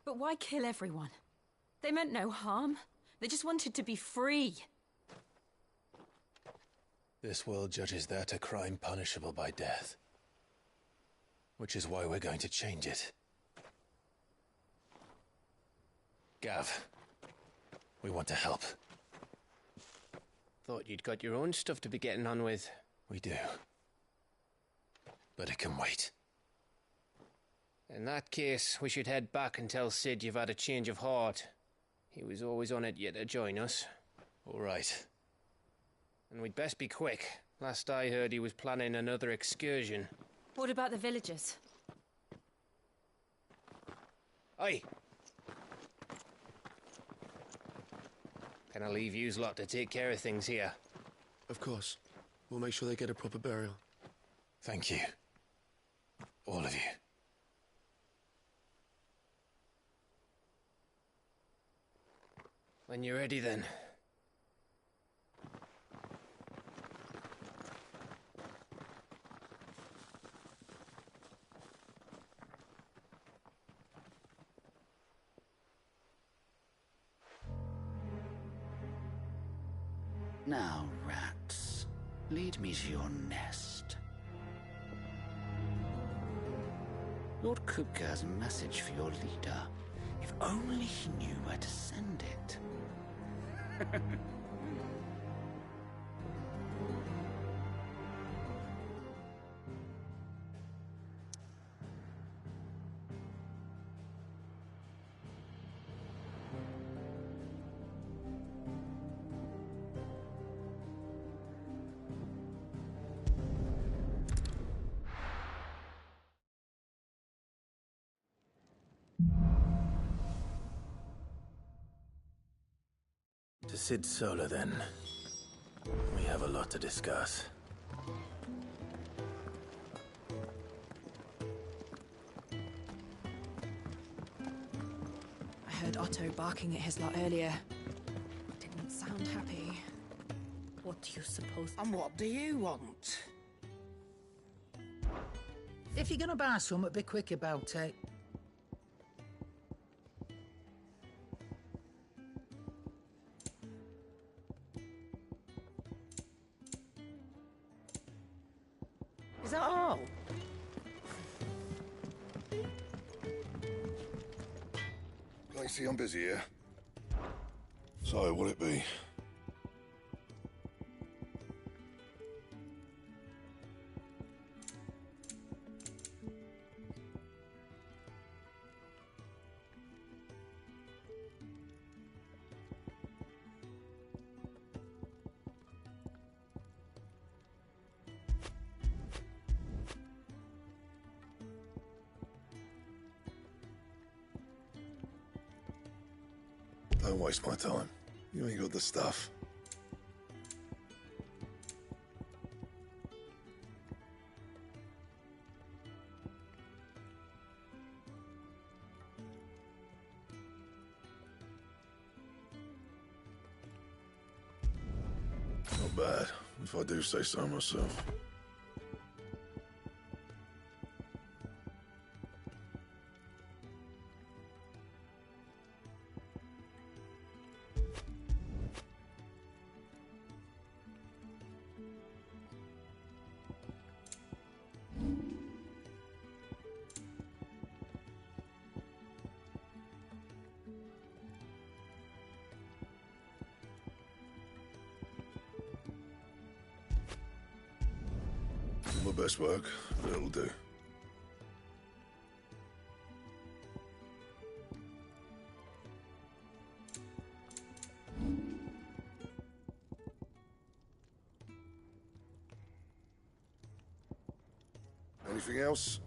[SPEAKER 21] But why kill everyone? They meant no harm. They just wanted to be free.
[SPEAKER 2] This world judges that a crime punishable by death. Which is why we're going to change it. Gav, we want to help.
[SPEAKER 12] Thought you'd got your own stuff to be getting on with.
[SPEAKER 2] We do. But it can wait.
[SPEAKER 12] In that case, we should head back and tell Sid you've had a change of heart. He was always on it yet to join us.
[SPEAKER 2] All right.
[SPEAKER 12] And we'd best be quick. Last I heard, he was planning another excursion.
[SPEAKER 21] What about the villagers?
[SPEAKER 12] Aye. Can I leave yous lot to take care of things here?
[SPEAKER 3] Of course. We'll make sure they get a proper burial.
[SPEAKER 2] Thank you.
[SPEAKER 9] All of you.
[SPEAKER 12] When you're ready, then.
[SPEAKER 17] Now, rats, lead me to your nest. Lord Kupka has a message for your leader. If only he knew where to send it.
[SPEAKER 2] To Sid Solar, then. We have a lot to discuss.
[SPEAKER 19] I heard Otto barking at his lot earlier. Didn't sound happy.
[SPEAKER 20] What do you suppose?
[SPEAKER 23] And what do you want? If you're gonna buy something, be quick about it. Is that all?
[SPEAKER 10] I see I'm busy here. So, what'll it be? Don't waste my time. You ain't got the stuff. Not bad, if I do say so myself. My best work, but it'll do. Anything else?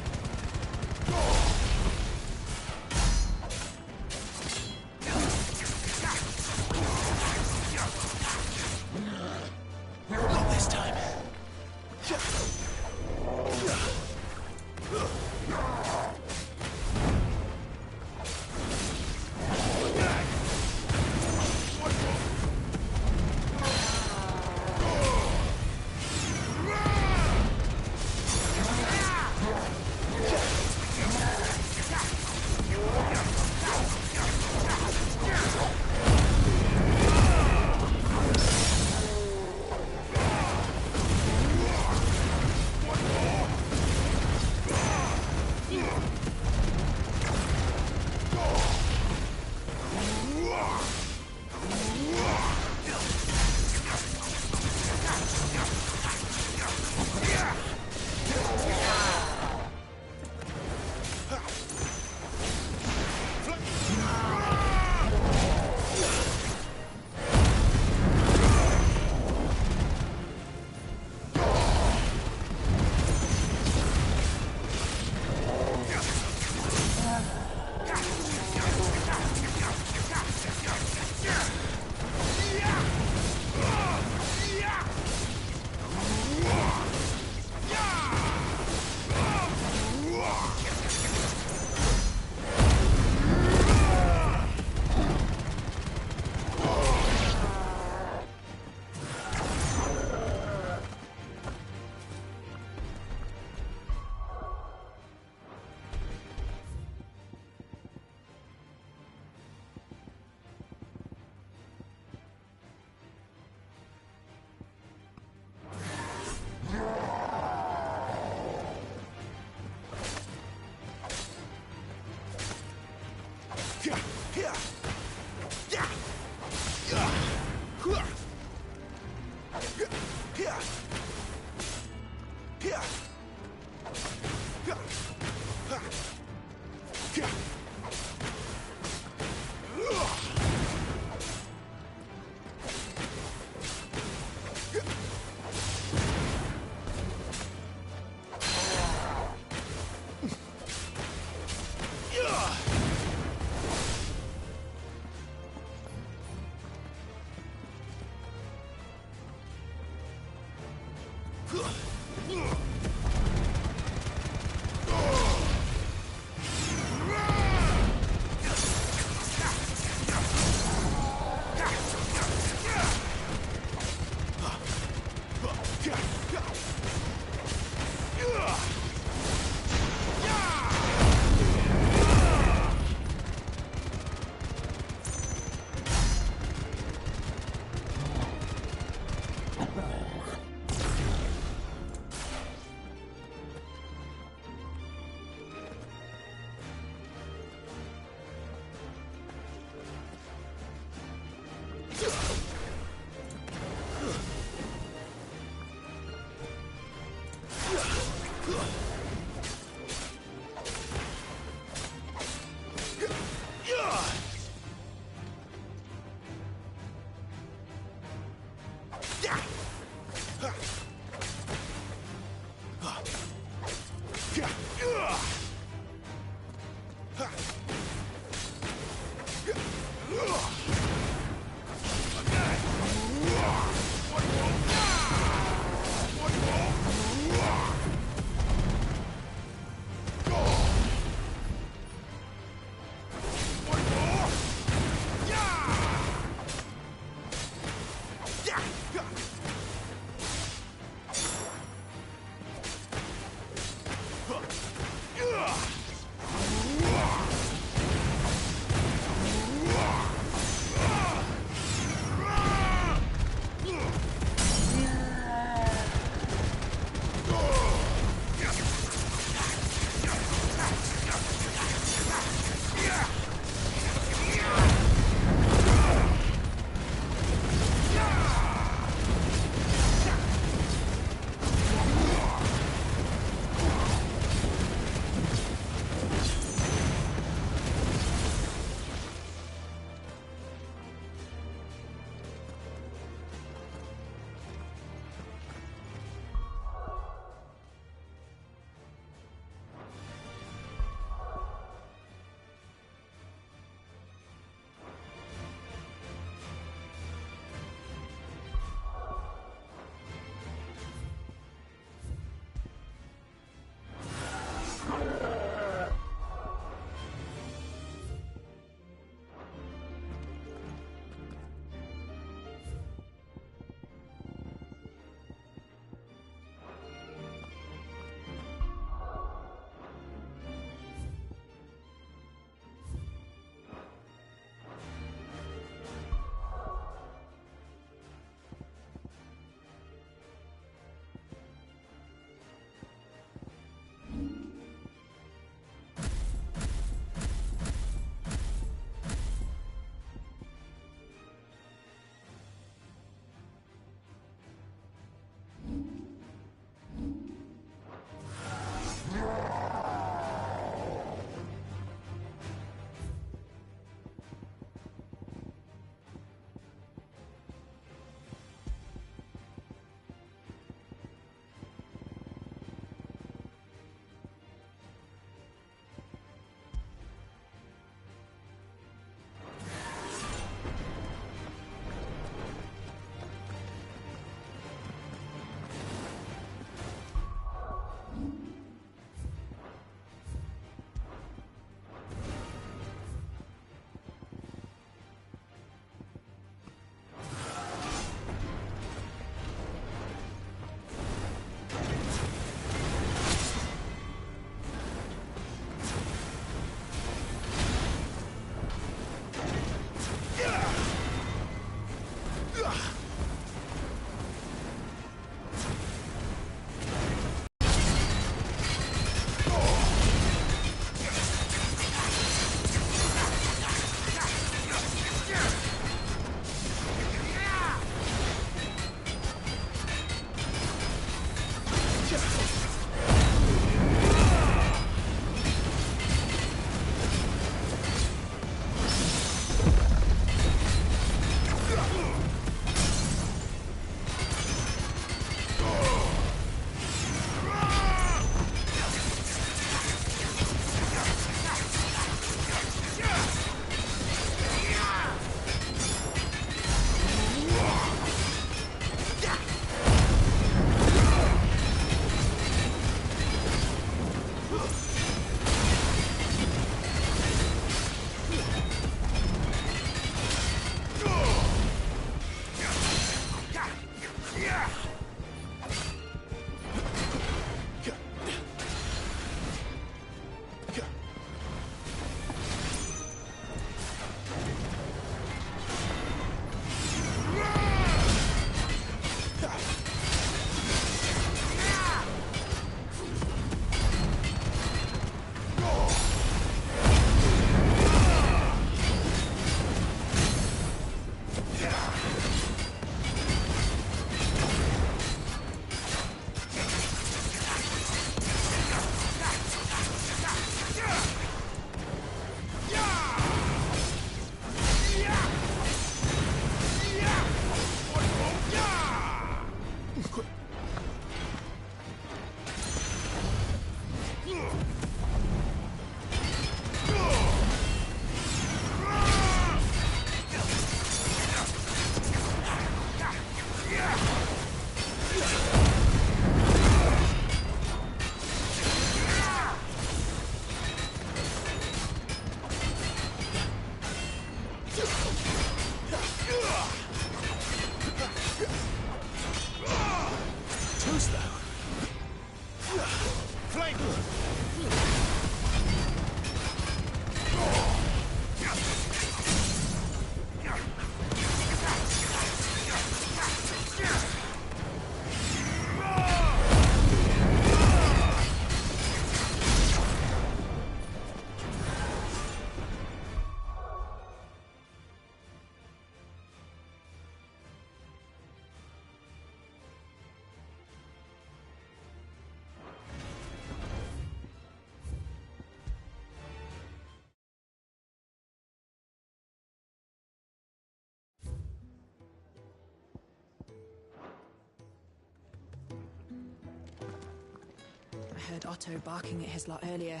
[SPEAKER 19] heard Otto barking at his lot earlier.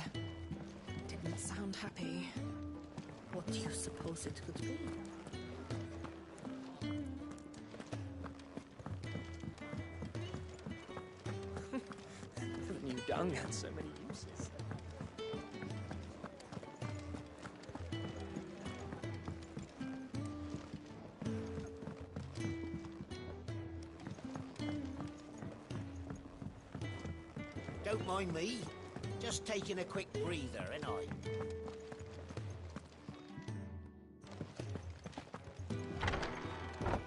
[SPEAKER 19] Didn't sound happy.
[SPEAKER 20] What do you suppose it could be?
[SPEAKER 12] The new dung had so many uses.
[SPEAKER 17] Don't mind me. Just taking a quick breather, ain't I?
[SPEAKER 19] I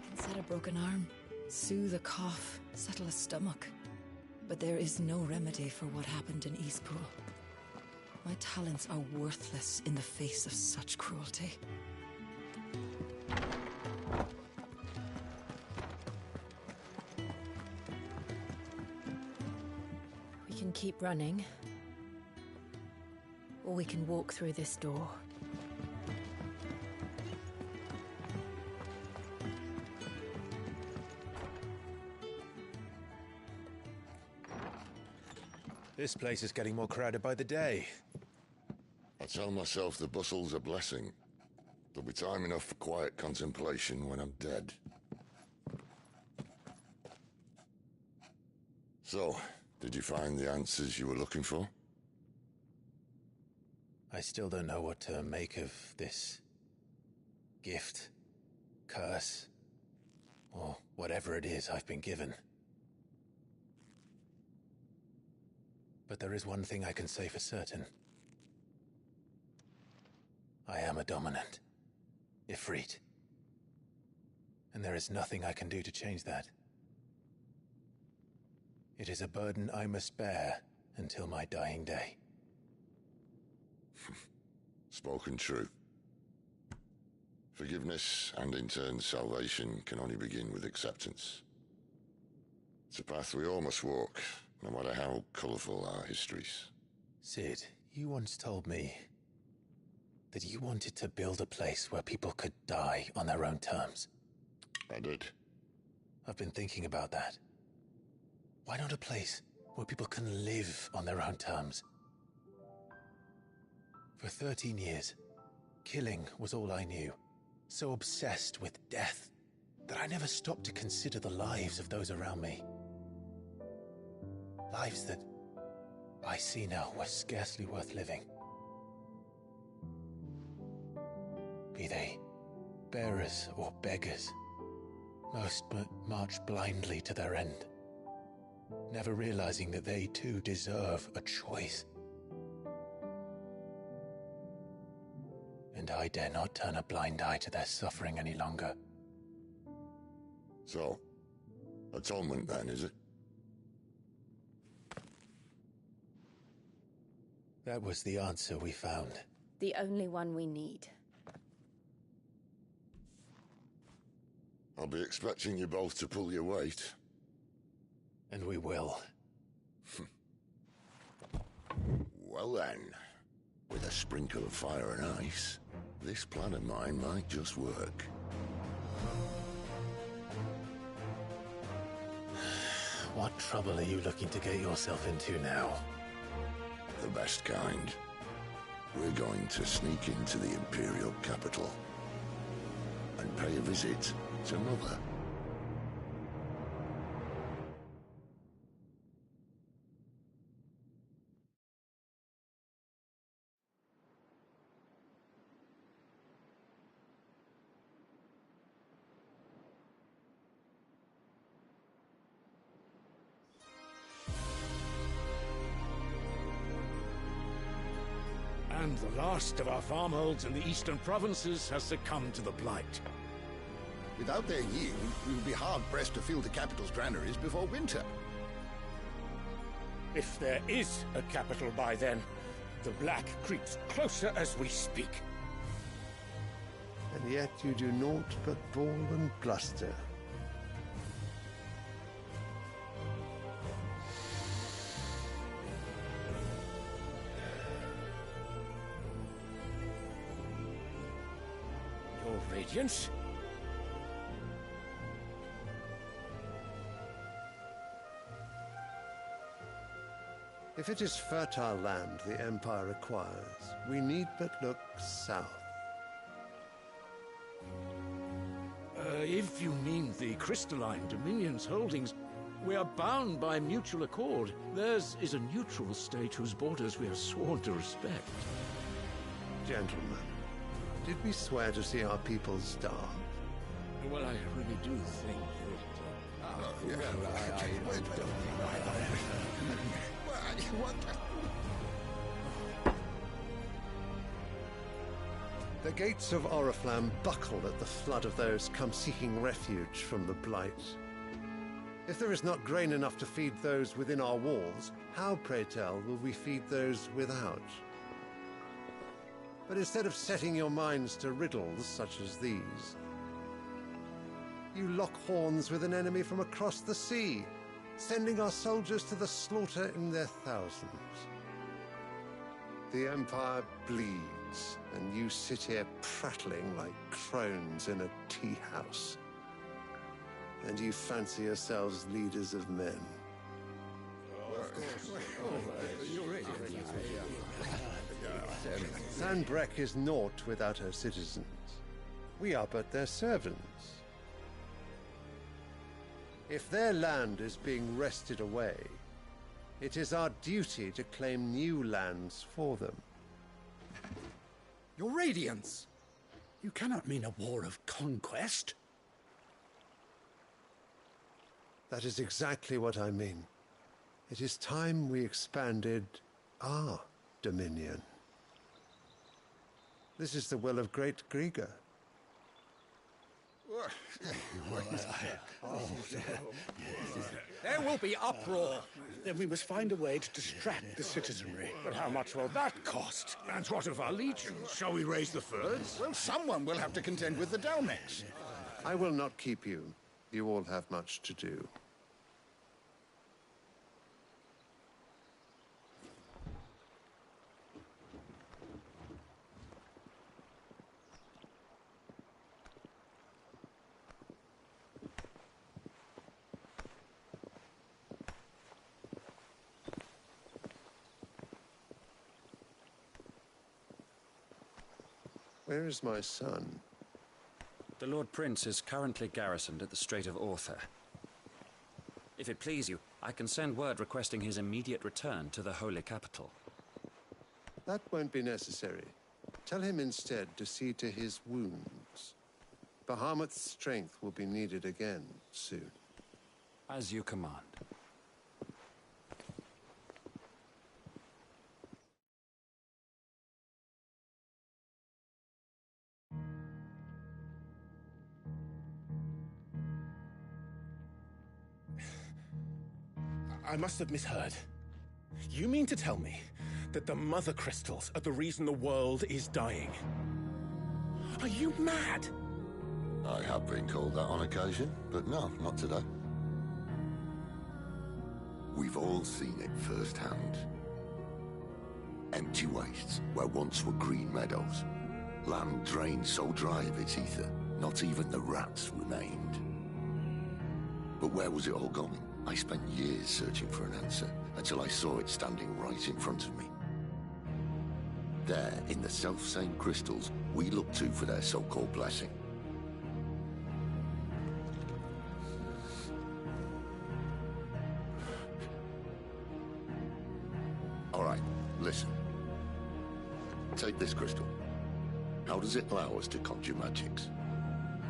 [SPEAKER 19] can set a broken arm, soothe a cough, settle a stomach. But there is no remedy for what happened in Eastpool. My talents are worthless in the face of such cruelty.
[SPEAKER 13] We can keep running, or we can walk through this door.
[SPEAKER 9] This place is getting more crowded by the day.
[SPEAKER 4] I tell myself the bustle's a blessing. There'll be time enough for quiet contemplation when I'm dead. So, did you find the answers you were looking for?
[SPEAKER 9] I still don't know what to make of this gift, curse, or whatever it is I've been given. But there is one thing I can say for certain. I am a dominant, Ifrit. And there is nothing I can do to change that. It is a burden I must bear until my dying day.
[SPEAKER 4] Spoken true. Forgiveness and in turn salvation can only begin with acceptance. It's a path we all must walk, no matter how colourful our histories.
[SPEAKER 9] Sid, you once told me that you wanted to build a place where people could die on their own terms.
[SPEAKER 4] I did.
[SPEAKER 9] I've been thinking about that. Why not a place where people can live on their own terms? For 13 years, killing was all I knew. So obsessed with death that I never stopped to consider the lives of those around me. Lives that I see now were scarcely worth living. Be they bearers or beggars, most march blindly to their end, never realizing that they too deserve a choice. And I dare not turn a blind eye to their suffering any longer.
[SPEAKER 4] So, atonement then, is it?
[SPEAKER 9] That was the answer we found.
[SPEAKER 5] The only one we need.
[SPEAKER 4] I'll be expecting you both to pull your weight.
[SPEAKER 9] And we will.
[SPEAKER 4] Well then, with a sprinkle of fire and ice, this plan of mine might just work.
[SPEAKER 9] What trouble are you looking to get yourself into now?
[SPEAKER 4] The best kind. We're going to sneak into the Imperial capital and pay a visit to Mother.
[SPEAKER 10] And the last of our farmholds in the eastern provinces has succumbed to the blight.
[SPEAKER 7] Without their yield, we will be hard-pressed to fill the capital's granaries before winter.
[SPEAKER 10] If there is a capital by then, the black creeps closer as we speak.
[SPEAKER 8] And yet you do naught but bawl and bluster.
[SPEAKER 10] Your Radiance?
[SPEAKER 8] If it is fertile land the Empire requires, we need but look south.
[SPEAKER 10] If you mean the crystalline Dominion's holdings, we are bound by mutual accord. Theirs is a neutral state whose borders we are sworn to respect.
[SPEAKER 8] Gentlemen, did we swear to see our people starve?
[SPEAKER 10] Well, I really do think
[SPEAKER 8] The gates of Oriflamme buckle at the flood of those come seeking refuge from the Blight. If there is not grain enough to feed those within our walls, how, pray tell, will we feed those without? But instead of setting your minds to riddles such as these, you lock horns with an enemy from across the sea, sending our soldiers to the slaughter in their thousands. The Empire bleeds, and you sit here prattling like crones in a tea house. And you fancy yourselves leaders of men. Sandbreck is naught without her citizens. We are but their servants. If their land is being wrested away, it is our duty to claim new lands for them.
[SPEAKER 1] Your Radiance! You cannot mean a war of conquest.
[SPEAKER 8] That is exactly what I mean. It is time we expanded our dominion. This is the will of great Grieger.
[SPEAKER 1] There will be uproar. Then we must find a way to distract the citizenry.
[SPEAKER 10] But how much will that cost? And what of our legions? Shall we raise the furs?
[SPEAKER 7] Well, someone will have to contend with the Dalmex.
[SPEAKER 8] I will not keep you. You all have much to do. Where is my son?
[SPEAKER 16] The Lord Prince is currently garrisoned at the Strait of Orther. If it please you, I can send word requesting his immediate return to the Holy Capital.
[SPEAKER 8] That won't be necessary. Tell him instead to see to his wounds. Bahamut's strength will be needed again soon.
[SPEAKER 16] As you command.
[SPEAKER 9] I must have misheard. You mean to tell me that the Mother Crystals are the reason the world is dying? Are you mad?
[SPEAKER 4] I have been called that on occasion, but no, not today. We've all seen it firsthand. Empty wastes where once were green meadows. Land drained so dry of its ether, not even the rats remained. But where was it all going? I spent years searching for an answer, until I saw it standing right in front of me. There, in the self-same crystals we look to for their so-called blessing. All right, listen. Take this crystal. How does it allow us to conjure magics?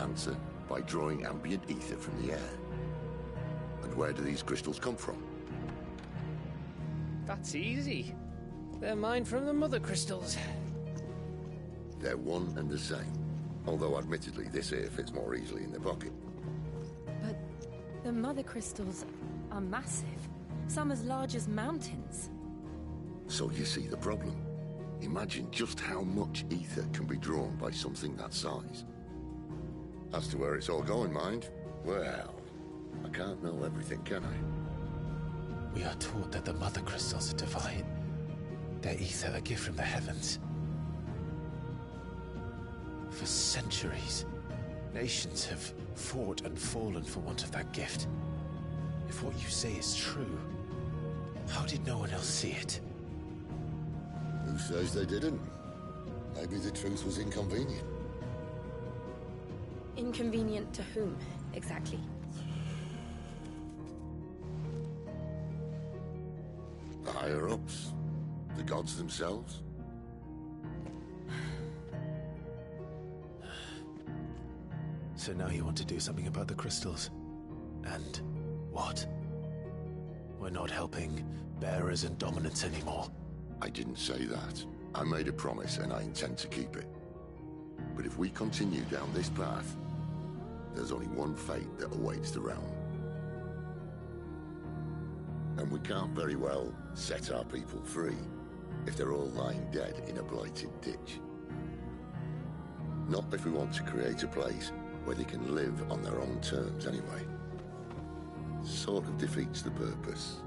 [SPEAKER 4] Answer, by drawing ambient ether from the air. And where do these crystals come from?
[SPEAKER 12] That's easy. They're mine from the Mother Crystals.
[SPEAKER 4] They're one and the same. Although admittedly this here fits more easily in the pocket.
[SPEAKER 21] But the Mother Crystals are massive. Some as large as mountains.
[SPEAKER 4] So you see the problem. Imagine just how much ether can be drawn by something that size. As to where it's all going, mind, well, I can't know everything, can I?
[SPEAKER 2] We are taught that the Mother Crystals are divine. Their ether a gift from the heavens. For centuries, nations have fought and fallen for want of that gift. If what you say is true, How did no one else see it?
[SPEAKER 4] Who says they didn't? Maybe the truth was inconvenient.
[SPEAKER 5] Inconvenient to whom, exactly?
[SPEAKER 4] The higher-ups? The gods themselves?
[SPEAKER 2] So now you want to do something about the crystals? And what? We're not helping bearers and dominants anymore.
[SPEAKER 4] I didn't say that. I made a promise and I intend to keep it. But if we continue down this path, there's only one fate that awaits the realm. And we can't very well set our people free if they're all lying dead in a blighted ditch. Not if we want to create a place where they can live on their own terms anyway. Sort of defeats the purpose.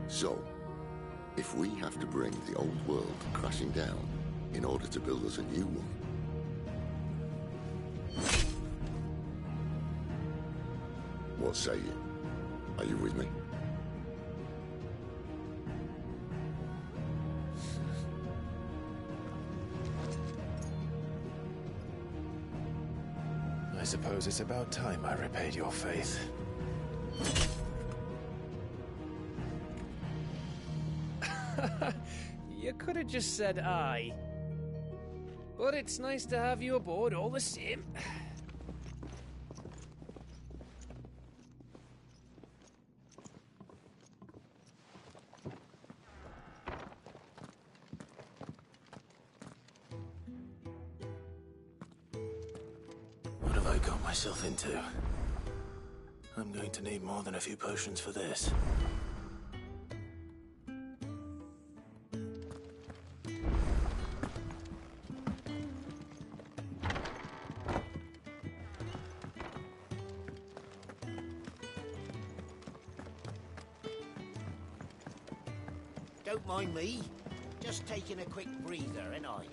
[SPEAKER 4] So, if we have to bring the old world crashing down in order to build us a new one, what say you? Are you with me?
[SPEAKER 2] I suppose it's about time I repaid your faith.
[SPEAKER 12] You could have just said aye. But it's nice to have you aboard all the same.
[SPEAKER 2] What have I got myself into? I'm going to need more than a few potions for this.
[SPEAKER 17] Don't mind me. Just taking a quick breather, ain't I?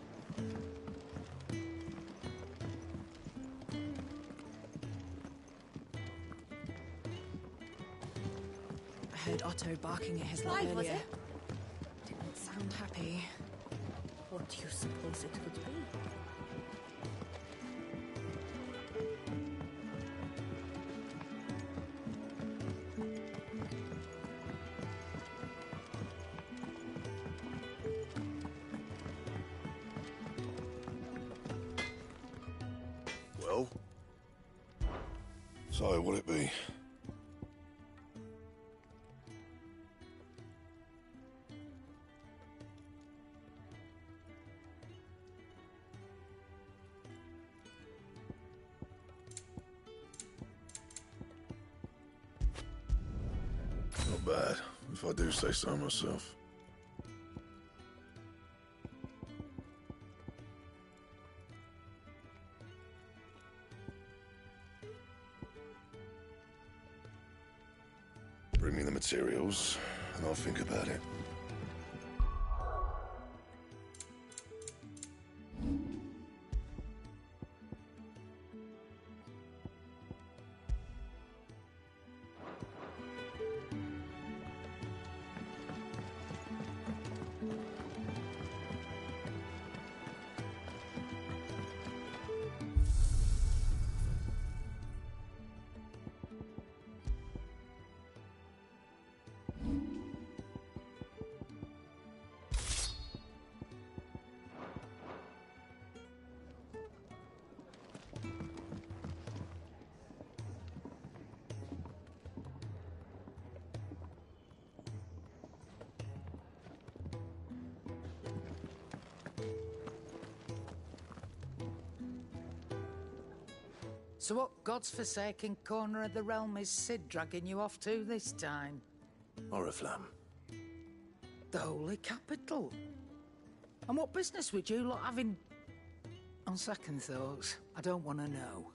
[SPEAKER 19] I heard Otto barking at his lot
[SPEAKER 20] Live, was
[SPEAKER 19] earlier.
[SPEAKER 20] it?
[SPEAKER 19] Didn't sound happy.
[SPEAKER 20] What do you suppose it would be?
[SPEAKER 10] Well? So, what'll it be? Not bad, if I do say so myself. Bring me the materials, and I'll think about it.
[SPEAKER 23] So what God's forsaken corner of the realm is Sid dragging you off to this time?
[SPEAKER 2] Oriflamme.
[SPEAKER 23] The Holy Capital. And what business would you lot have in... On second thoughts, I don't want to know.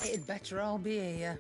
[SPEAKER 23] It'd better all be here.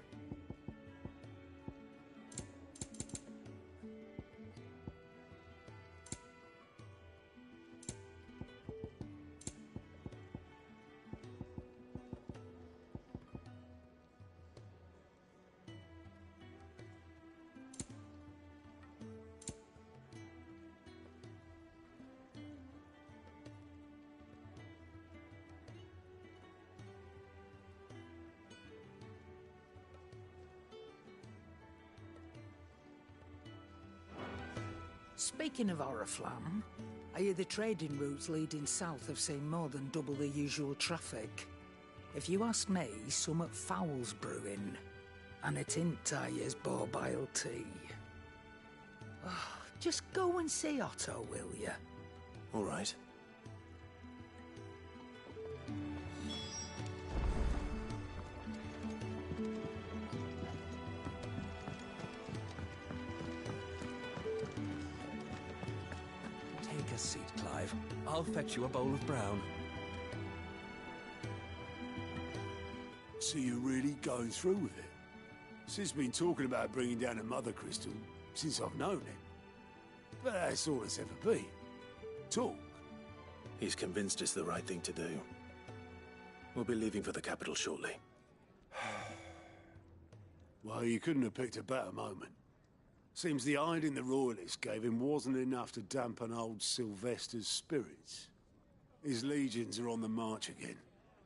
[SPEAKER 23] Speaking of Oriflamme, I hear the trading routes leading south have seen more than double the usual traffic. If you ask me, summat foul's brewing, and it entires borbile tea. Oh, just go and see Otto, will you?
[SPEAKER 2] All right.
[SPEAKER 15] Take a seat, Clive. I'll fetch you a bowl of brown.
[SPEAKER 10] So you're really going through with it? Sid's been talking about bringing down a mother crystal since I've known him. But that's all it's ever been. Talk.
[SPEAKER 2] He's convinced it's the right thing to do. We'll be leaving for the capital shortly.
[SPEAKER 10] Well, you couldn't have picked a better moment. Seems the hiding the Royalists gave him wasn't enough to dampen old Sylvester's spirits. His legions are on the march again,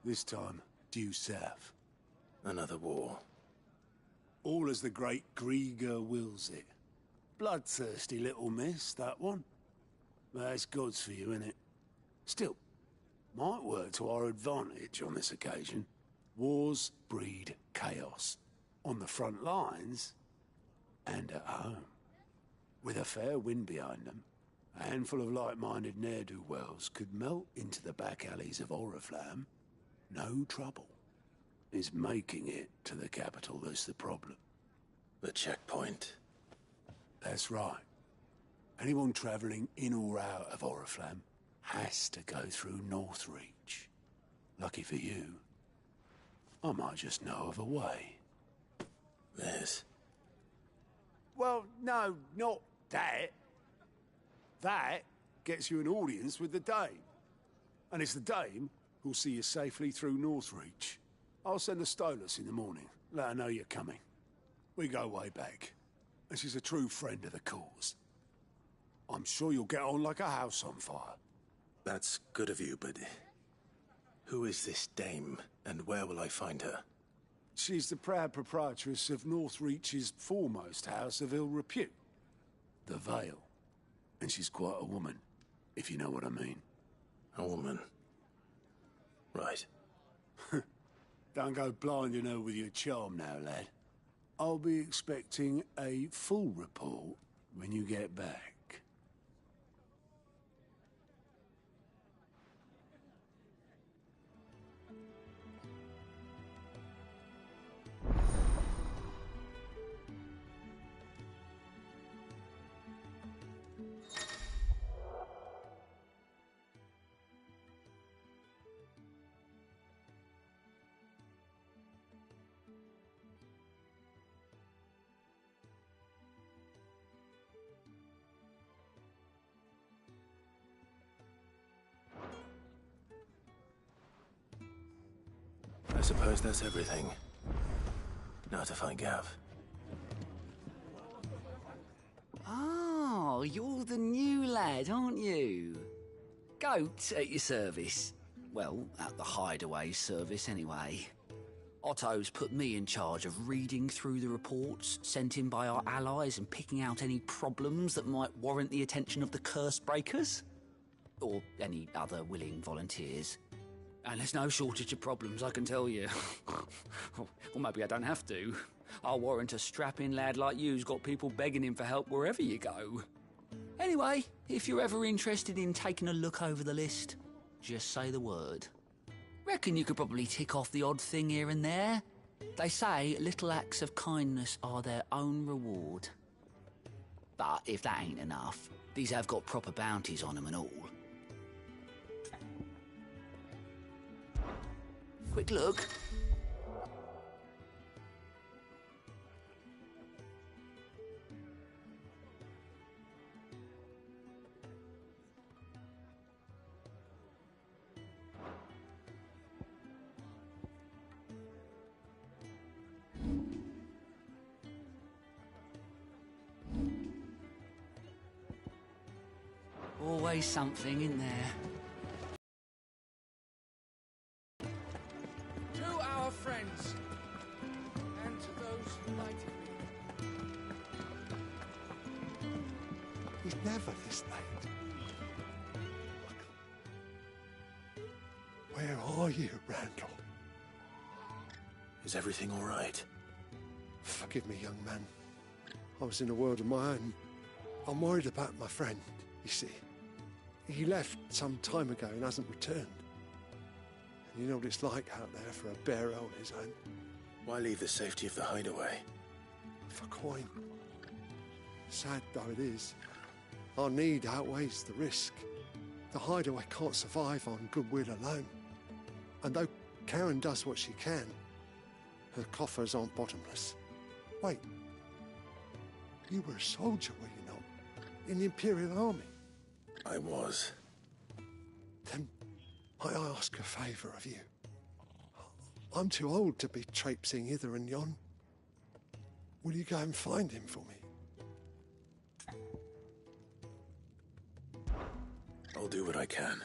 [SPEAKER 10] this time due south.
[SPEAKER 2] Another war.
[SPEAKER 10] All as the great Grieger wills it. Bloodthirsty little miss, that one. That's God's for you, innit? Still, might work to our advantage on this occasion. Wars breed chaos. On the front lines, and at home. With a fair wind behind them, a handful of like-minded ne'er-do-wells could melt into the back alleys of Oriflamme. No trouble. It's making it to the capital that's the problem.
[SPEAKER 2] The checkpoint.
[SPEAKER 10] That's right. Anyone travelling in or out of Oriflamme has to go through Northreach. Lucky for you, I might just know of a way.
[SPEAKER 2] This?
[SPEAKER 10] Well, no, not that. That gets you an audience with the Dame. And it's the Dame who'll see you safely through Northreach. I'll send a Stolas in the morning. Let her know you're coming. We go way back. And she's a true friend of the cause. I'm sure you'll get on like a house on fire.
[SPEAKER 2] That's good of you, but who is this Dame, and where will I find her?
[SPEAKER 10] She's the proud proprietress of Northreach's foremost house of ill repute, the Vale. And she's quite a woman, if you know what I mean.
[SPEAKER 2] A woman? Right.
[SPEAKER 10] Don't go blinding her with your charm now, lad. I'll be expecting a full report when you get back.
[SPEAKER 2] I suppose that's everything. Now to find Gav.
[SPEAKER 18] Oh, you're the new lad, aren't you? Goat at your service. Well, at the hideaway service anyway. Otto's put me in charge of reading through the reports sent in by our allies and picking out any problems that might warrant the attention of the curse breakers. Or any other willing volunteers. And there's no shortage of problems, I can tell you. Or maybe I don't have to. I'll warrant a strapping lad like you's got people begging him for help wherever you go. Anyway, if you're ever interested in taking a look over the list, just say the word. Reckon you could probably tick off the odd thing here and there. They say little acts of kindness are their own reward. But if that ain't enough, these have got proper bounties on them and all. Quick look. always something in there.
[SPEAKER 23] To our friends, and to those who knighted me.
[SPEAKER 8] He's never this late. Where are you, Randall?
[SPEAKER 2] Is everything all right?
[SPEAKER 8] Forgive me, young man. I was in a world of my own. I'm worried about my friend, you see. He left some time ago and hasn't returned. And you know what it's like out there for a bearer on his own.
[SPEAKER 2] Why leave the safety of the hideaway?
[SPEAKER 8] For coin. Sad though it is, our need outweighs the risk. The hideaway can't survive on goodwill alone. And though Karen does what she can, her coffers aren't bottomless. Wait, you were a soldier, were you not? In the Imperial Army?
[SPEAKER 2] I was.
[SPEAKER 8] Then might I ask a favour of you? I'm too old to be traipsing hither and yon. Will you go and find him for me?
[SPEAKER 2] I'll do what I can.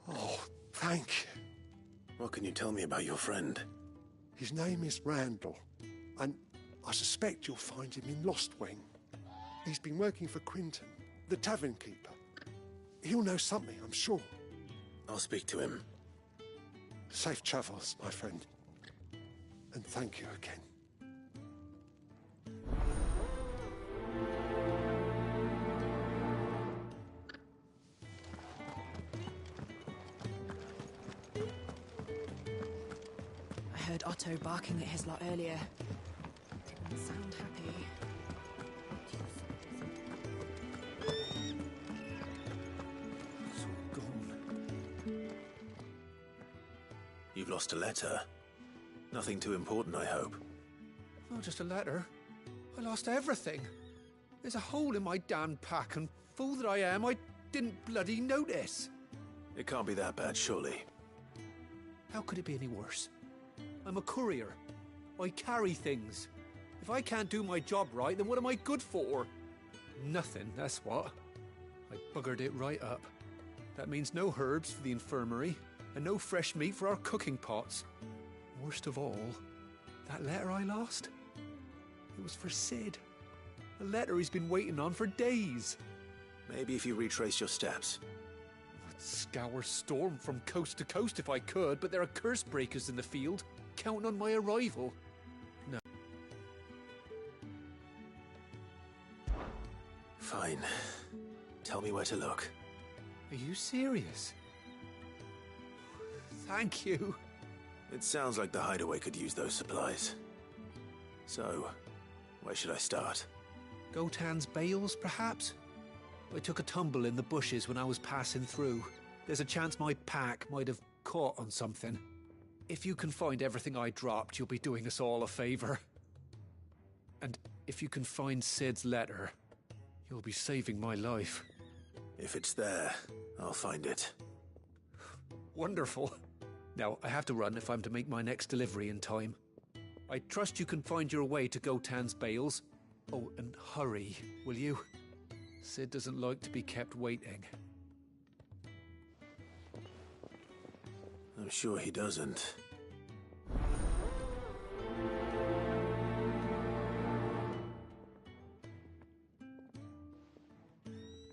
[SPEAKER 8] Oh, thank you.
[SPEAKER 2] What can you tell me about your friend?
[SPEAKER 8] His name is Randall, and I suspect you'll find him in Lost Wing. He's been working for Quinton, the tavern keeper. He'll know something, I'm sure.
[SPEAKER 2] I'll speak to him.
[SPEAKER 8] Safe travels, my friend. And thank you again.
[SPEAKER 19] I heard Otto barking at his lot earlier. Didn't sound happy.
[SPEAKER 2] You've lost a letter. Nothing too important, I hope.
[SPEAKER 23] Not just a letter. I lost everything. There's a hole in my damn pack, and fool that I am, I didn't bloody notice.
[SPEAKER 2] It can't be that bad, surely.
[SPEAKER 23] How could it be any worse? I'm a courier. I carry things. If I can't do my job right, then what am I good for? Nothing, that's what. I buggered it right up. That means no herbs for the infirmary, and no fresh meat for our cooking pots. Worst of all, that letter I lost, it was for Sid. A letter he's been waiting on for days.
[SPEAKER 2] Maybe if you retrace your steps.
[SPEAKER 23] I'd scour Storm from coast to coast if I could, but there are curse breakers in the field, counting on my arrival. No.
[SPEAKER 2] Fine. Tell me where to look.
[SPEAKER 23] Are you serious? Thank you.
[SPEAKER 2] It sounds like the hideaway could use those supplies. So, where should I start?
[SPEAKER 23] Gotan's bales, perhaps? I took a tumble in the bushes when I was passing through. There's a chance my pack might have caught on something. If you can find everything I dropped, you'll be doing us all a favour. And if you can find Sid's letter, you'll be saving my life.
[SPEAKER 2] If it's there, I'll find it.
[SPEAKER 23] Wonderful. Now, I have to run if I'm to make my next delivery in time. I trust you can find your way to Gotan's bales. Oh, and hurry, will you? Sid doesn't like to be kept waiting.
[SPEAKER 2] I'm sure he doesn't.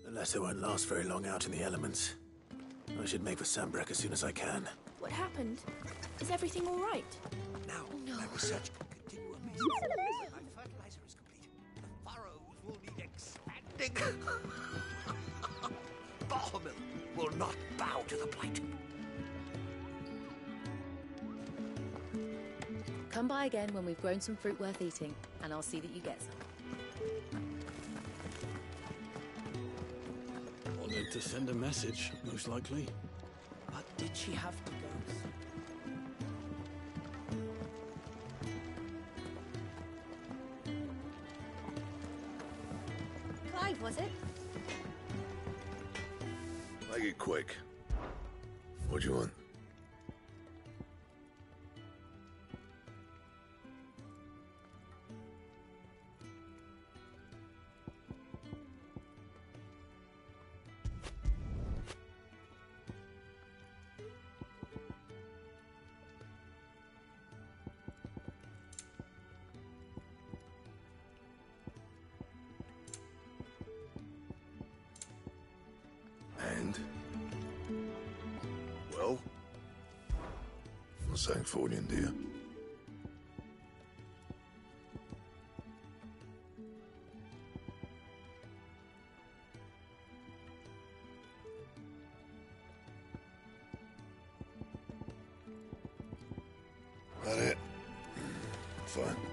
[SPEAKER 2] The letter won't last very long out in the elements. I should make for Sambrek as soon as I can.
[SPEAKER 5] What happened? Is everything all right?
[SPEAKER 7] Now,
[SPEAKER 5] no.
[SPEAKER 7] my research can continue apace. My fertilizer is complete. The furrows will need expanding. Bahamil will not bow to the plight.
[SPEAKER 21] Come by again when we've grown some fruit worth eating, and I'll see that you get some.
[SPEAKER 11] Wanted to send a message, most likely.
[SPEAKER 23] But did she have to go?
[SPEAKER 20] Clive, was it?
[SPEAKER 4] Make it quick. What do you want? Sanktfordian, do you? That it? Fine.